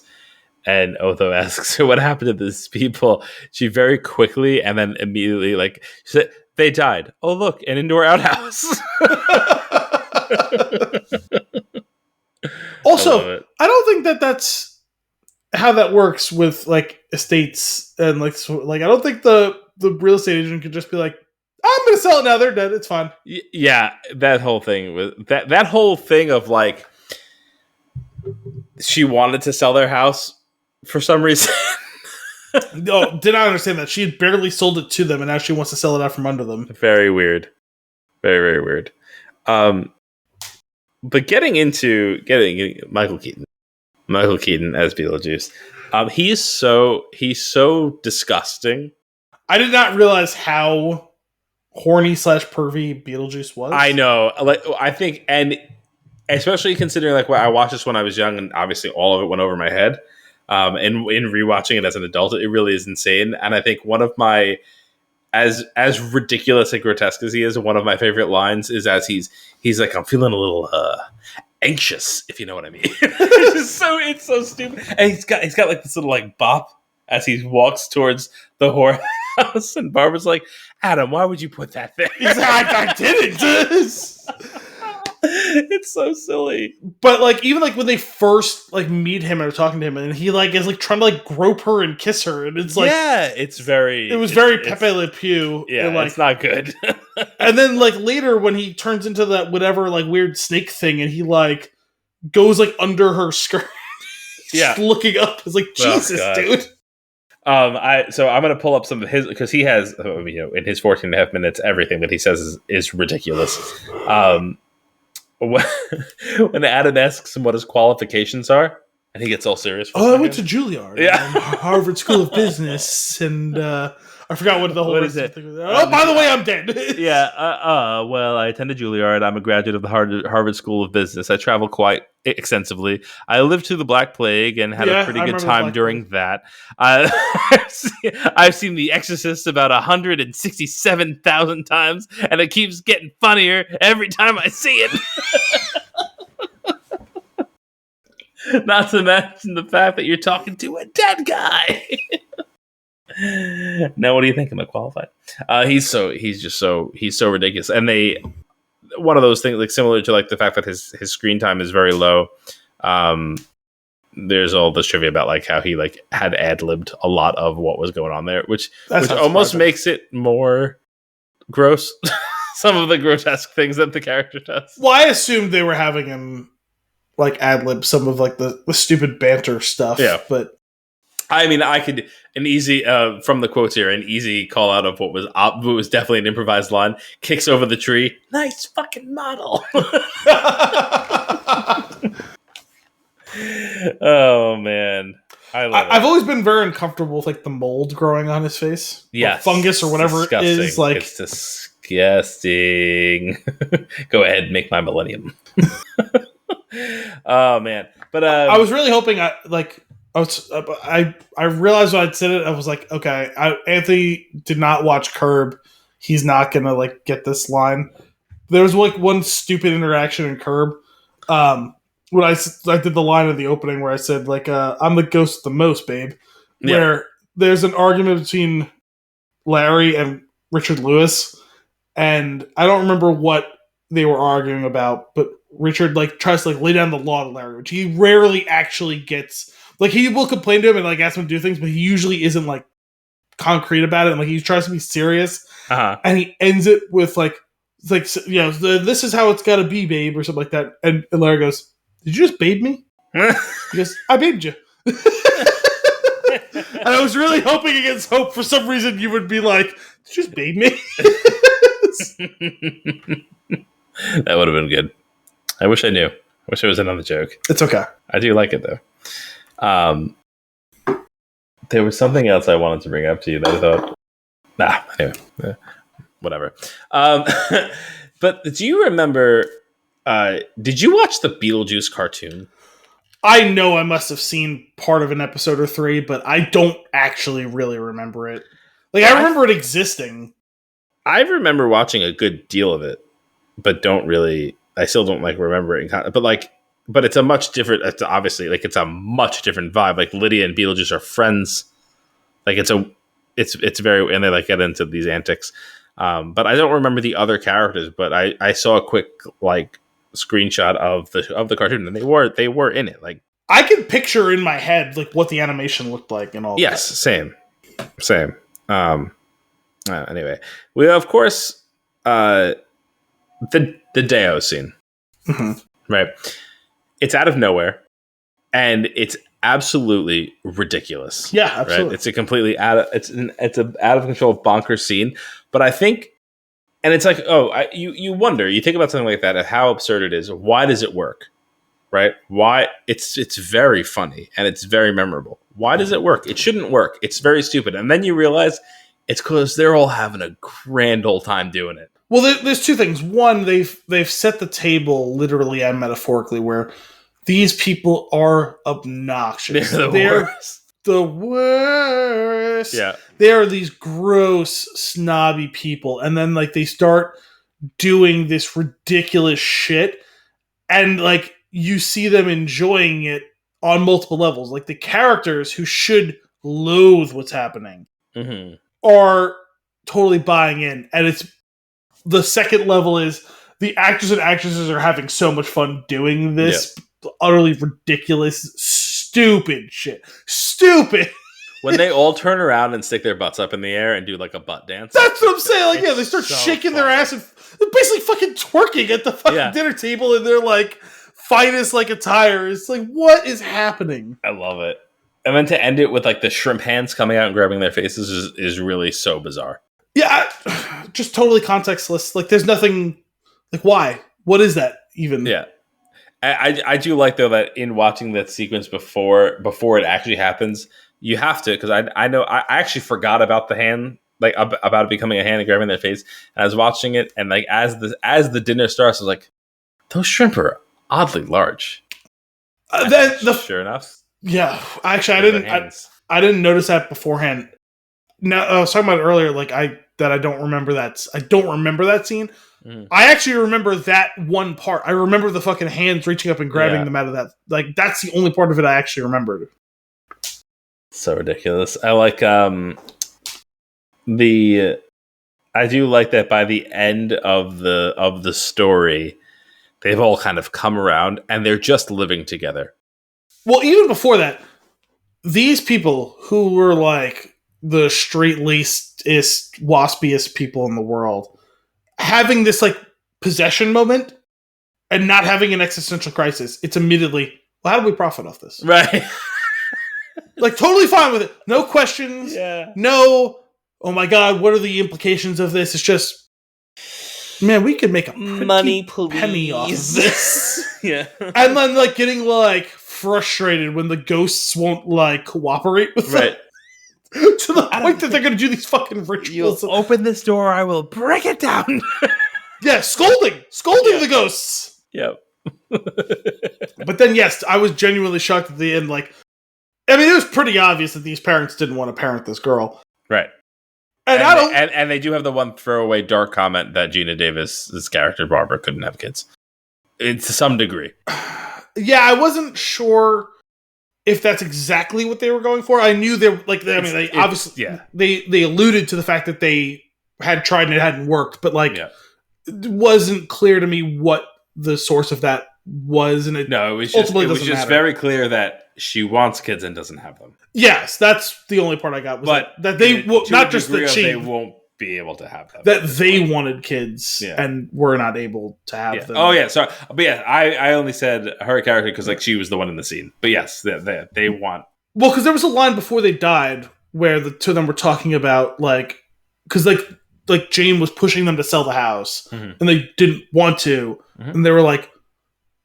and Otho asks her, "What happened to these people?" She very quickly and then immediately, like, she said, "They died. Oh, look, an indoor outhouse." Also, I don't think that that's how that works with like estates and like I don't think the real estate agent could just be like, I'm going to sell it now. They're dead. It's fine. Yeah, that whole thing with that whole thing of like she wanted to sell their house for some reason. No, did not understand that. She had barely sold it to them, and now she wants to sell it out from under them. Very weird. Very, very weird. But getting Michael Keaton as Beetlejuice, he's so disgusting. I did not realize how horny / pervy Beetlejuice was. I know, like I think, and especially considering like I watched this when I was young, and obviously all of it went over my head. And in rewatching it as an adult, it really is insane. And I think one of my as ridiculous and grotesque as he is, one of my favorite lines is as he's like, I'm feeling a little anxious, if you know what I mean. It's so stupid. And he's got like this little like bop as he walks towards the whorehouse, and Barbara's like, Adam, why would you put that there? He's like, I didn't. It's so silly. But like even like when they first like meet him or talking to him, and he like is like trying to like grope her and kiss her, and it's like it was very Pepe Le Pew. Yeah, and, like, it's not good. And then like later when he turns into that whatever like weird snake thing, and he like goes like under her skirt, just looking up, it's like, Jesus, dude. So I'm going to pull up some of his, because he has, in his 14 and a half minutes, everything that he says is ridiculous. When Adam asks him what his qualifications are, and he gets all serious. I went to Juilliard, Harvard School of Business, and I forgot what the whole is it. Oh, by the way, I'm dead. Well, I attended Juilliard. I'm a graduate of the Harvard School of Business. I travel quite extensively. I lived through the Black Plague and had a pretty good time during that. I've seen The Exorcist about 167,000 times, and it keeps getting funnier every time I see it. Not to mention the fact that you're talking to a dead guy. Now, what do you think? Am I qualified? He's so ridiculous, and one of those things like similar to like the fact that his screen time is very low. There's all this trivia about like how he like had ad-libbed a lot of what was going on there, which almost makes it more gross. Some of the grotesque things that the character does. Well, I assumed they were having him like ad-lib some of like the stupid banter stuff. Yeah, but I mean, I could an easy from the quotes here, an easy call out of what was definitely an improvised line. Kicks over the tree. Nice fucking model. Oh man, I've always been very uncomfortable with like the mold growing on his face. Yeah, fungus or whatever it is. Like, it's disgusting. Go ahead, make my millennium. Oh man, but I was really hoping I realized when I'd said it, I was like, okay, Anthony did not watch Curb. He's not gonna like get this line. There was like one stupid interaction in Curb. When I did the line of the opening where I said like, I'm the ghost the most, babe. Yeah. Where there's an argument between Larry and Richard Lewis, and I don't remember what they were arguing about, but Richard like tries to like lay down the law to Larry, which he rarely actually gets. Like, he will complain to him and like ask him to do things, but he usually isn't like concrete about it, and like he tries to be serious, and he ends it with like this is how it's got to be, babe, or something like that. And Larry goes, "Did you just babe me?" He goes, "I babed you." And I was really hoping against hope for some reason you would be like, "Did you just babe me?" That would have been good. I wish I knew. I wish it was another joke. It's okay. I do like it though. There was something else I wanted to bring up to you that I thought, anyway, whatever. But do you remember? Did you watch the Beetlejuice cartoon? I know I must have seen part of an episode or 3, but I don't actually really remember it. Like, I remember it existing. I remember watching a good deal of it, but I still don't like remember it. But it's a much different. It's obviously like it's a much different vibe. Like Lydia and Beetlejuice are friends. Like it's very, and they like get into these antics. But I don't remember the other characters. But I saw a quick like screenshot of the cartoon, and they were in it. Like, I can picture in my head like what the animation looked like and all. Yes, that. same. Anyway, we of course the Deo scene, right? It's out of nowhere, and it's absolutely ridiculous. Yeah, absolutely. Right? It's a completely it's an out of control bonkers scene. But I think, and it's like, you wonder, you think about something like that, and how absurd it is. Why does it work? Right? Why? It's very funny and it's very memorable. Why does it work? It shouldn't work. It's very stupid. And then you realize it's because they're all having a grand old time doing it. Well, there's two things. One, they've set the table literally and metaphorically where these people are obnoxious. They're the worst. Yeah. They are these gross, snobby people. And then like they start doing this ridiculous shit. And like you see them enjoying it on multiple levels. Like the characters who should loathe what's happening are totally buying in. And it's the second level is the actors and actresses are having so much fun doing this utterly ridiculous, stupid shit. Stupid. When they all turn around and stick their butts up in the air and do like a butt dance. That's what I'm saying. Like, they start shaking their ass and they're basically fucking twerking at the fucking dinner table in their like finest like attire. It's like, what is happening? I love it. And then to end it with like the shrimp hands coming out and grabbing their faces is really so bizarre. Yeah, just totally contextless. Like, there's nothing. Like, why? What is that even? Yeah, I do like though that in watching that sequence before it actually happens, you have to, because I know I actually forgot about the hand, like about it becoming a hand and grabbing their face. And I was watching it, and like as the dinner starts, I was like, those shrimp are oddly large. Sure enough. Yeah, actually, I didn't notice that beforehand. Now, I was talking about it earlier, like I don't remember that. I don't remember that scene. I actually remember that one part. I remember the fucking hands reaching up and grabbing them out of that. Like, that's the only part of it I actually remembered. So ridiculous. I like I do like that by the end of the story, they've all kind of come around and they're just living together. Well, even before that, these people who were like the straight-lacedest, waspiest people in the world, having this like possession moment and not having an existential crisis, it's immediately, well, how do we profit off this? Right. Like, totally fine with it. No questions. Yeah. No, oh my God, what are the implications of this? It's just, man, we could make a money penny off of this. Yeah. And then like getting like frustrated when the ghosts won't like cooperate with them. To the point that they're going to do these fucking rituals. You'll open this door, I will break it down. Yeah, scolding the ghosts. Yep. But then, yes, I was genuinely shocked at the end. Like, I mean, it was pretty obvious that these parents didn't want to parent this girl. Right. And they do have the one throwaway dark comment that Gina Davis's character, Barbara, couldn't have kids. To some degree. Yeah, I wasn't sure if that's exactly what they were going for. I knew they were like, I mean, they obviously, they alluded to the fact that they had tried and it hadn't worked, but like, it wasn't clear to me what the source of that was. And it was just very clear that she wants kids and doesn't have them. Yes, that's the only part I got. Was but that they not just that they won't be able to have them. That they wanted kids and were not able to have them. Oh yeah, sorry, but yeah, I only said her character because like she was the one in the scene. But yes, they want. Well, because there was a line before they died where the two of them were talking about like, because like Jane was pushing them to sell the house and they didn't want to, and they were like,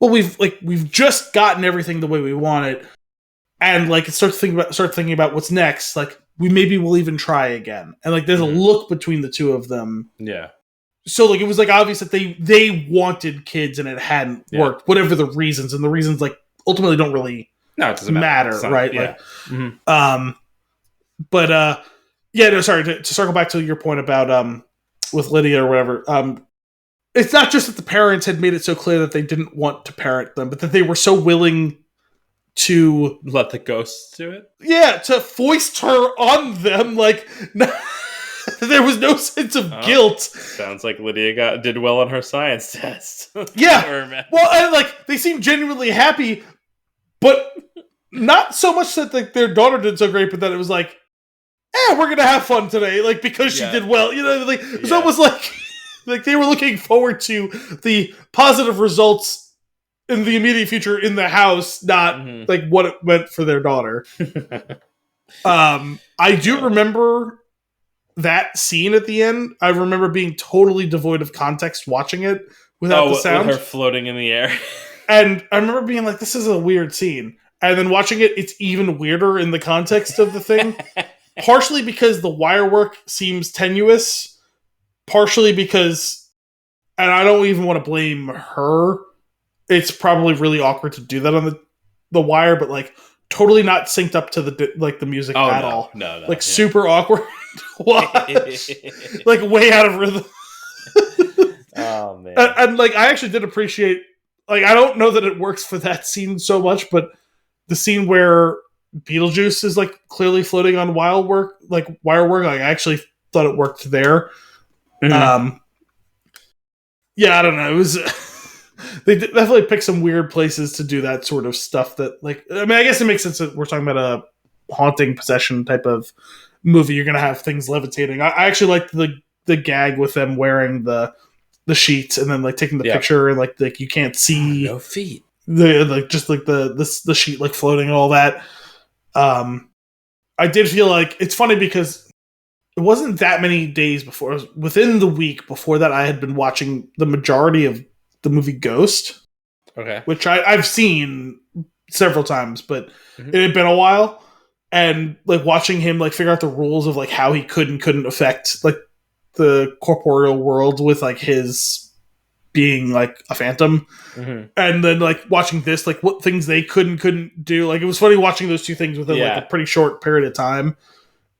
well, we've just gotten everything the way we want it. And like start thinking about what's next. Like maybe we'll even try again. And like there's a look between the two of them. Yeah. So like it was like obvious that they wanted kids and it hadn't worked. Whatever the reasons, and the reasons like ultimately don't really it doesn't matter, right? Yeah. Like, but sorry to circle back to your point about with Lydia or whatever. It's not just that the parents had made it so clear that they didn't want to parent them, but that they were so willing to let the ghosts do it. Yeah, to foist her on them. Like, There was no sense of guilt. Sounds like Lydia did well on her science test. Yeah. Well, and like they seemed genuinely happy, but not so much that like their daughter did so great, but that it was like, we're gonna have fun today, like because she did well. You know, like it was almost like they were looking forward to the positive results in the immediate future in the house, not like what it meant for their daughter. I do remember that scene at the end. I remember being totally devoid of context watching it without the sound. With her floating in the air. And I remember being like, this is a weird scene. And then watching it, it's even weirder in the context of the thing. Partially because the wire work seems tenuous. Partially because, and I don't even want to blame her, it's probably really awkward to do that on the wire, but like totally not synced up to the music at all. No. Like super awkward to watch. Like way out of rhythm. Oh man. And like I actually did appreciate, like I don't know that it works for that scene so much, but the scene where Beetlejuice is like clearly floating on wire work, like I actually thought it worked there. Mm-hmm. Yeah, I don't know. It was they definitely picked some weird places to do that sort of stuff. That like, I mean, I guess it makes sense that we're talking about a haunting possession type of movie. You're gonna have things levitating. I actually liked the gag with them wearing the sheets and then like taking the picture and like you can't see no feet. The sheet like floating and all that. I did feel like it's funny because it wasn't that many days before. It was within the week before that I had been watching the majority of the movie Ghost. Okay. Which I've seen several times, but it had been a while. And like watching him like figure out the rules of like how he could and couldn't affect like the corporeal world with like his being like a phantom. And then like watching this, like what things they could and couldn't do. Like it was funny watching those two things within like a pretty short period of time.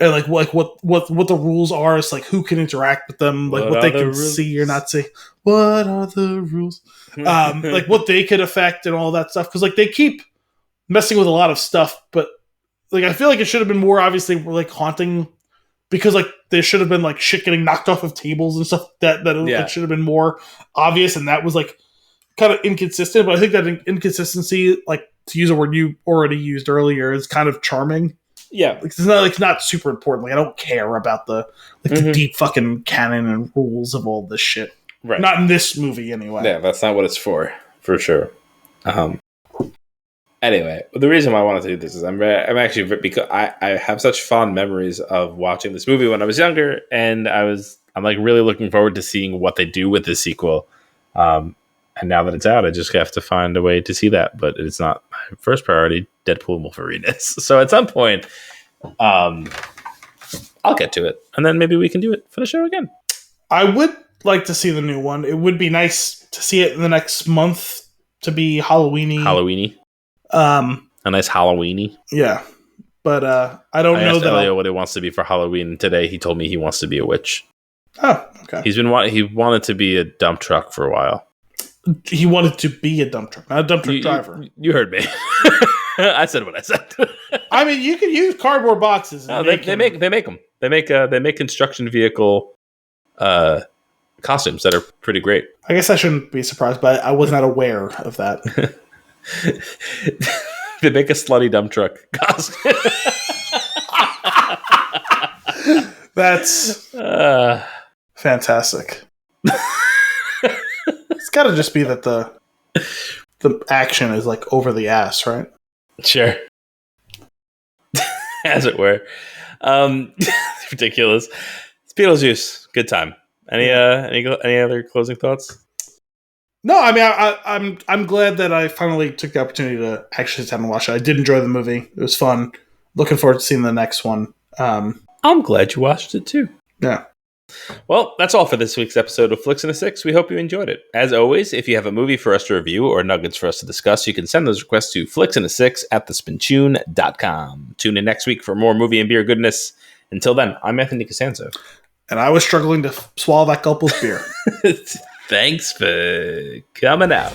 And like what the rules are, it's like who can interact with them, like what they can see or not see. What are the rules? Like what they could affect and all that stuff. Because like they keep messing with a lot of stuff, but like I feel like it should have been more obviously like haunting, because like there should have been like shit getting knocked off of tables and stuff that it should have been more obvious, and that was like kind of inconsistent. But I think that inconsistency, like to use a word you already used earlier, is kind of charming. Yeah, like, it's not super important. Like I don't care about the deep fucking canon and rules of all this shit. Right. Not in this movie anyway. Yeah, that's not what it's for sure. Anyway, the reason why I wanted to do this is I'm actually, because I have such fond memories of watching this movie when I was younger, and I'm like really looking forward to seeing what they do with the sequel. And now that it's out, I just have to find a way to see that. But it's not my first priority. Deadpool and Wolverine is. So at some point, I'll get to it, and then maybe we can do it for the show again. I would like to see the new one. It would be nice to see it in the next month to be Halloweeny. A nice Halloweeny. Yeah. But I don't know that Elio what he wants to be for Halloween. Today he told me he wants to be a witch. Oh, okay. He wanted to be a dump truck for a while. He wanted to be a dump truck, not a dump truck driver. You heard me. I said what I said. I mean, you can use cardboard boxes. They make them. They make construction vehicle costumes that are pretty great. I guess I shouldn't be surprised, but I was not aware of that. They make a slutty dump truck costume. That's fantastic. It's got to just be that the action is like over the ass, right? Sure. As it were. Ridiculous. It's Beetlejuice. Good time. Any other closing thoughts? No, I mean I'm glad that I finally took the opportunity to actually sit down and watch it. I did enjoy the movie. It was fun. Looking forward to seeing the next one. I'm glad you watched it too. Yeah. Well, that's all for this week's episode of Flix and a Six. We hope you enjoyed it. As always, if you have a movie for us to review or nuggets for us to discuss, you can send those requests to flixandasix@thespintune.com. Tune in next week for more movie and beer goodness. Until then, I'm Anthony Costanzo. And I was struggling to swallow that gulp of beer. Thanks for coming out.